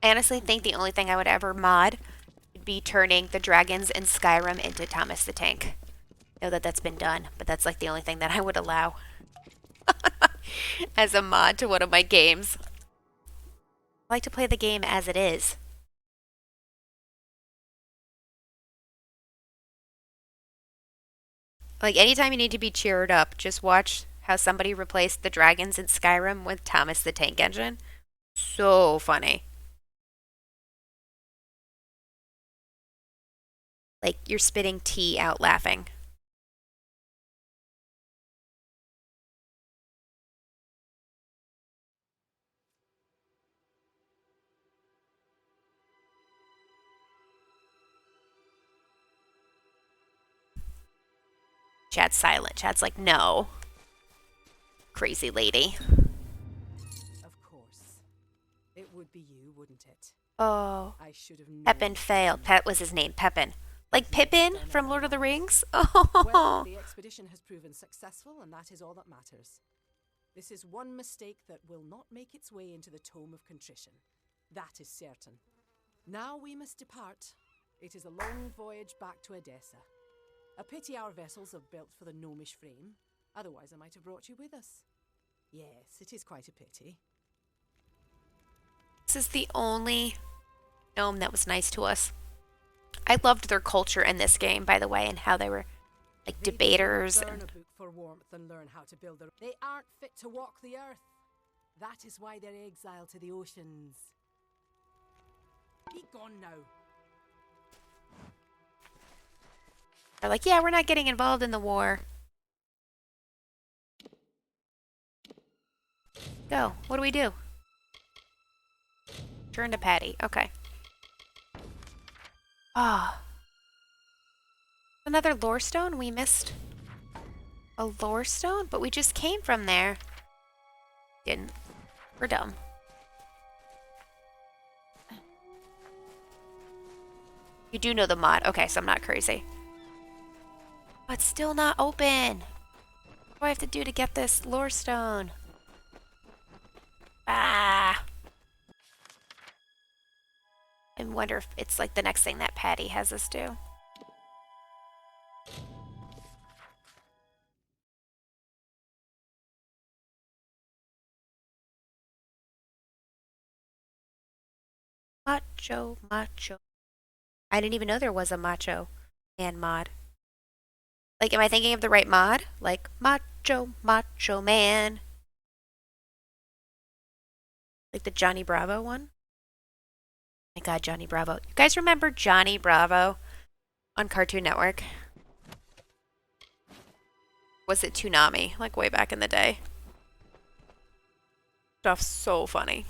honestly think the only thing I would ever mod would be turning the dragons in Skyrim into Thomas the Tank. I know that that's been done, but that's like the only thing that I would allow as a mod to one of my games. I like to play the game as it is. Like, anytime you need to be cheered up, just watch how somebody replaced the dragons in Skyrim with Thomas the Tank Engine. So funny. Like, you're spitting tea out laughing. Chad's silent. Chad's like, no. Crazy lady. Of course. It would be you, wouldn't it? Oh. I should have known. Pepin failed. Pet was his name. Pepin. Like Pippin from Lord of the Rings? Well, Oh. the expedition has proven successful, and that is all that matters. This is one mistake that will not make its way into the Tome of Contrition. That is certain. Now we must depart. It is a long voyage back to Edessa. A pity our vessels are built for the gnomish frame. Otherwise, I might have brought you with us. Yes, it is quite a pity. This is the only gnome that was nice to us. I loved their culture in this game, by the way, and how they were like debaters. They burn a book for warmth and learn how to build their. They aren't fit to walk the earth. That is why they're exiled to the oceans. Be gone now. They're like, yeah, we're not getting involved in the war. Go. What do we do? Turn to Patty. Okay. Ah. Another lore stone? We missed a lore stone? But we just came from there. Didn't. We're dumb. You do know the mod. Okay, so I'm not crazy. But still not open. What do I have to do to get this lore stone? Ah. I wonder if it's like the next thing that Patty has us do. Macho, macho. I didn't even know there was a macho man mod. Like, am I thinking of the right mod? Like, macho, macho man. Like the Johnny Bravo one? My God, Johnny Bravo. You guys remember Johnny Bravo on Cartoon Network? Was it Toonami? Like way back in the day. Stuff's so funny.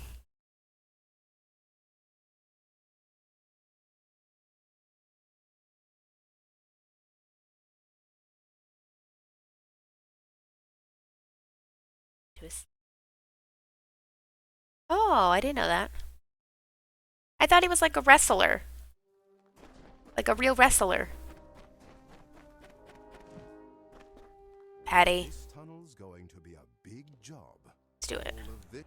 Oh, I didn't know that. I thought he was like a wrestler. Like a real wrestler. Patty. This tunnel's going to be a big job. Let's do it.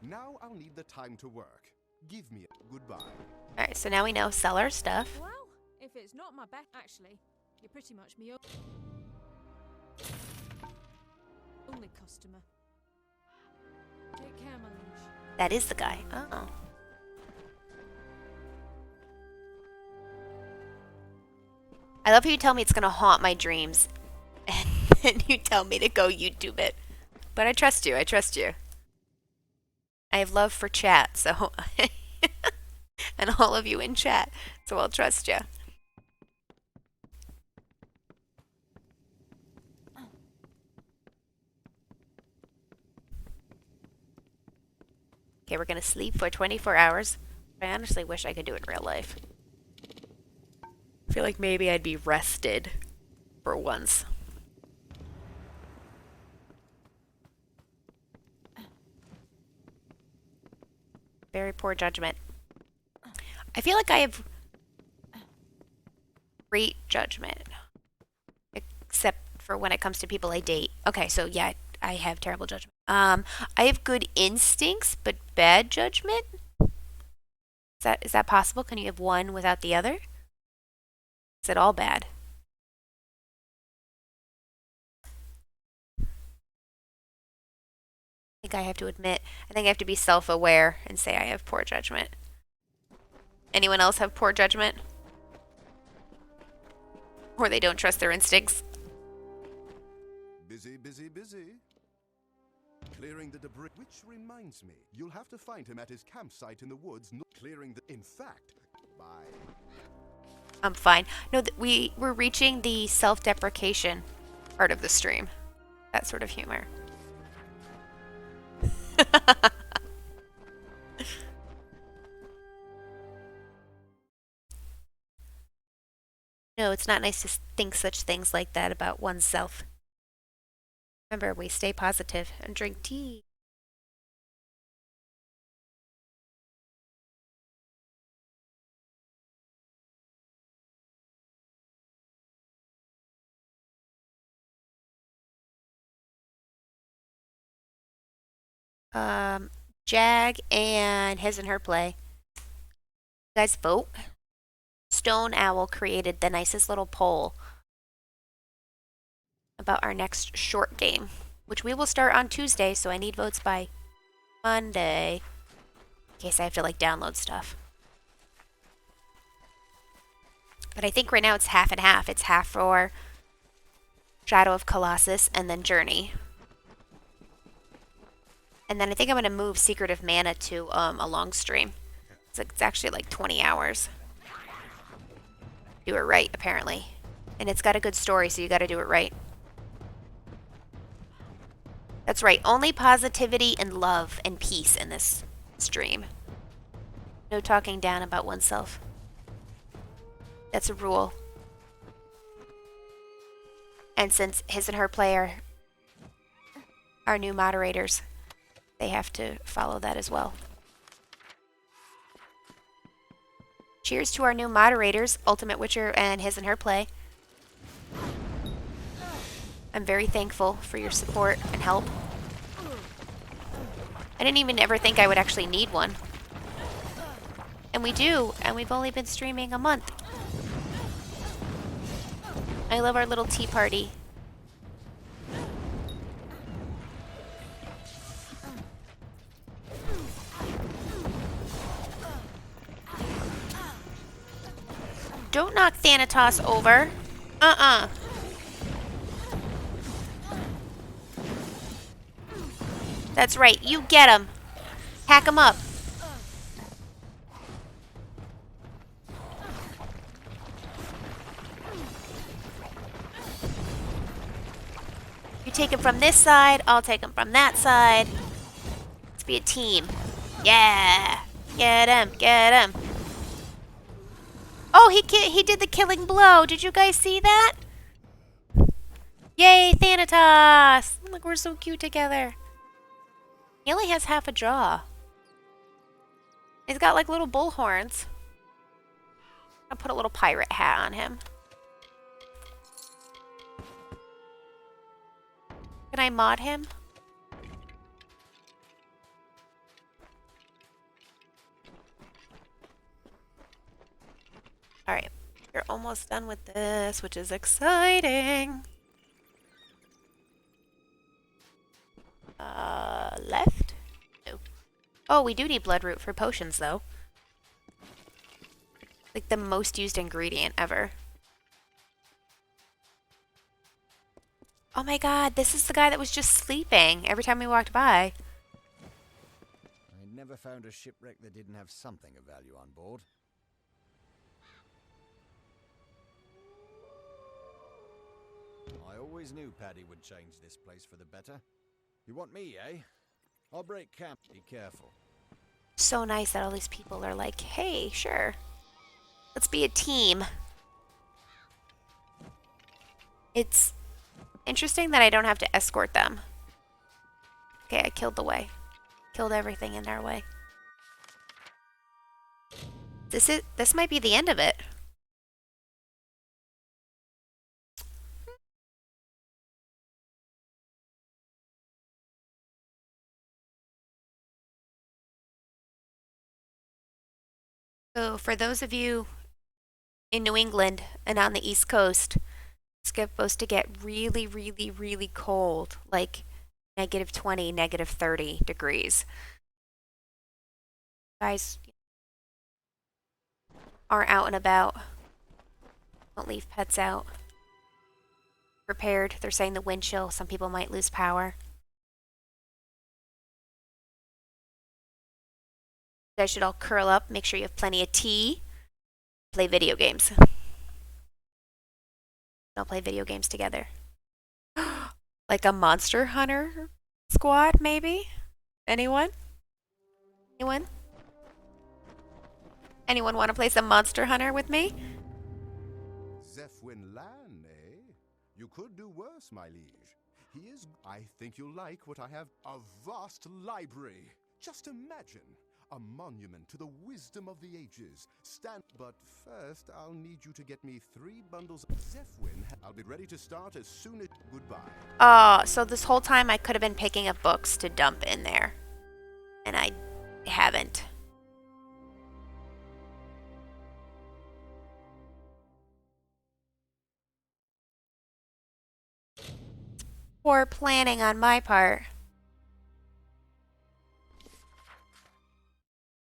Now I'll need the time to work. Give me a goodbye. Alright, so now we know sell our stuff. Well, if it's not my bet, actually, you're pretty much me only customer. Take care, my liege. That is the guy. Oh. I love how you tell me it's gonna haunt my dreams. And then you tell me to go YouTube it. But I trust you, I trust you. I have love for chat, so and all of you in chat, so I'll trust you. Okay, we're gonna sleep for 24 hours. I honestly wish I could do it in real life. I feel like maybe I'd be rested for once. Very poor judgment. I feel like I have great judgment. Except for when it comes to people I date. Okay, so yeah, I have terrible judgment. I have good instincts, but bad judgment? Is that possible? Can you have one without the other? Is it all bad? I think I have to admit, I think I have to be self-aware and say I have poor judgment. Anyone else have poor judgment? Or they don't trust their instincts? Busy, busy, busy. Clearing the debris. Which reminds me, you'll have to find him at his campsite in the woods. Clearing the... In fact, bye. I'm fine. No, we're reaching the self-deprecation part of the stream. That sort of humor. No, it's not nice to think such things like that about oneself. Remember, we stay positive and drink tea. Jag and his and her play. You guys vote. Stone Owl created the nicest little poll about our next short game, which we will start on Tuesday, so I need votes by Monday in case I have to like download stuff. But I think right now it's half and half. It's half for Shadow of Colossus and then Journey. And then I think I'm going to move Secret of Mana to a long stream. It's actually like 20 hours. Do it right, apparently. And it's got a good story, so you got to do it right. That's right. Only positivity and love and peace in this stream. No talking down about oneself. That's a rule. And since his and her play are new moderators, they have to follow that as well. Cheers to our new moderators, Ultimate Witcher and his and her play. I'm very thankful for your support and help. I didn't even ever think I would actually need one. And we do, and we've only been streaming a month. I love our little tea party. Don't knock Thanatos over. That's right, you get him. Hack him up. You take him from this side, I'll take him from that side. Let's be a team. Yeah. Get him, get him. Oh, he did the killing blow. Did you guys see that? Yay, Thanatos! Look, we're so cute together. He only has half a jaw. He's got like little bull horns. I'll put a little pirate hat on him. Can I mod him? Alright, we're almost done with this, which is exciting. Left? No. Oh, we do need bloodroot for potions, though. Like the most used ingredient ever. Oh my god, this is the guy that was just sleeping every time we walked by. I never found a shipwreck that didn't have something of value on board. I always knew Paddy would change this place for the better. You want me, eh? I'll break camp. Be careful. So nice that all these people are like, hey, sure. Let's be a team. It's interesting that I don't have to escort them. Okay, I killed the way. Killed everything in their way. This might be the end of it. So for those of you in New England and on the East Coast, it's supposed to get really, really, really cold, like -20, -30 degrees. Guys aren't out and about. Don't leave pets out. Prepared. They're saying the wind chill. Some people might lose power. You guys should all curl up. Make sure you have plenty of tea. Play video games. Don't play video games together. Like a Monster Hunter squad, maybe? Anyone? Anyone? Anyone want to play some Monster Hunter with me? Zephwin Lan, eh? You could do worse, my liege. He is... I think you'll like what I have. A vast library. Just imagine. A monument to the wisdom of the ages. But first, I'll need you to get me 3 bundles of Zephwin. I'll be ready to start as soon as... Goodbye. So this whole time I could have been picking up books to dump in there. And I haven't. Poor planning on my part.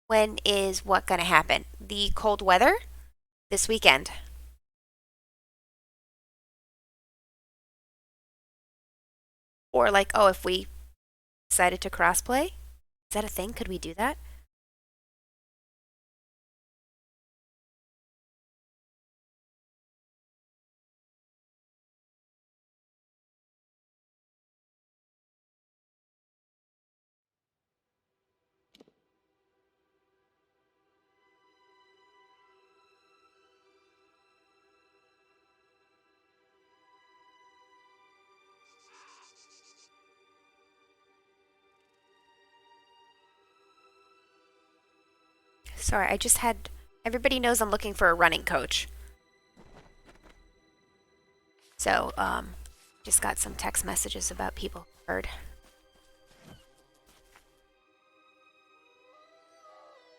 When is what gonna happen? The cold weather? This weekend. Or like, oh, if we decided to crossplay? Is that a thing? Could we do that? Sorry, I just had Everybody knows I'm looking for a running coach. So, just got some text messages about people heard.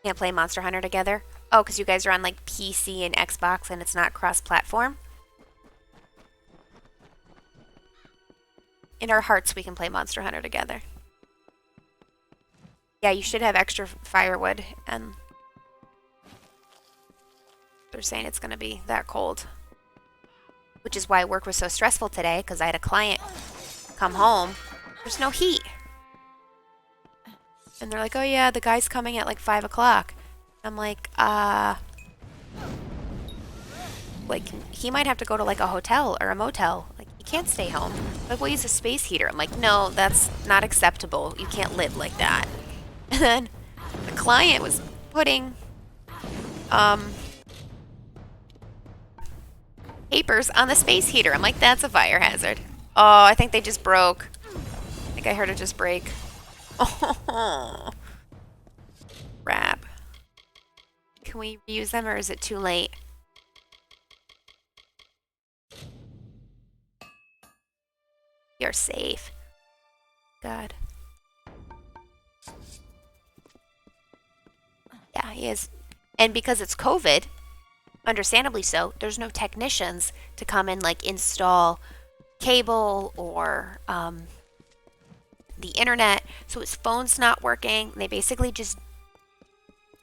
Can't play Monster Hunter together? Oh, because you guys are on like PC and Xbox and it's not cross-platform? In our hearts, we can play Monster Hunter together. Yeah, you should have extra firewood, and they're saying it's going to be that cold. Which is why work was so stressful today, because I had a client come home. There's no heat. And they're like, oh yeah, the guy's coming at like 5 o'clock. I'm like, like, he might have to go to like a hotel or a motel. Like, he can't stay home. Like, we'll use a space heater. I'm like, no, that's not acceptable. You can't live like that. And then the client was putting, papers on the space heater. I'm like, that's a fire hazard. Oh, I think they just broke. I think I heard it just break. Oh, crap. Can we reuse them or is it too late? You're safe. God. Yeah, he is. And because it's COVID, understandably so, there's no technicians to come and like install cable or the internet. So his phone's not working. They basically just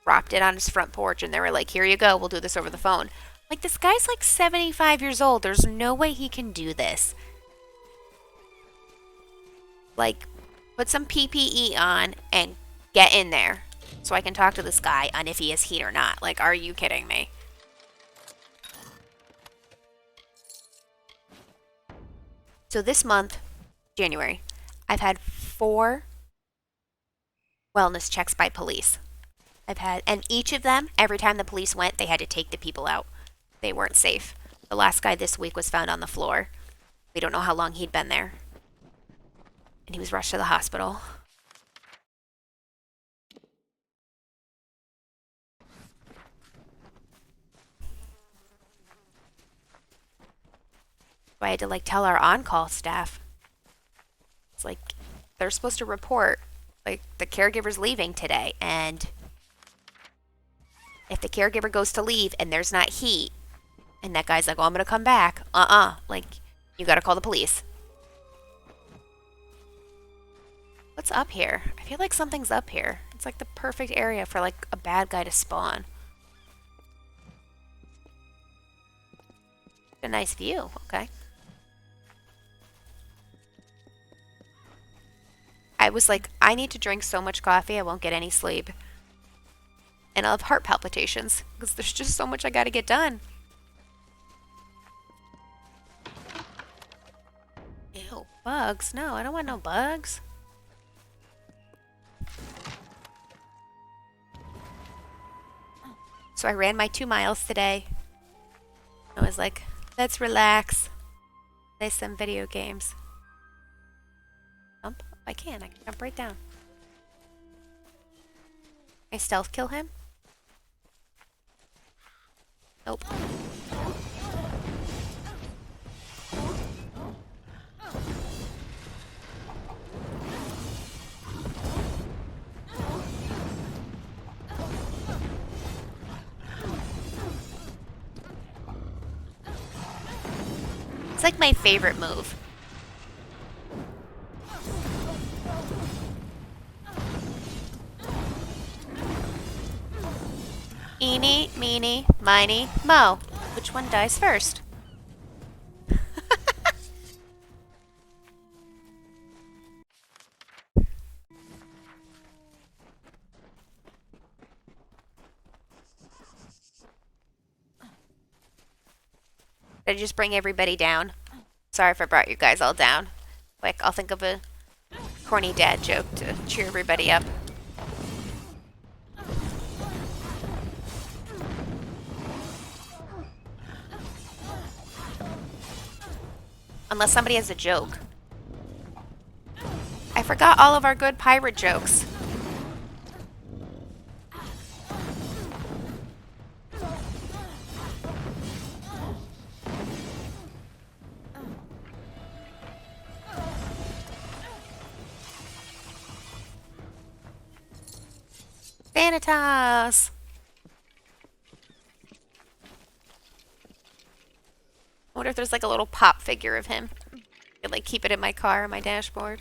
dropped it on his front porch and they were like, here you go, we'll do this over the phone. Like, this guy's like 75 years old. There's no way he can do this. Like, put some PPE on and get in there so I can talk to this guy on if he has heat or not. Like, are you kidding me? So this month, January, I've had 4 wellness checks by police. And each of them, every time the police went, they had to take the people out. They weren't safe. The last guy this week was found on the floor. We don't know how long he'd been there. And he was rushed to the hospital. So I had to like tell our on-call staff. It's like, they're supposed to report, like, the caregiver's leaving today, and if the caregiver goes to leave and there's not heat, and that guy's like, oh, I'm gonna come back. Like, you gotta call the police. What's up here? I feel like something's up here. It's like the perfect area for like a bad guy to spawn. A nice view, okay. I was like, I need to drink so much coffee I won't get any sleep. And I'll have heart palpitations because there's just so much I gotta get done. Ew, bugs. No, I don't want no bugs. So I ran my 2 miles today. I was like, let's relax. Play some video games. Jump? I can jump right down. Can I stealth kill him? Nope. It's like my favorite move. Eeny, meeny, miny, mo. Which one dies first? Did I just bring everybody down? Sorry if I brought you guys all down. Quick, I'll think of a corny dad joke to cheer everybody up. Unless somebody has a joke. I forgot all of our good pirate jokes. Thanatos! I wonder if there's like a little pop figure of him. I could like keep it in my car on my dashboard.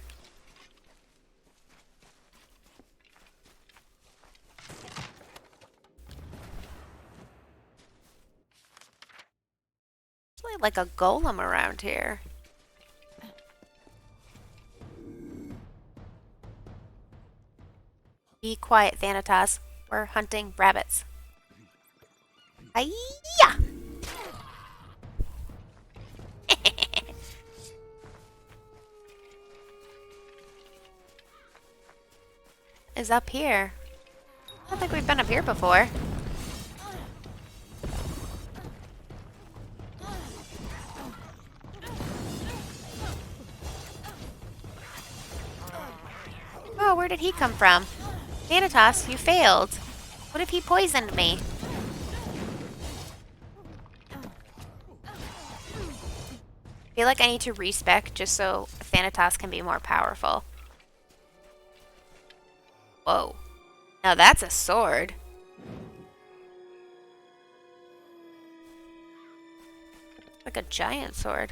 There's really like a golem around here. Be quiet, Thanatos. We're hunting rabbits. Hi-ya! Is up here. I don't think we've been up here before. Oh, where did he come from? Thanatos, you failed. What if he poisoned me? I feel like I need to respec just so Thanatos can be more powerful. Whoa. Now that's a sword. Like a giant sword.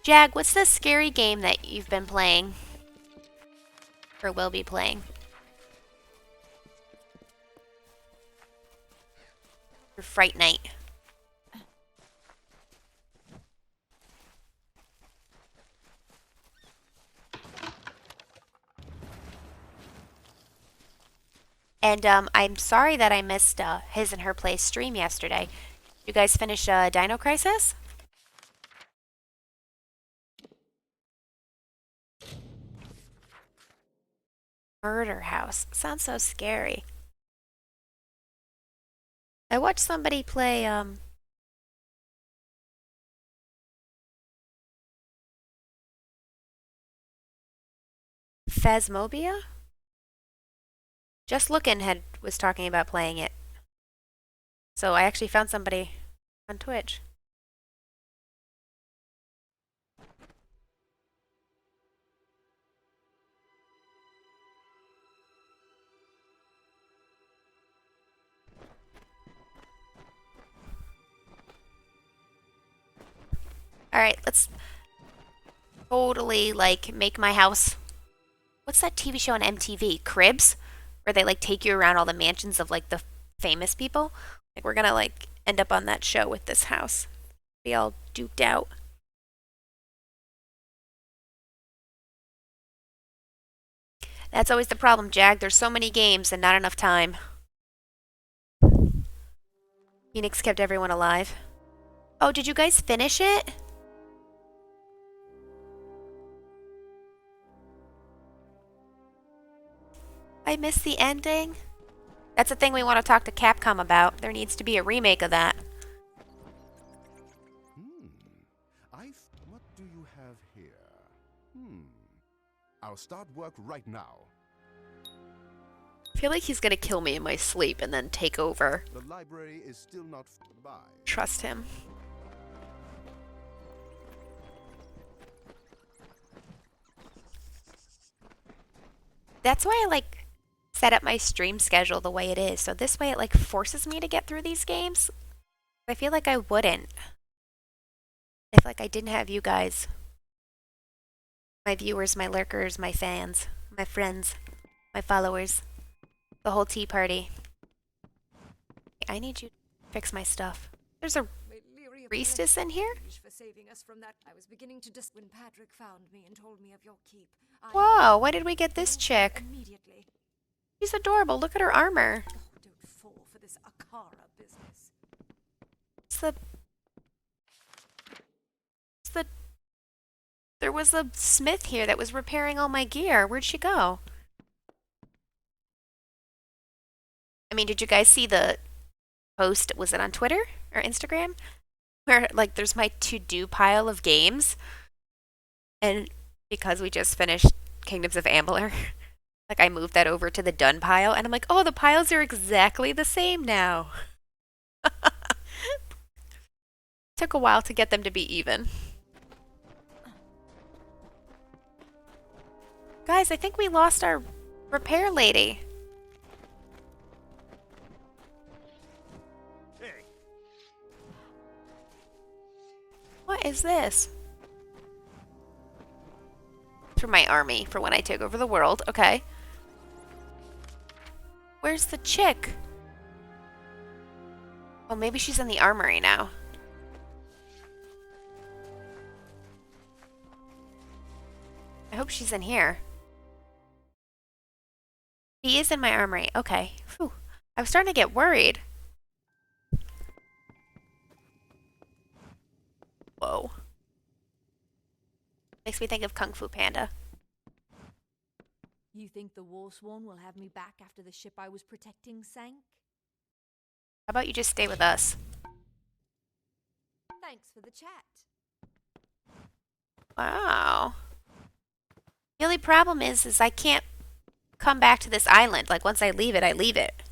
Jag, what's the scary game that you've been playing? Or will be playing? For Fright Night. And I'm sorry that I missed his and her play stream yesterday. You guys finish Dino Crisis? Murder House. Sounds so scary. I watched somebody play Phasmophobia? Just Lookin' was talking about playing it. So I actually found somebody on Twitch. Alright, let's totally, like, make my house... What's that TV show on MTV? Cribs? Where they, like, take you around all the mansions of, like, the famous people? Like, we're gonna, like, end up on that show with this house. Be all duped out. That's always the problem, Jag. There's so many games and not enough time. Phoenix kept everyone alive. Oh, did you guys finish it? I missed the ending. That's a thing we want to talk to Capcom about. There needs to be a remake of that. What do you have here? I'll start work right now. I feel like he's gonna kill me in my sleep and then take over. The library is still not by. Trust him. That's why I like set up my stream schedule the way it is. So this way it like forces me to get through these games. I feel like I wouldn't if like I didn't have you guys. My viewers, my lurkers, my fans, my friends, my followers. The whole tea party. I need you to fix my stuff. There's a priestess in here? For saving us from that. I was beginning to when Patrick found me and told me of your keep. Whoa, why did we get this chick? Immediately. She's adorable. Look at her armor. Oh, don't fall for this Akara business. There was a smith here that was repairing all my gear. Where'd she go? I mean, did you guys see the post? Was it on Twitter or Instagram? Where, like, there's my to-do pile of games. And because we just finished Kingdoms of Amalur, like, I moved that over to the done pile. And I'm like, oh, the piles are exactly the same now. Took a while to get them to be even. Guys, I think we lost our repair lady. Hey. What is this? For my army, for when I take over the world. Okay. Where's the chick? Oh, maybe she's in the armory now. I hope she's in here. She is in my armory. Okay. Whew. I was starting to get worried. Whoa. Makes me think of Kung Fu Panda. You think the Warsworn will have me back after the ship I was protecting sank? How about you just stay with us? Thanks for the chat. Wow. The only problem is I can't come back to this island. Like, once I leave it, I leave it.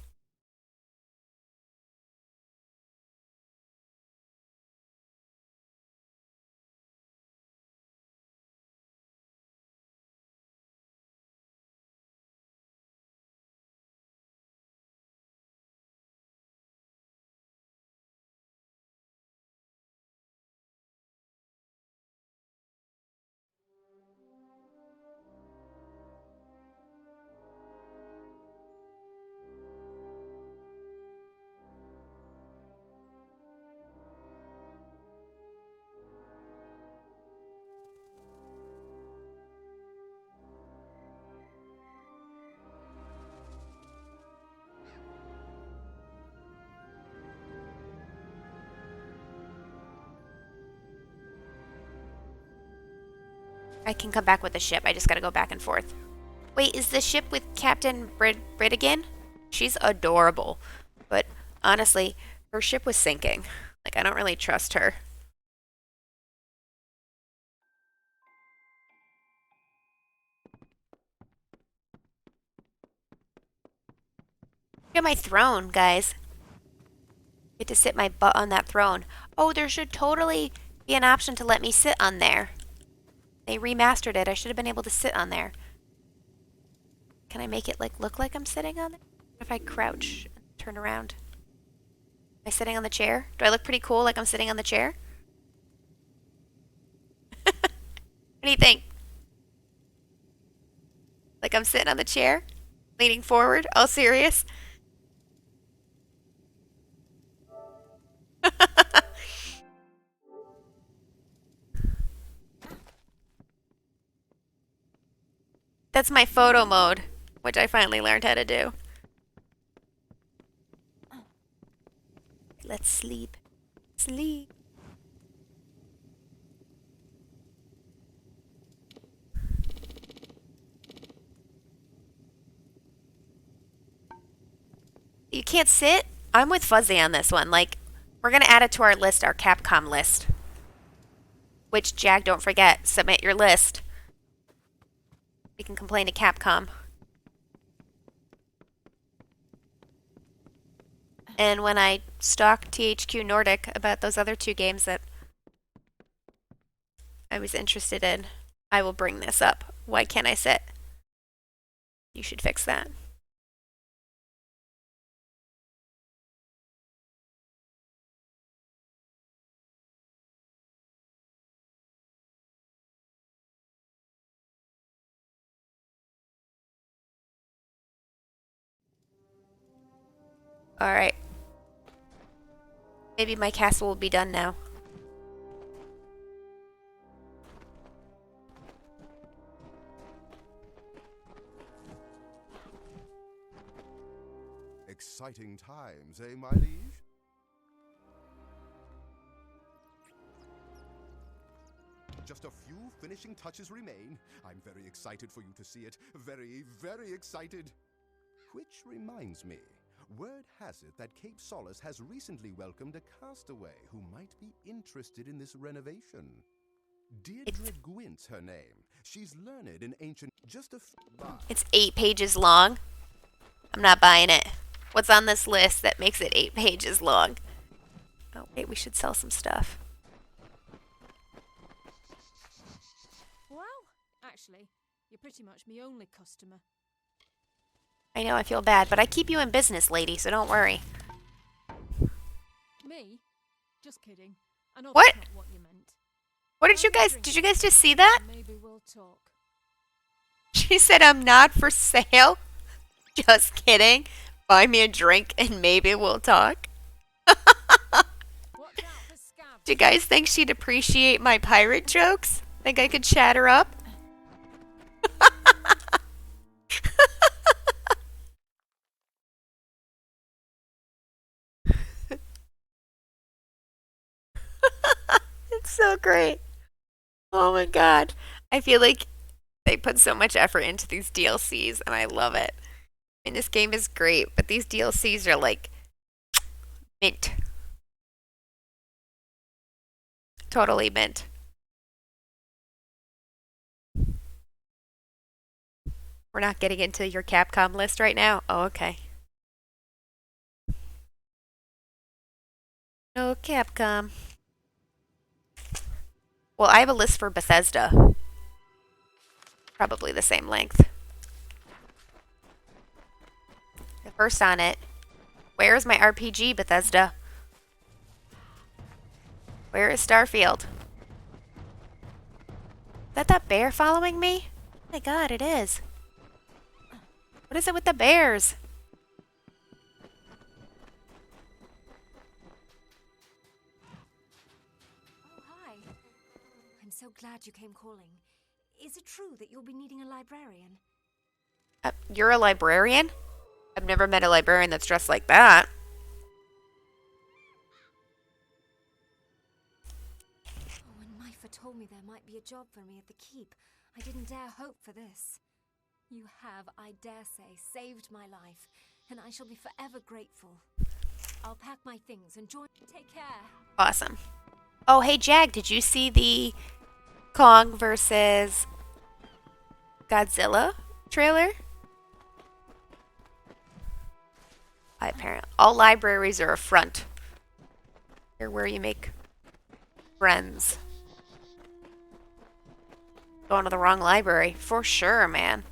I can come back with the ship. I just gotta go back and forth. Wait, is the ship with Captain Bridigan? She's adorable. But honestly, her ship was sinking. Like, I don't really trust her. Look at my throne, guys. Get to sit my butt on that throne. Oh, there should totally be an option to let me sit on there. They remastered it. I should have been able to sit on there. Can I make it like look like I'm sitting on it? If I crouch and turn around. Am I sitting on the chair? Do I look pretty cool like I'm sitting on the chair? What do you think? Like I'm sitting on the chair? Leaning forward? All serious? That's my photo mode, which I finally learned how to do. Let's sleep. Sleep. You can't sit? I'm with Fuzzy on this one. Like, we're going to add it to our list, our Capcom list. Which, Jag, don't forget, submit your list. We can complain to Capcom. And when I stalk THQ Nordic about those other two games that I was interested in, I will bring this up. Why can't I sit? You should fix that. Alright. Maybe my castle will be done now. Exciting times, eh, my liege? Just a few finishing touches remain. I'm very excited for you to see it. Very, very excited. Which reminds me, word has it that Cape Solace has recently welcomed a castaway who might be interested in this renovation. Deirdre Gwyn's her name. She's learned in ancient... It's 8 pages long. I'm not buying it. What's on this list that makes it 8 pages long? Oh, wait, we should sell some stuff. Well, actually, You're pretty much my only customer. I know, I feel bad, but I keep you in business, lady, so don't worry. Me? Just kidding. I know What? that's not what you meant. What did you guys just see that? Maybe we'll talk. She said I'm not for sale. Just kidding. Buy me a drink and maybe we'll talk. Watch out for scabs. Do you guys think she'd appreciate my pirate jokes? Think I could chat her up? It's so great. Oh my god. I feel like they put so much effort into these DLCs and I love it. I mean, this game is great, but these DLCs are like mint. Totally mint. We're not getting into your Capcom list right now? Oh, okay. No Capcom. Well, I have a list for Bethesda. Probably the same length. The first on it. Where is my RPG, Bethesda? Where is Starfield? Is that bear following me? Oh my god, it is. What is it with the bears? Oh, hi. I'm so glad you came calling. Is it true that you'll be needing a librarian? You're a librarian? I've never met a librarian that's dressed like that. Oh, when Myfa told me there might be a job for me at the keep, I didn't dare hope for this. You have, I dare say, saved my life, and I shall be forever grateful. I'll pack my things and join. Take care. Awesome. Oh, hey, Jag, did you see the Kong versus Godzilla trailer? Apparently, all libraries are a front. They're where you make friends. Going to the wrong library, for sure, man.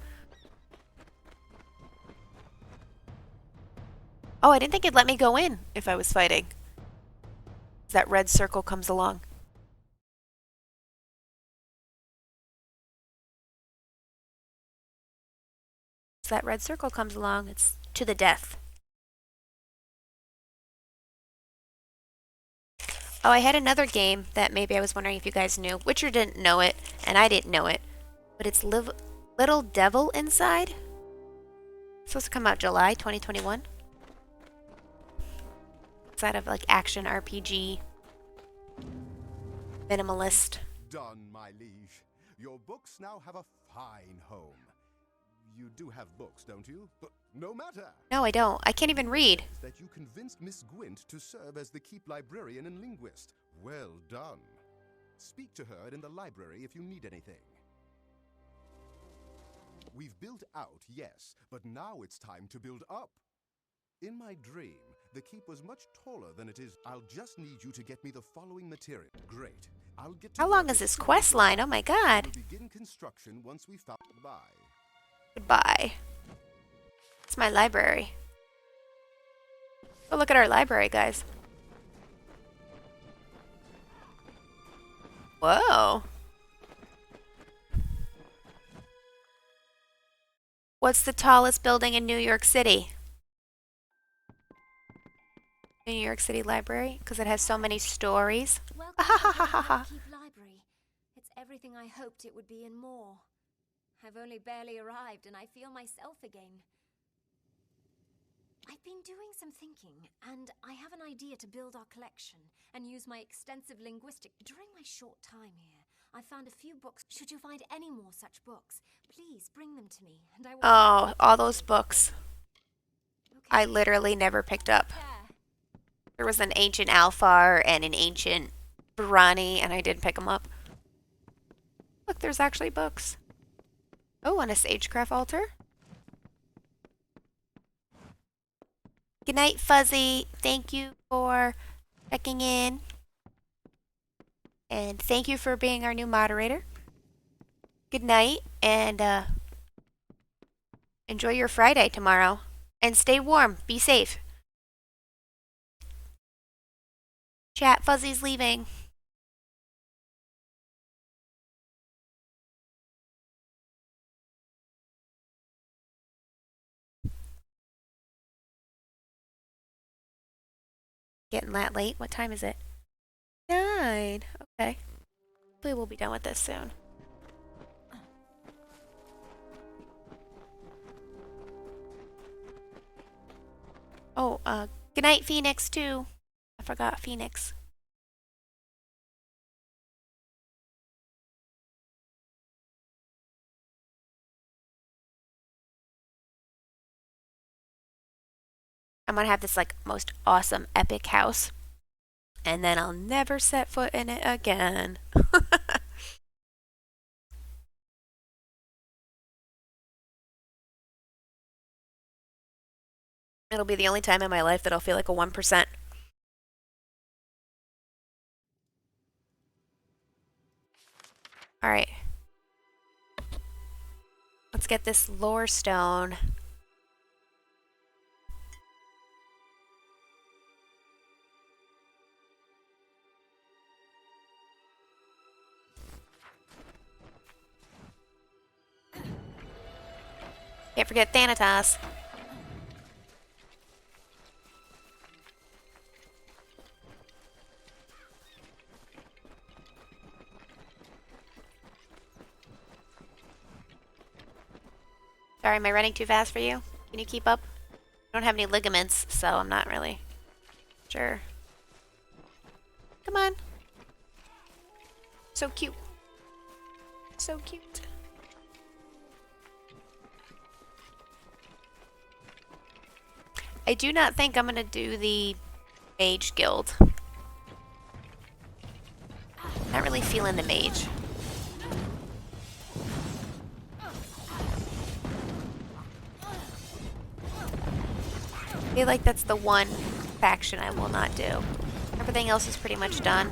Oh, I didn't think it'd let me go in if I was fighting. That red circle comes along. As that red circle comes along, it's to the death. Oh, I had another game that maybe I was wondering if you guys knew. Witcher didn't know it, and I didn't know it. But it's Little Devil Inside. It's supposed to come out July 2021. It's out of like action RPG. Minimalist. Done, my liege. Your books now have a fine home. You do have books, don't you? But no matter. No, I don't. I can't even read. That you convinced Miss Gwent to serve as the keep librarian and linguist. Well done. Speak to her in the library if you need anything. We've built out, yes, but now it's time to build up. In my dream, the keep was much taller than it is. I'll just need you to get me the following material. Great. I'll get to How long is this quest line? Oh my god. We'll begin construction once we found. Bye. Goodbye. It's my library. Oh, look at our library, guys. Whoa. What's the tallest building in New York City? The New York City Library? Because it has so many stories. Welcome to the Keep Library. It's everything I hoped it would be and more. I've only barely arrived and I feel myself again. I've been doing some thinking, and I have an idea to build our collection and use my extensive linguistic. During my short time here, I found a few books. Should you find any more such books, please bring them to me, and I will. Oh, all those books. Okay. I literally never picked up. There was an ancient Alfar and an ancient Brani, and I didn't pick them up. Look, there's actually books. Oh, and a Sagecraft altar. Good night, Fuzzy. Thank you for checking in. And thank you for being our new moderator. Good night. and enjoy your Friday tomorrow. And stay warm. Be safe. Chat, Fuzzy's leaving. Getting that late? What time is it? 9. Okay. Hopefully we'll be done with this soon. Oh, good night, Phoenix, too. I forgot Phoenix. I'm gonna have this, like, most awesome, epic house. And then I'll never set foot in it again. It'll be the only time in my life that I'll feel like a 1%. Alright. Let's get this lore stone. Can't forget Thanatos. Sorry, am I running too fast for you? Can you keep up? I don't have any ligaments, so I'm not really sure. Come on. So cute. So cute. I do not think I'm gonna do the Mage Guild. Not really feeling the mage. I feel like that's the one faction I will not do. Everything else is pretty much done.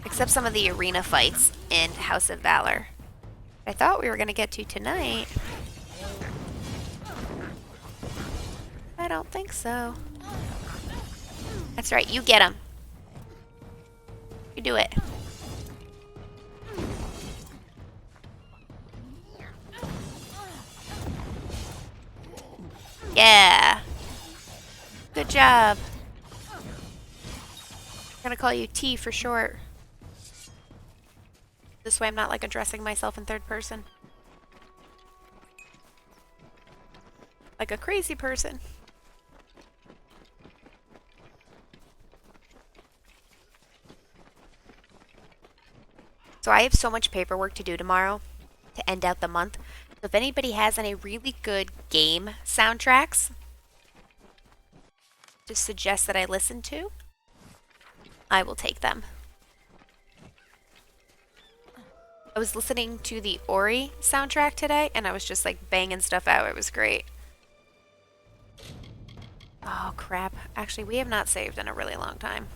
Except some of the arena fights in House of Valor. I thought we were going to get to tonight. I don't think so. That's right, you get him. You do it. Yeah. Good job. I'm gonna call you T for short. This way I'm not like addressing myself in third person. Like a crazy person. So I have so much paperwork to do tomorrow to end out the month. So if anybody has any really good game soundtracks to suggest that I listen to, I will take them. I was listening to the Ori soundtrack today, and I was just like banging stuff out. It was great. Oh, crap. Actually, we have not saved in a really long time.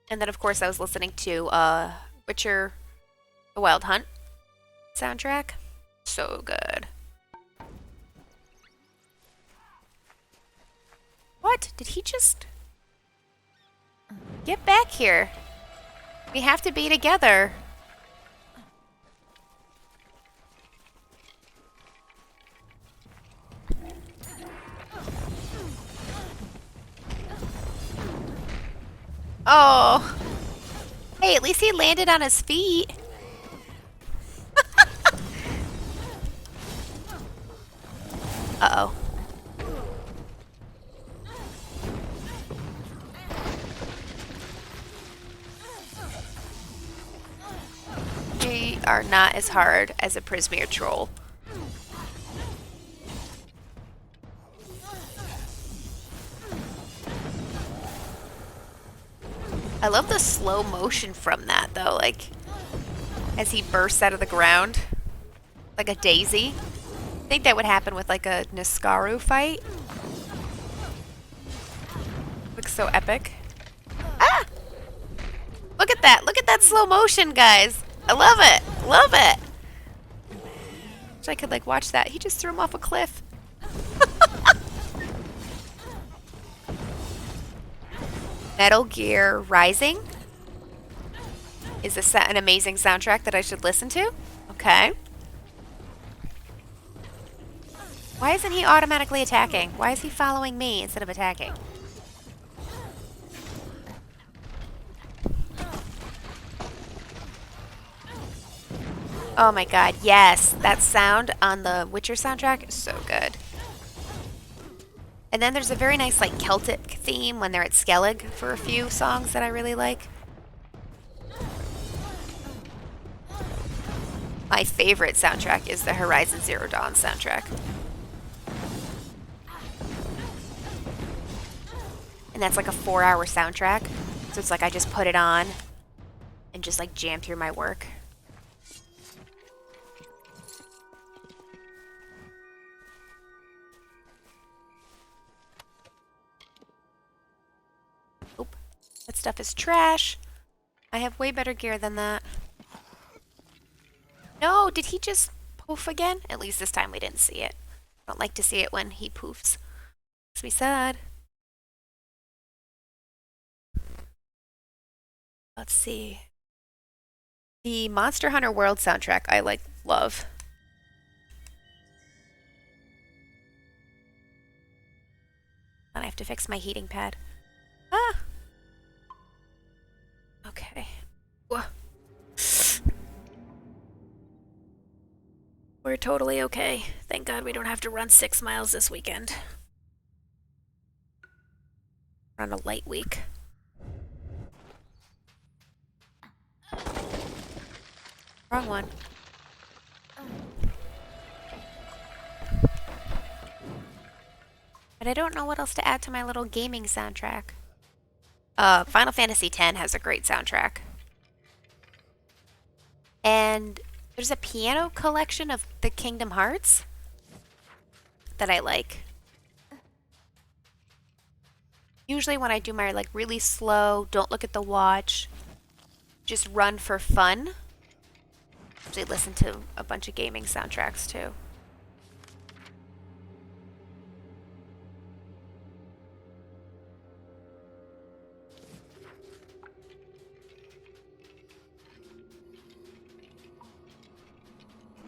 And then, of course, I was listening to Witcher The Wild Hunt soundtrack. So good. What? Did he just... Get back here. We have to be together. Oh. Hey, at least he landed on his feet. Uh-oh. They are not as hard as a Prismeer troll. I love the slow motion from that, though, like, as he bursts out of the ground, like a daisy. I think that would happen with, like, a Niskaru fight. Looks so epic. Ah! Look at that. Look at that slow motion, guys. I love it. Love it. Wish I could like watch that. He just threw him off a cliff. Metal Gear Rising is an amazing soundtrack that I should listen to. Okay. Why isn't he automatically attacking? Why is he following me instead of attacking? Oh my god, yes. That sound on the Witcher soundtrack is so good. And then there's a very nice like Celtic theme when they're at Skellig for a few songs that I really like. My favorite soundtrack is the Horizon Zero Dawn soundtrack. And that's like a 4-hour soundtrack. So it's like I just put it on and just like jam through my work. Oop. That stuff is trash. I have way better gear than that. No, did he just poof again? At least this time we didn't see it. I don't like to see it when he poofs. Makes me sad. Let's see. The Monster Hunter World soundtrack I like love. And I have to fix my heating pad. Ah! Okay. Whoa. We're totally okay. Thank God we don't have to run 6 miles this weekend. We're on a light week. Wrong one. But I don't know what else to add to my little gaming soundtrack. Final Fantasy X has a great soundtrack. And there's a piano collection of the Kingdom Hearts that I like. Usually when I do my like really slow, don't look at the watch, just run for fun, I listen to a bunch of gaming soundtracks too.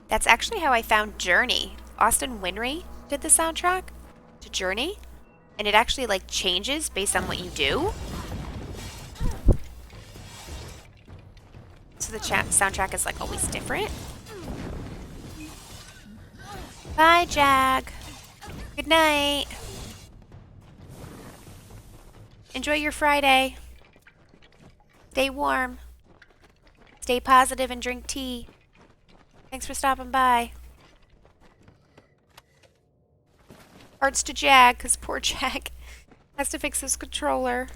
That's actually how I found Journey. Austin Winry did the soundtrack to Journey, and it actually like changes based on what you do. So the soundtrack is like always different. Bye, Jag. Good night. Enjoy your Friday. Stay warm. Stay positive and drink tea. Thanks for stopping by. Hearts to Jag, because poor Jag has to fix his controller.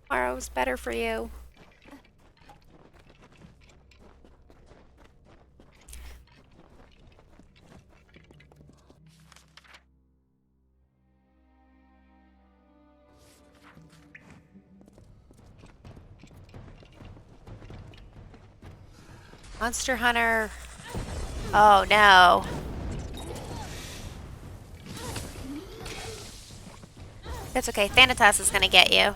Tomorrow's better for you. Monster Hunter. Oh no. That's okay. Thanatos is gonna get you.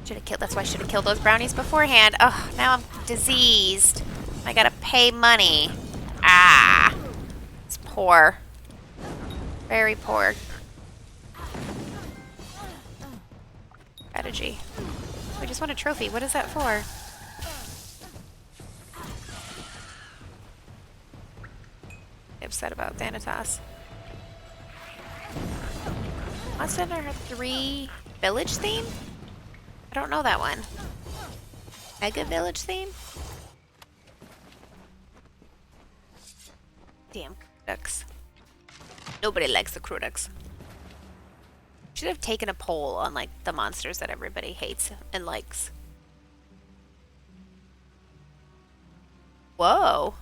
Should have killed. That's why I should have killed those brownies beforehand. Oh, now I'm diseased. I gotta pay money. Ah, it's poor. Very poor strategy. We just want a trophy. What is that for? Upset about Thanatos. Monster Hunter 3 Village theme? I don't know that one. Mega Village theme? Damn Crudux. Nobody likes the Crudux. Should have taken a poll on like the monsters that everybody hates and likes. Whoa.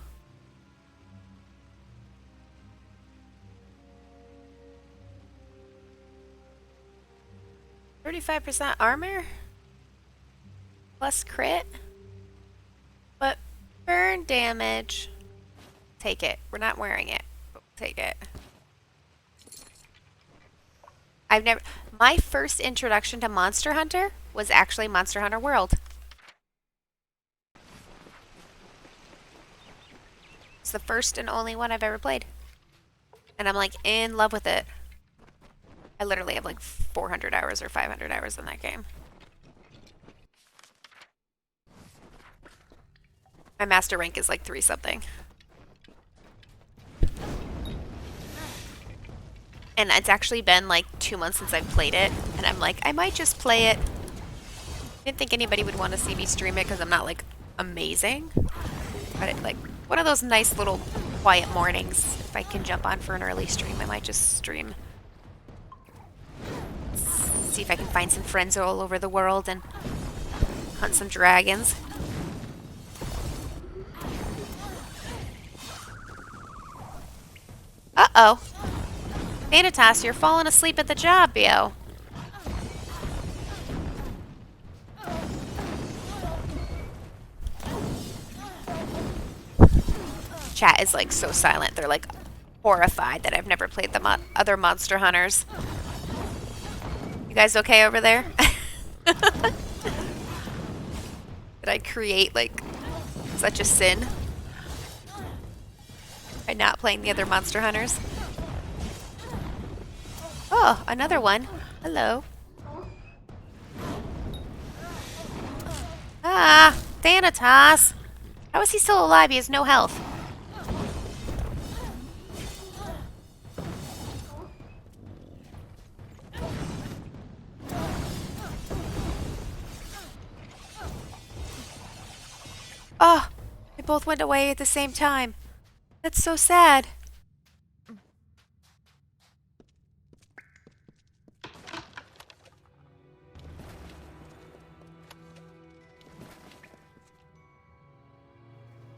%35% armor? Plus crit? But burn damage. Take it. We're not wearing it, but we'll take it. I've never... My first introduction to Monster Hunter was actually Monster Hunter World. It's the first and only one I've ever played. And I'm like in love with it. I literally have like 400 hours or 500 hours in that game. My master rank is like 3 something. And it's actually been like 2 months since I've played it. And I'm like, I might just play it. Didn't think anybody would want to see me stream it because I'm not like amazing. But it, like one of those nice little quiet mornings. If I can jump on for an early stream, I might just stream. See if I can find some friends all over the world and hunt some dragons. Uh-oh. Thanatos, you're falling asleep at the job, yo. Chat is like so silent. They're like horrified that I've never played the other Monster Hunters. You guys okay over there? Did I create like such a sin by not playing the other Monster Hunters? Oh, another one. Hello. Ah, Thanatos. How is he still alive? He has no health. Oh, they both went away at the same time. That's so sad.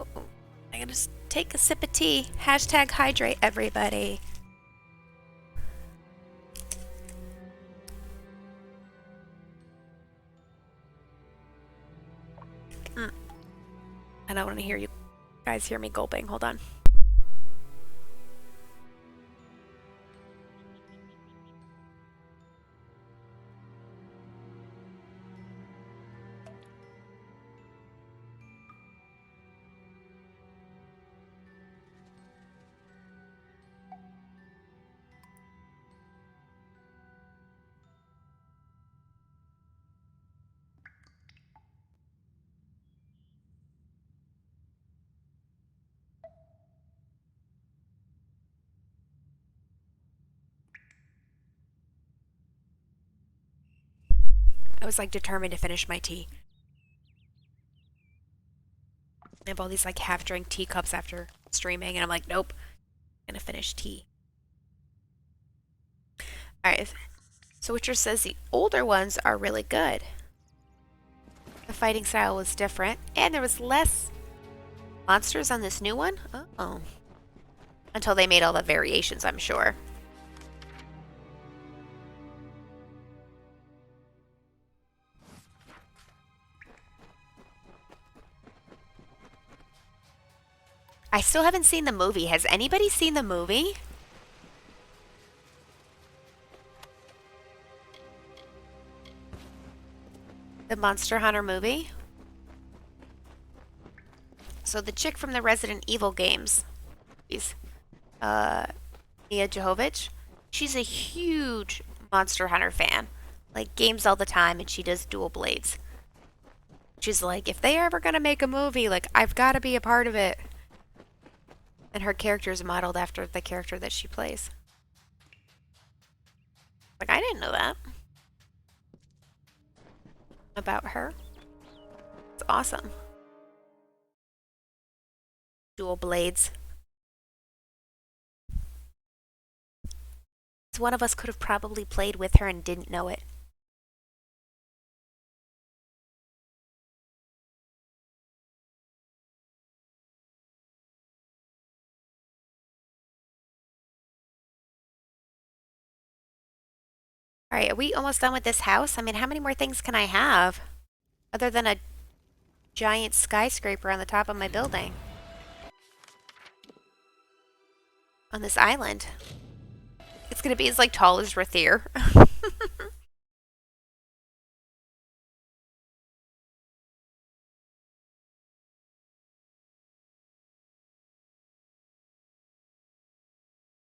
Uh-oh. I gotta take a sip of tea. Hashtag hydrate, everybody. I don't want to hear you guys hear me gulping. Hold on. I was like determined to finish my tea. I have all these like half-drink teacups after streaming, and I'm like, nope, I'm gonna finish tea. Alright, so Witcher says the older ones are really good. The fighting style was different, and there was less monsters on this new one? Uh-oh. Until they made all the variations, I'm sure. I still haven't seen the movie. Has anybody seen the movie? The Monster Hunter movie? So the chick from the Resident Evil games is Mia Jovovich. She's a huge Monster Hunter fan. Like games all the time, and she does dual blades. She's like, if they are ever gonna make a movie, like I've got to be a part of it. And her character is modeled after the character that she plays. Like, I didn't know that about her. It's awesome. Dual blades. So one of us could have probably played with her and didn't know it. Alright, are we almost done with this house? I mean, how many more things can I have? Other than a giant skyscraper on the top of my building. On this island. It's gonna be as like tall as Rathier.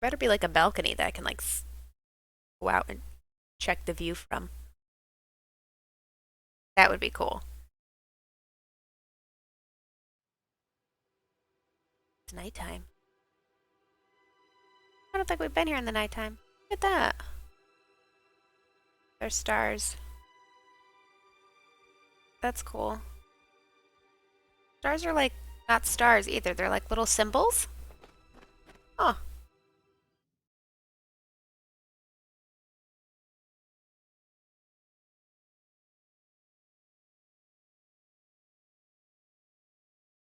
Better be like a balcony that I can like go out and check the view from. That would be cool. It's nighttime. I don't think we've been here in the nighttime. Look at that. There's stars. That's cool. Stars are like not stars either. They're like little symbols. Oh.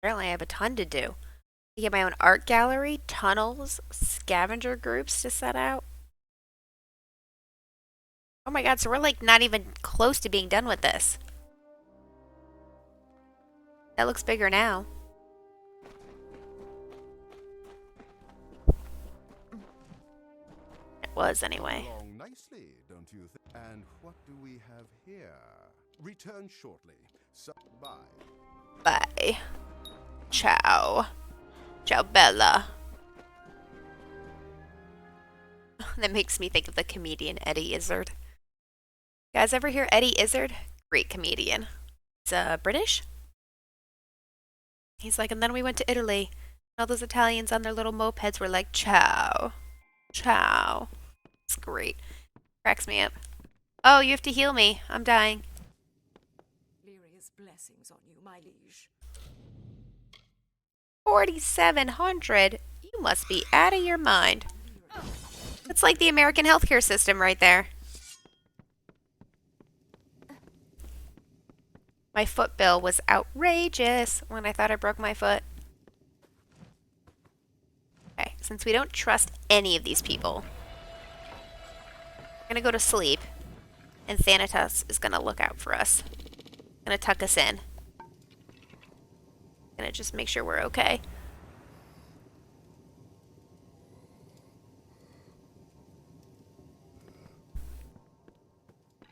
Apparently I have a ton to do. I get my own art gallery, tunnels, scavenger groups to set out. Oh my god, so we're like not even close to being done with this. That looks bigger now. It was anyway. Along nicely, don't you think? And what do we have here? Return shortly. So, bye. Bye. Ciao. Ciao, Bella. That makes me think of the comedian Eddie Izzard. You guys ever hear Eddie Izzard? Great comedian. He's British. He's like, and then we went to Italy. All those Italians on their little mopeds were like, ciao. Ciao. It's great. Cracks me up. Oh, you have to heal me. I'm dying. Lyria's blessings on you, my liege. 4,700. You must be out of your mind. That's like the American healthcare system right there. My foot bill was outrageous when I thought I broke my foot. Okay, since we don't trust any of these people, we're gonna go to sleep, and Thanatos is gonna look out for us. Gonna tuck us in. Gonna just make sure we're okay.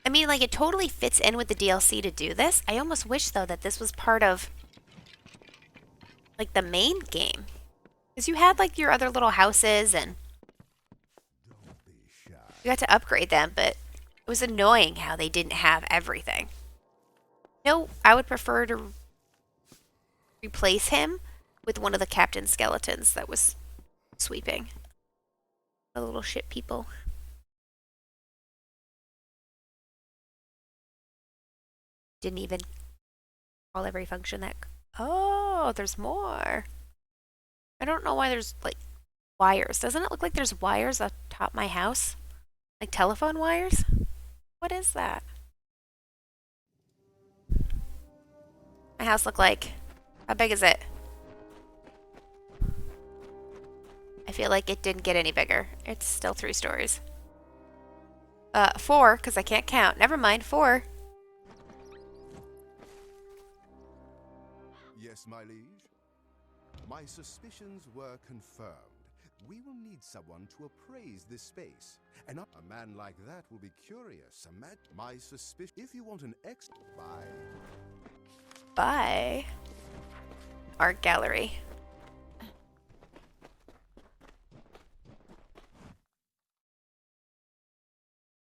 I mean, like, it totally fits in with the DLC to do this. I almost wish, though, that this was part of, like, the main game. Because you had, like, your other little houses, and you got to upgrade them, but it was annoying how they didn't have everything. No, I would prefer to replace him with one of the captain skeletons that was sweeping. The little ship people. Didn't even call every function that... Oh, there's more. I don't know why there's, like, wires. Doesn't it look like there's wires atop my house? Like telephone wires? What is that? My house look like... How big is it? I feel like it didn't get any bigger. It's still 3 stories. 4, because I can't count. Never mind, 4. Yes, my liege. My suspicions were confirmed. We will need someone to appraise this space. And a man like that will be curious. My suspicion. If you want an Bye. Bye. Art gallery.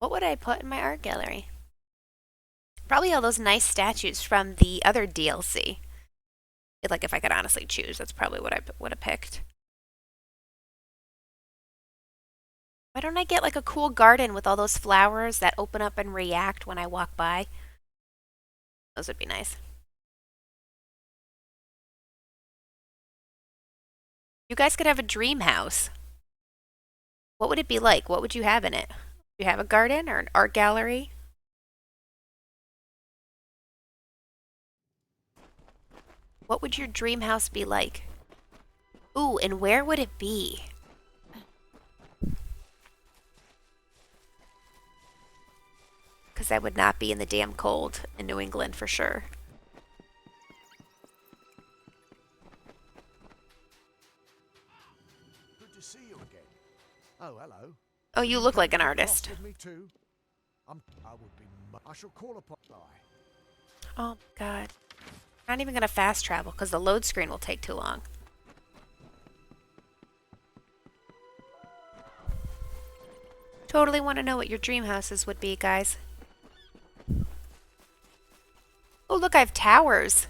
What would I put in my art gallery? Probably all those nice statues from the other DLC. Like, if I could honestly choose, that's probably what I would have picked. Why don't I get, like, a cool garden with all those flowers that open up and react when I walk by? Those would be nice. You guys could have a dream house. What would it be like? What would you have in it? Do you have a garden or an art gallery? What would your dream house be like? Ooh, and where would it be? because I would not be in the damn cold in New England for sure. Good to see you again. Oh, hello. Oh, you look like an artist. With me too. I would be. I shall call upon. Oh my god. I'm not even gonna fast travel because the load screen will take too long. Totally want to know what your dream houses would be, guys. Oh, look, I have towers.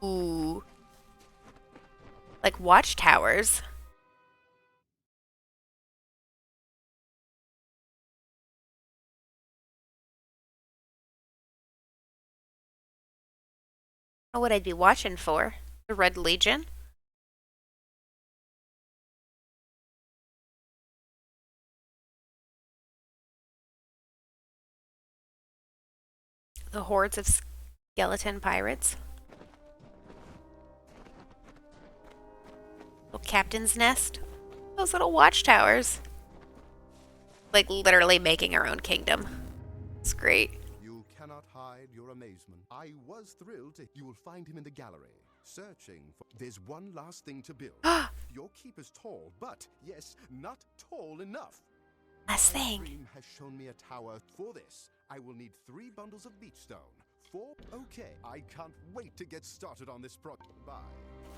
Ooh. Like watchtowers. Know what I'd be watching for? The Red Legion? The hordes of skeleton pirates? Little captain's nest? Those little watchtowers. Like literally making our own kingdom. It's great. You cannot hide your amazement. I was thrilled to. You will find him in the gallery, searching for. There's one last thing to build. Your keep is tall, but yes, not tall enough. Last My thing. dream has shown me a tower. For this, I will need 3 bundles of beach stone. 4. Okay, I can't wait to get started on this project. Bye.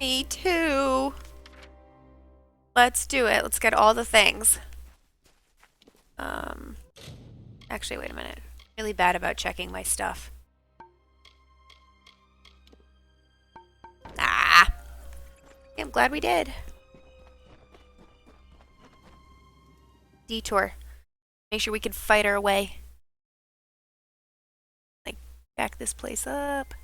Me too. Let's do it. Let's get all the things. Actually, wait a minute. Really bad about checking my stuff. Ah. I'm glad we did. Detour. Make sure we can fight our way. Like, back this place up.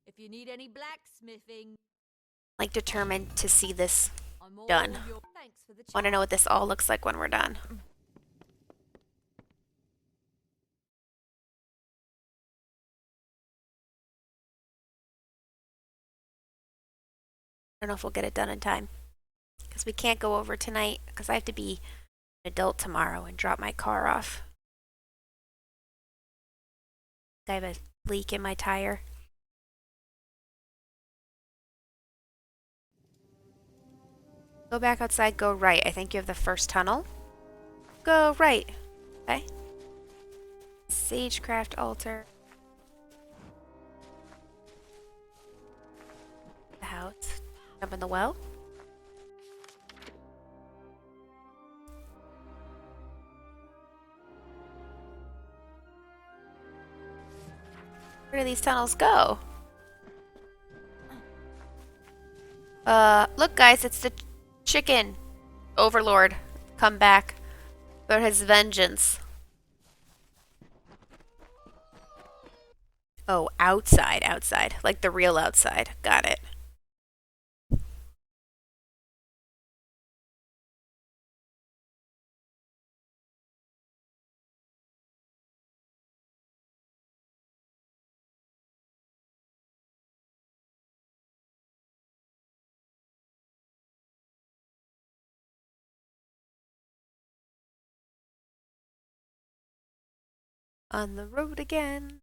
If you need any blacksmithing, Like, determined to see this I'm all done. Thanks for the Want to know what this all looks like when we're done. I don't know if we'll get it done in time. Because we can't go over tonight. Because I have to be an adult tomorrow and drop my car off. I have a leak in my tire. Go back outside, go right. I think you have the first tunnel. Go right. Okay. Sagecraft altar. The house. Jump in the well. Where do these tunnels go? Look guys, it's the chicken overlord. Come back for his vengeance. Oh, outside, outside. Like the real outside. Got it. On the road again.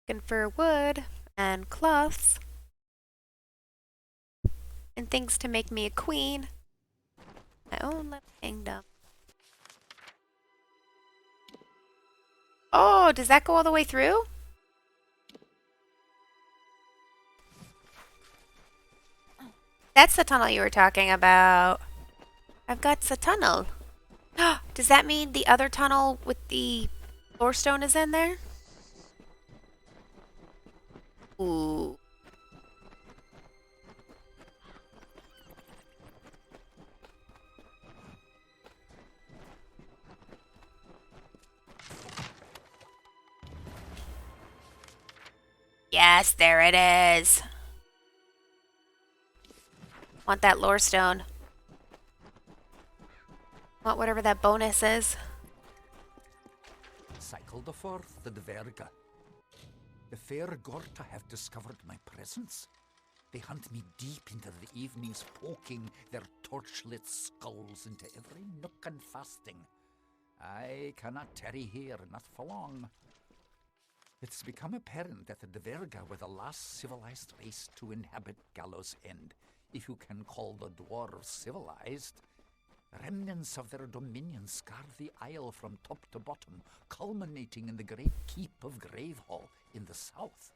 Looking for wood and cloths. And things to make me a queen. My own little kingdom. Oh, does that go all the way through? That's the tunnel you were talking about. I've got the tunnel. Does that mean the other tunnel with the floor stone is in there? Ooh. Yes, there it is. Want that lore stone. Want whatever that bonus is. Cycle the fourth, the dverga. The fair Gorta have discovered my presence. They hunt me deep into the evenings, poking their torchlit skulls into every nook and fasting. I cannot tarry here, not for long. It's become apparent that the Dverga were the last civilized race to inhabit Gallows End, if you can call the dwarves civilized. Remnants of their dominion scar the isle from top to bottom, culminating in the great keep of Gravehal in the south.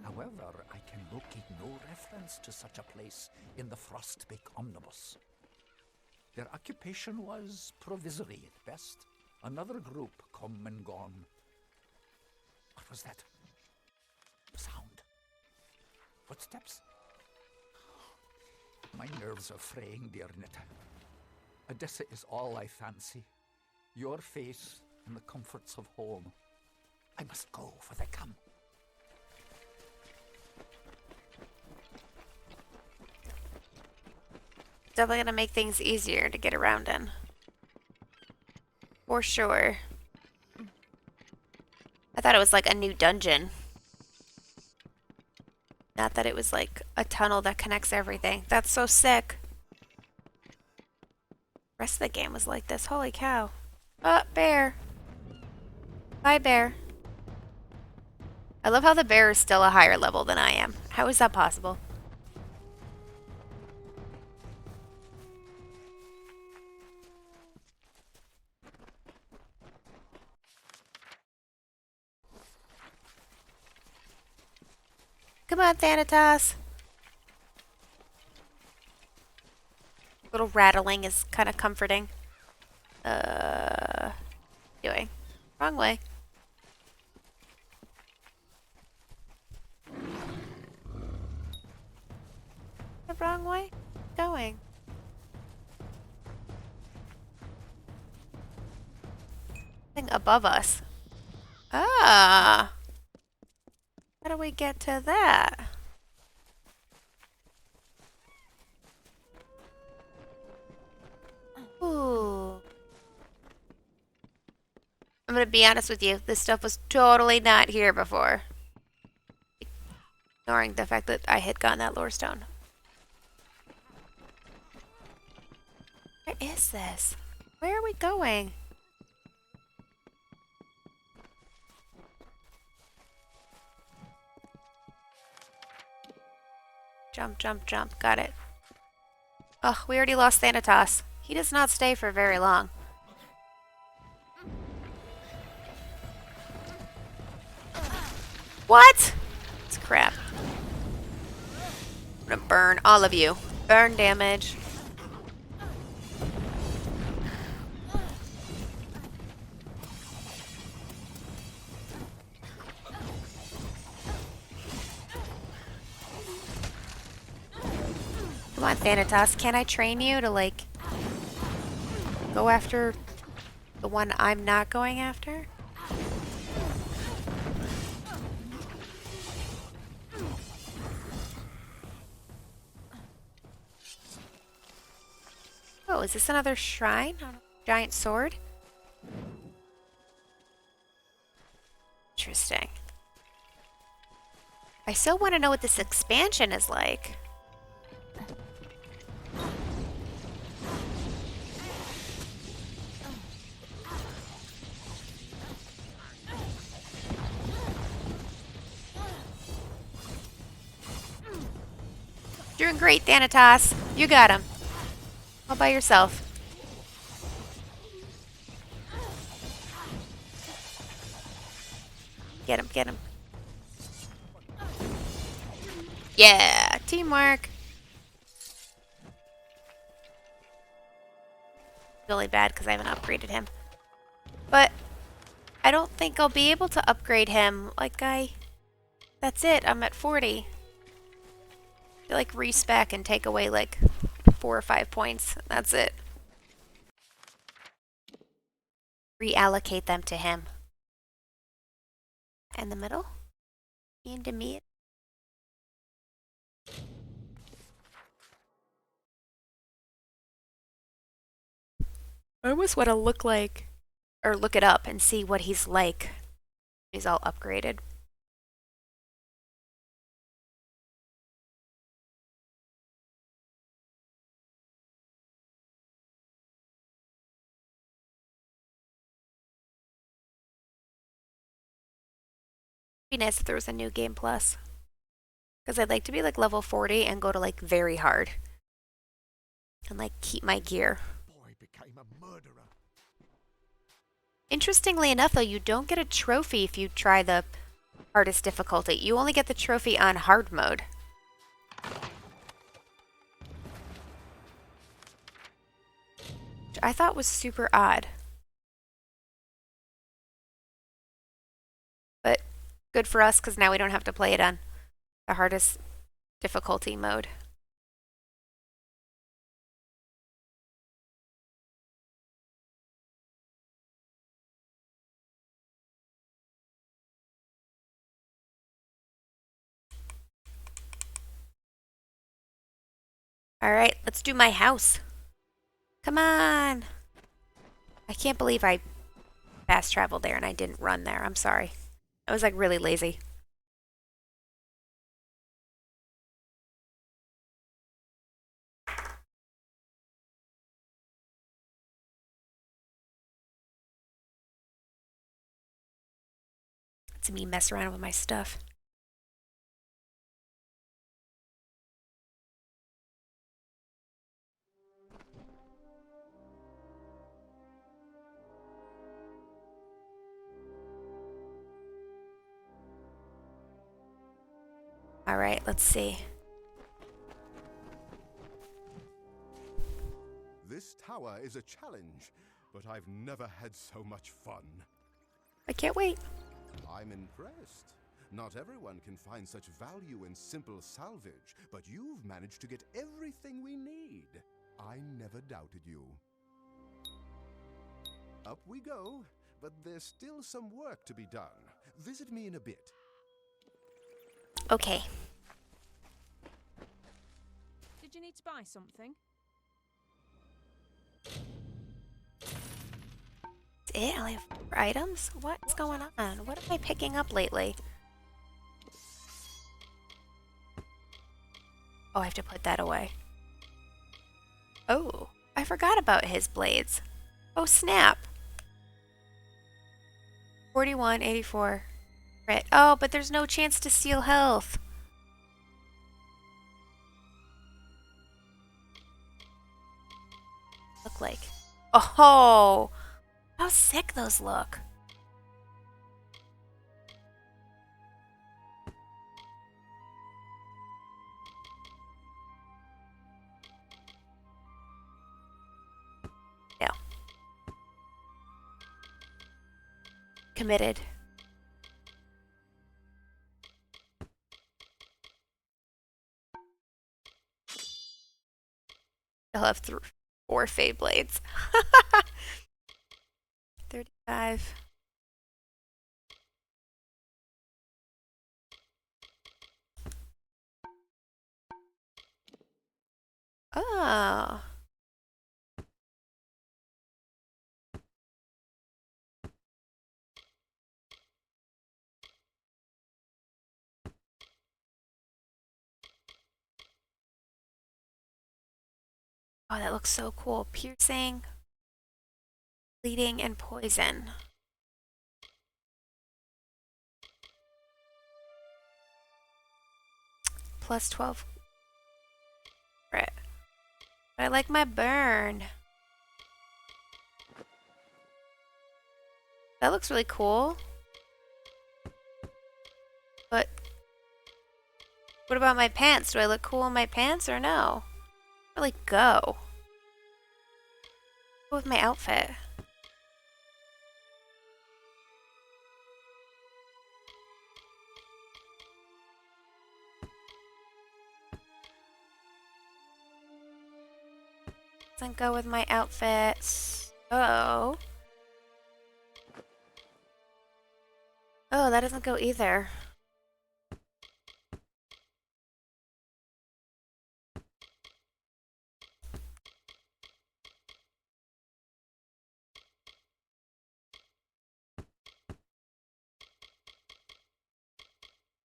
However, I can locate no reference to such a place in the Frostbake Omnibus. Their occupation was provisory at best. Another group come and gone. What was that? Sound. Footsteps? My nerves are fraying, dear Nita. Odessa is all I fancy. Your face and the comforts of home. I must go, for they come. Definitely gonna make things easier to get around in. For sure. I thought it was like a new dungeon. Not that it was like a tunnel that connects everything. That's so sick. The rest of the game was like this. Holy cow. Oh, bear. Bye, bear. I love how the bear is still a higher level than I am. How is that possible? Come on, Thanatos. Little rattling is kind of comforting. Doing. Wrong way. The wrong way? Going. Thing above us. Ah. How do we get to that? Ooh. I'm gonna be honest with you. This stuff was totally not here before. Ignoring the fact that I had gotten that lore stone. Where is this? Where are we going? Jump, jump, jump. Got it. Ugh, we already lost Thanatos. He does not stay for very long. What? It's crap. I'm gonna burn all of you. Burn damage. Come on, Thanatos. Can I train you to, like, go after the one I'm not going after? Oh, is this another shrine on a giant sword? Interesting. I still want to know what this expansion is like. Doing great, Thanatos. You got him. All by yourself. Get him, get him. Yeah, teamwork. Really bad because I haven't upgraded him. But I don't think I'll be able to upgrade him. Like, that's it. I'm at 40. To, like, respec and take away, like, 4 or 5 points. That's it. Reallocate them to him. In the middle? Into me. I almost want to look like, or look it up and see what he's like. He's all upgraded. Be nice if there was a new game plus. Because I'd like to be like level 40 and go to like very hard. And like keep my gear. Boy became a murderer. Interestingly enough though, you don't get a trophy if you try the hardest difficulty. You only get the trophy on hard mode. Which I thought was super odd. But good for us because now we don't have to play it on the hardest difficulty mode. Alright, let's do my house. Come on! I can't believe I fast traveled there and I didn't run there. I'm sorry. I was like really lazy. It's me mess around with my stuff. Alright, let's see. This tower is a challenge, but I've never had so much fun. I can't wait. I'm impressed. Not everyone can find such value in simple salvage, but you've managed to get everything we need. I never doubted you. Up we go, but there's still some work to be done. Visit me in a bit. Okay. Did you need to buy something? That's it? I only have 4 items? What's going on? What am I picking up lately? Oh, I have to put that away. Oh, I forgot about his blades. Oh, snap. 41, 84. Crit. Oh, but there's no chance to steal health. Look like. Oh, how sick those look. No. Committed. I'll have 4 Fade Blades. 35. Oh. Oh, that looks so cool. Piercing, bleeding, and poison. Plus 12. Crit. But I like my burn. That looks really cool. But what about my pants? Do I look cool in my pants or no? Really go. Go with my outfit. Doesn't go with my outfit. So. Oh, that doesn't go either.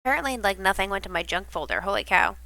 Apparently, like, nothing went to my junk folder. Holy cow.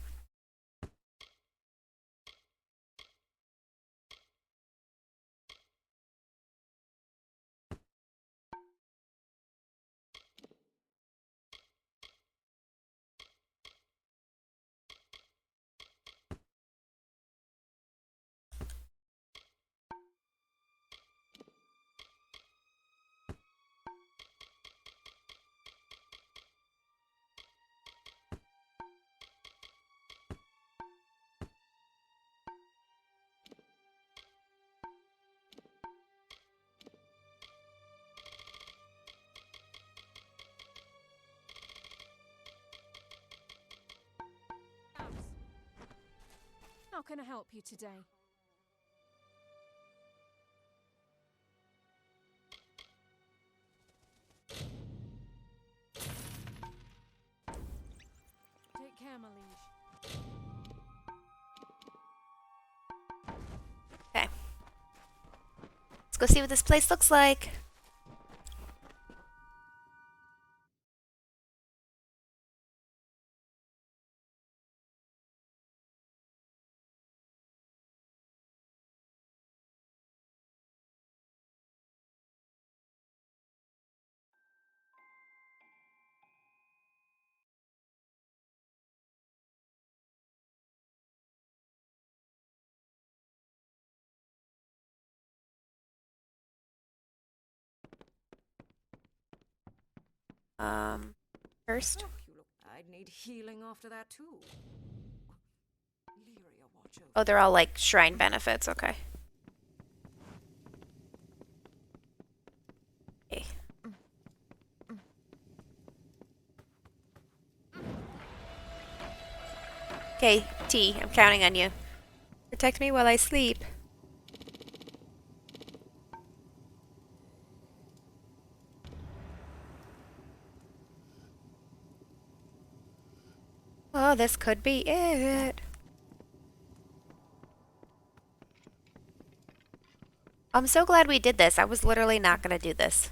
How can I help you today? Take care, my liege. Okay. Let's go see what this place looks like. First. Oh, you look. I'd need healing after that too. Lyria, watch over. Oh, they're all like shrine benefits. Okay. Okay. Okay, T, I'm counting on you. Protect me while I sleep. Oh, this could be it. I'm so glad we did this. I was literally not gonna do this.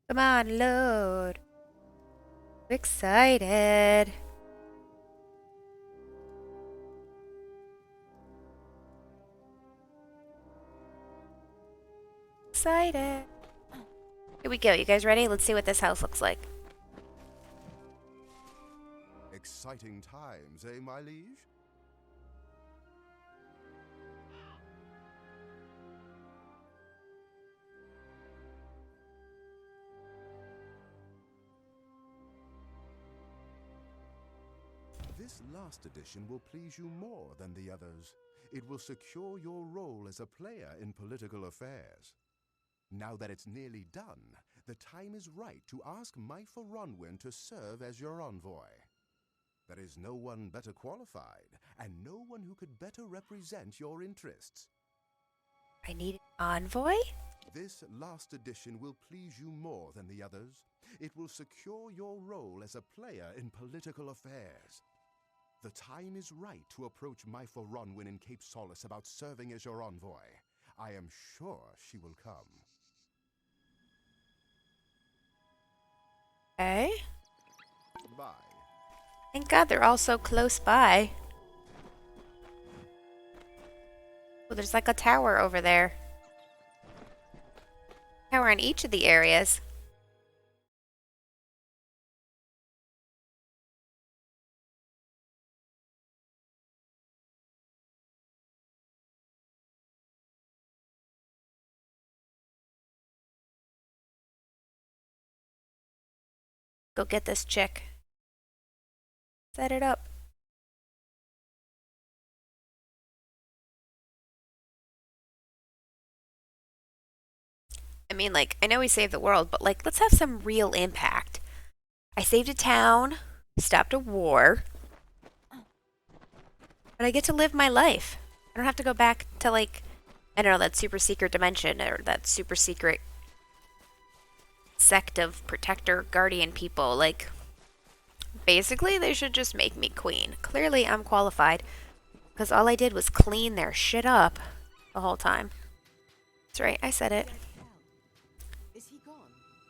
Come on, load. I'm excited. Excited. Here we go. You guys ready? Let's see what this house looks like. Exciting times, eh, my liege? This last edition will please you more than the others. It will secure your role as a player in political affairs. Now that it's nearly done, the time is right to ask Myfa Ronwyn to serve as your envoy. There is no one better qualified, and no one who could better represent your interests. I need an envoy? This last edition will please you more than the others. It will secure your role as a player in political affairs. The time is right to approach Myfa Ronwyn in Cape Solace about serving as your envoy. I am sure she will come. Okay. Bye. Thank God they're all so close by. Oh, there's like a tower over there. Tower in each of the areas. Go get this chick. Set it up. I mean, like, I know we saved the world, but, like, let's have some real impact. I saved a town, stopped a war, but I get to live my life. I don't have to go back to, like, I don't know, that super secret dimension or that super secret sect of protector guardian people. Like, basically, they should just make me queen. Clearly, I'm qualified, because all I did was clean their shit up the whole time. That's right, I said it. Is he gone?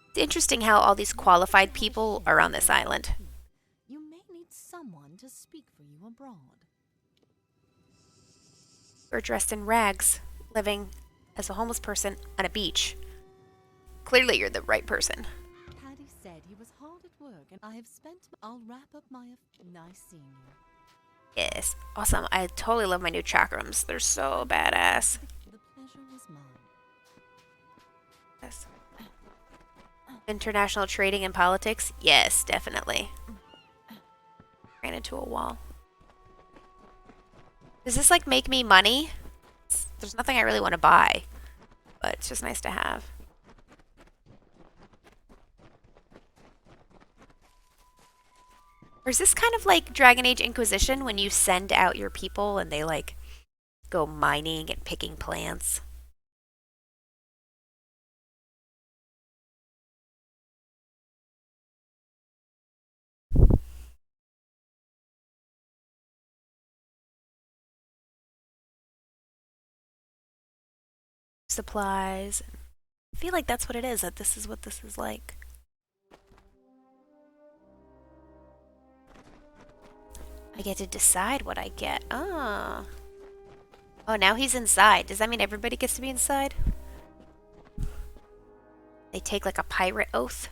It's interesting how all these qualified people are on this island. You may need someone to speak for you abroad. You're dressed in rags, living as a homeless person on a beach. Clearly, you're the right person. Paddy said he was hard at work, and I have spent. I'll wrap up my. Nice seeing you. Yes. Awesome. I totally love my new chakrams. They're so badass. The pleasure was mine. Yes. International trading and politics? Yes, definitely. Ran into a wall. Does this like make me money? There's nothing I really want to buy, but it's just nice to have. Or is this kind of like Dragon Age Inquisition when you send out your people and they like go mining and picking plants? Supplies. I feel like that's what it is, that this is what this is like. I get to decide what I get. Oh. Oh, now he's inside. Does that mean everybody gets to be inside? They take like a pirate oath?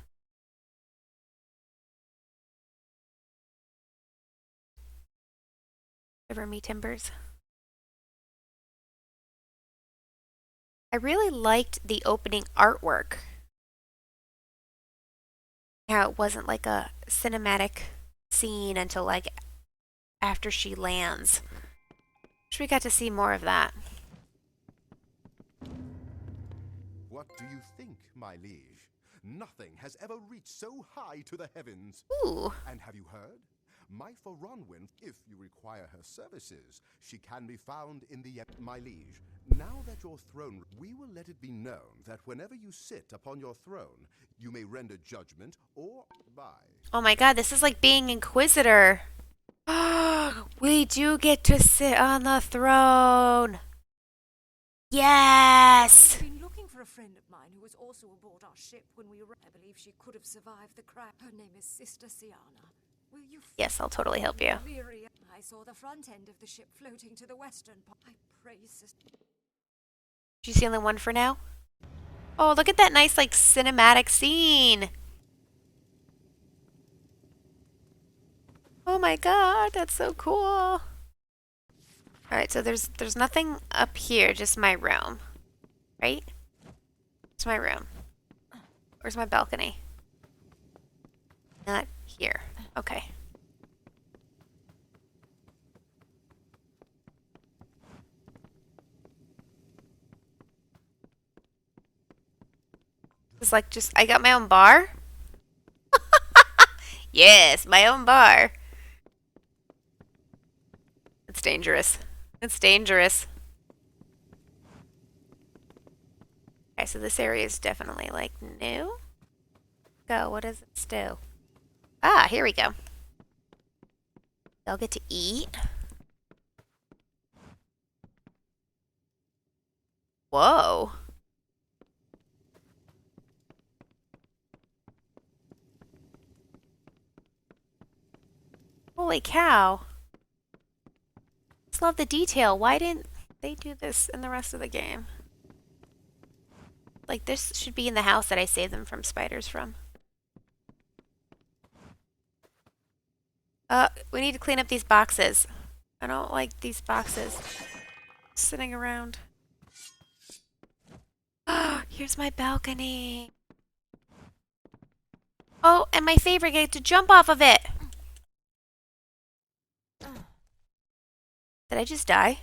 River me timbers. I really liked the opening artwork. How it wasn't like a cinematic scene until like after she lands. Wish we got to see more of that. What do you think, my liege? Nothing has ever reached so high to the heavens. Ooh. And have you heard? My Foronwyn, if you require her services, she can be found in the... My liege, now that your throne... We will let it be known that whenever you sit upon your throne, you may render judgment or buy. Oh my god, this is like being Inquisitor. We do get to sit on the throne. Yes! I've been looking for a friend of mine who was also aboard our ship when we were... I believe she could have survived the crash. Her name is Sister Siana. Will you... Yes, I'll totally help you. I saw the front end of the ship floating to the western part. I pray, Sister... She's the only one for now? Oh, look at that nice, like, cinematic scene. Oh my god, that's so cool. Alright, so there's nothing up here, just my room. Right? It's my room. Where's my balcony? Not here. Okay. It's like just, I got my own bar? Yes, my own bar. It's dangerous. It's dangerous. Okay, so this area is definitely like new. Go, what does it do? Ah, here we go. I'll get to eat. Whoa. Holy cow. Just love the detail. Why didn't they do this in the rest of the game? Like, this should be in the house that I saved them from spiders from. We need to clean up these boxes. I don't like these boxes sitting around. Here's my balcony. Oh, and my favorite, I get to jump off of it. Did I just die?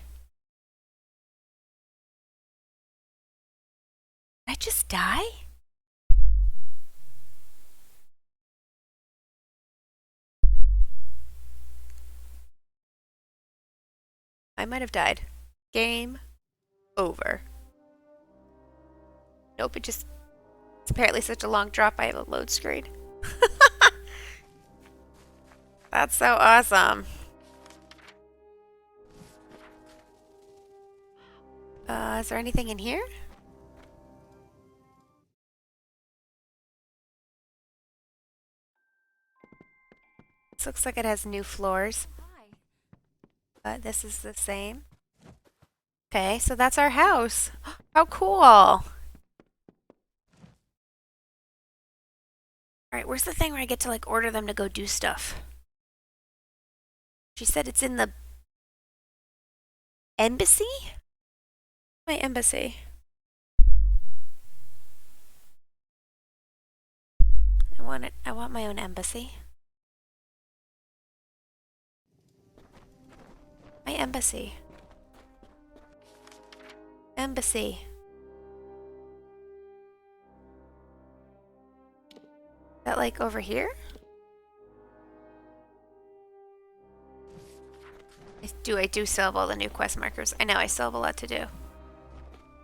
Did I just die? I might have died. Game over. Nope, it's apparently such a long drop I have a load screen. That's so awesome. Is there anything in here? This looks like it has new floors. This is the same. Okay, so that's our house. How cool. Alright, where's the thing where I get to like order them to go do stuff? She said it's in the Embassy? My embassy. I want it. I want my own embassy. My embassy. Embassy. Is that like over here? I do still have all the new quest markers. I know, I still have a lot to do.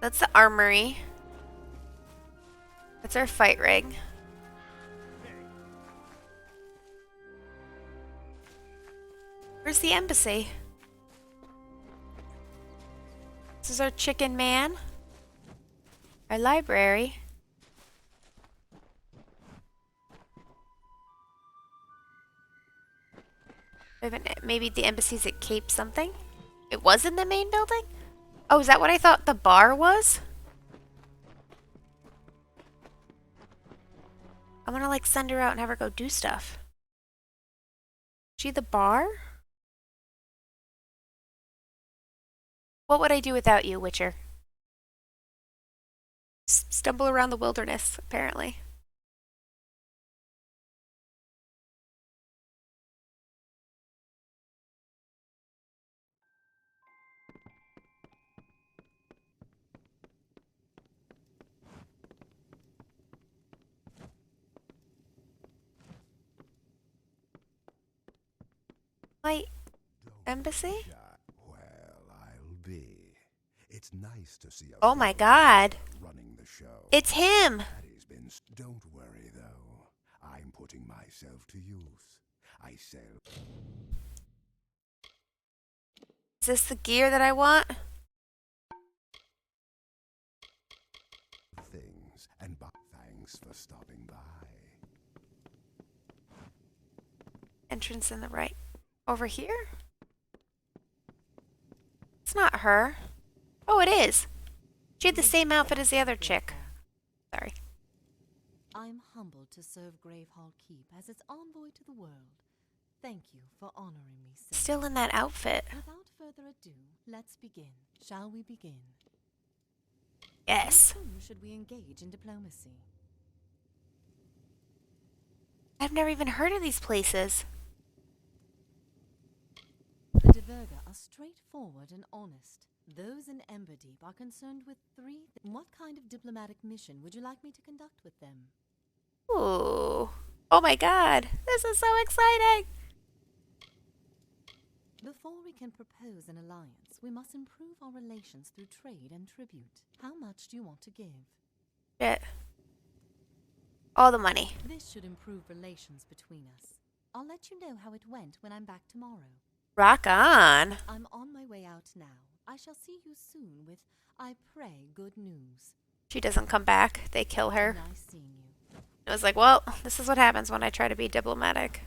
That's the armory. That's our fight ring. Where's the embassy? This is our chicken man. Our library. Maybe the embassy's at Cape something? It was in the main building? Oh, is that what I thought the bar was? I want to like send her out and have her go do stuff. She the bar? What would I do without you, Witcher? Stumble around the wilderness, apparently. My embassy? Well, I'll be. It's nice to see a Oh my fellow god. running the show. It's him! Don't worry, though. I'm putting myself to use. I sell Is this the gear that I want? things and thanks for stopping by. Entrance in the right. Over here? It's not her. Oh, it is. She had the same outfit as the other chick. Sorry. I'm humbled to serve Gravehal Keep as its envoy to the world. Thank you for honoring me, sir. Still in that outfit. Without further ado, let's begin. Shall we begin? Yes. How soon should we engage in diplomacy? I've never even heard of these places. The Diverga are straightforward and honest. Those in Emberdeep are concerned with what kind of diplomatic mission would you like me to conduct with them? Ooh. Oh my god. This is so exciting. Before we can propose an alliance, we must improve our relations through trade and tribute. How much do you want to give? Shit. All the money. This should improve relations between us. I'll let you know how it went when I'm back tomorrow. Rock on. I'm on my way out now. I shall see you soon with, I pray, good news. She doesn't come back. They kill her. Nice seeing you. I was like, well, this is what happens when I try to be diplomatic.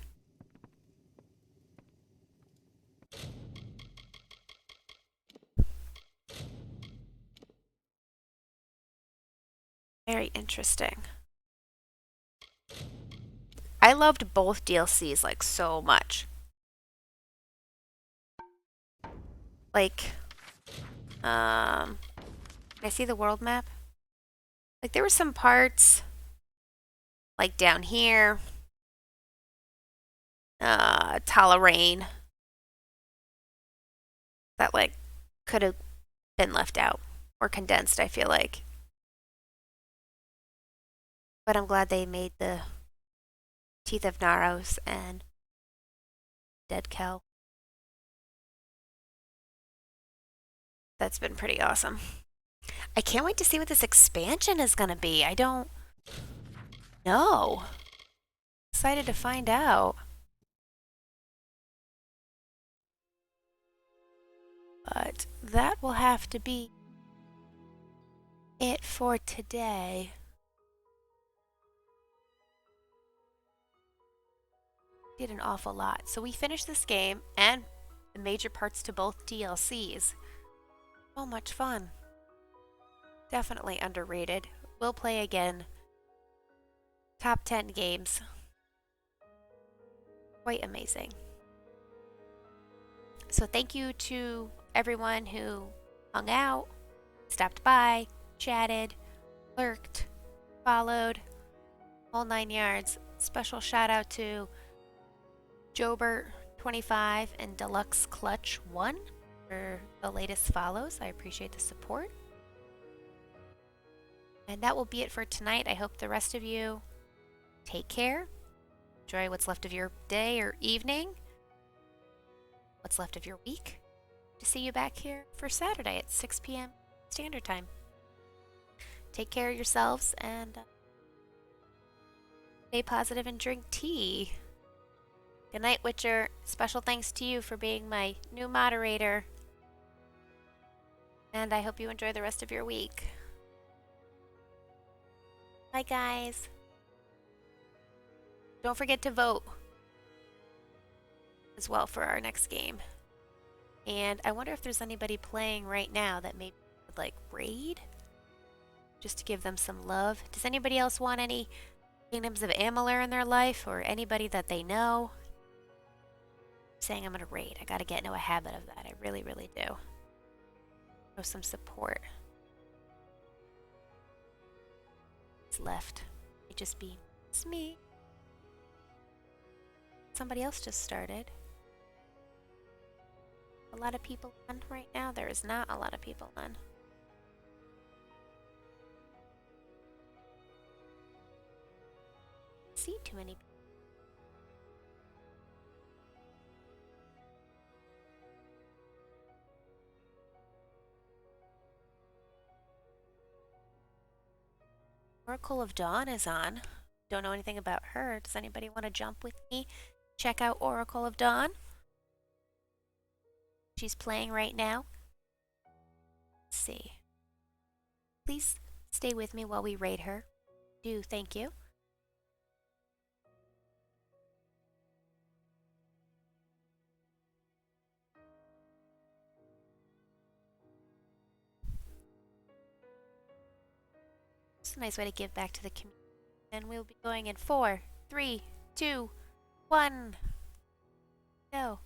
Very interesting. I loved both DLCs like so much. Like, can I see the world map? Like there were some parts like down here, Talarain, that like could have been left out or condensed, I feel like. But I'm glad they made the Teeth of Naros and Dead Cow. That's been pretty awesome. I can't wait to see what this expansion is gonna be. I don't know. Excited to find out. But that will have to be it for today. Did an awful lot. So we finished this game and the major parts to both DLCs. So much fun. Definitely underrated. We'll play again. Top 10 games. Quite amazing. So thank you to everyone who hung out, stopped by, chatted, lurked, followed, whole 9 yards. Special shout out to Jobert25 and Deluxe Clutch 1 for the latest follows. I appreciate the support. And that will be it for tonight. I hope the rest of you take care. Enjoy what's left of your day or evening. What's left of your week. To see you back here for Saturday at 6 p.m. Standard Time. Take care of yourselves and stay positive and drink tea. Good night, Witcher. Special thanks to you for being my new moderator. And I hope you enjoy the rest of your week. Bye, guys. Don't forget to vote as well for our next game. And I wonder if there's anybody playing right now that maybe would like raid? Just to give them some love. Does anybody else want any Kingdoms of Amalur in their life? Or anybody that they know? I'm saying I'm going to raid. I got to get into a habit of that. I really, really do. Show some support. It's left. It just be, it's me. Somebody else just started. A lot of people on right now? There is not a lot of people on. See too many people. Oracle of Dawn is on. Don't know anything about her. Does anybody want to jump with me? Check out Oracle of Dawn. She's playing right now. Let's see. Please stay with me while we raid her. Do, thank you. It's a nice way to give back to the community. And we'll be going in 4, 3, 2, 1. Go.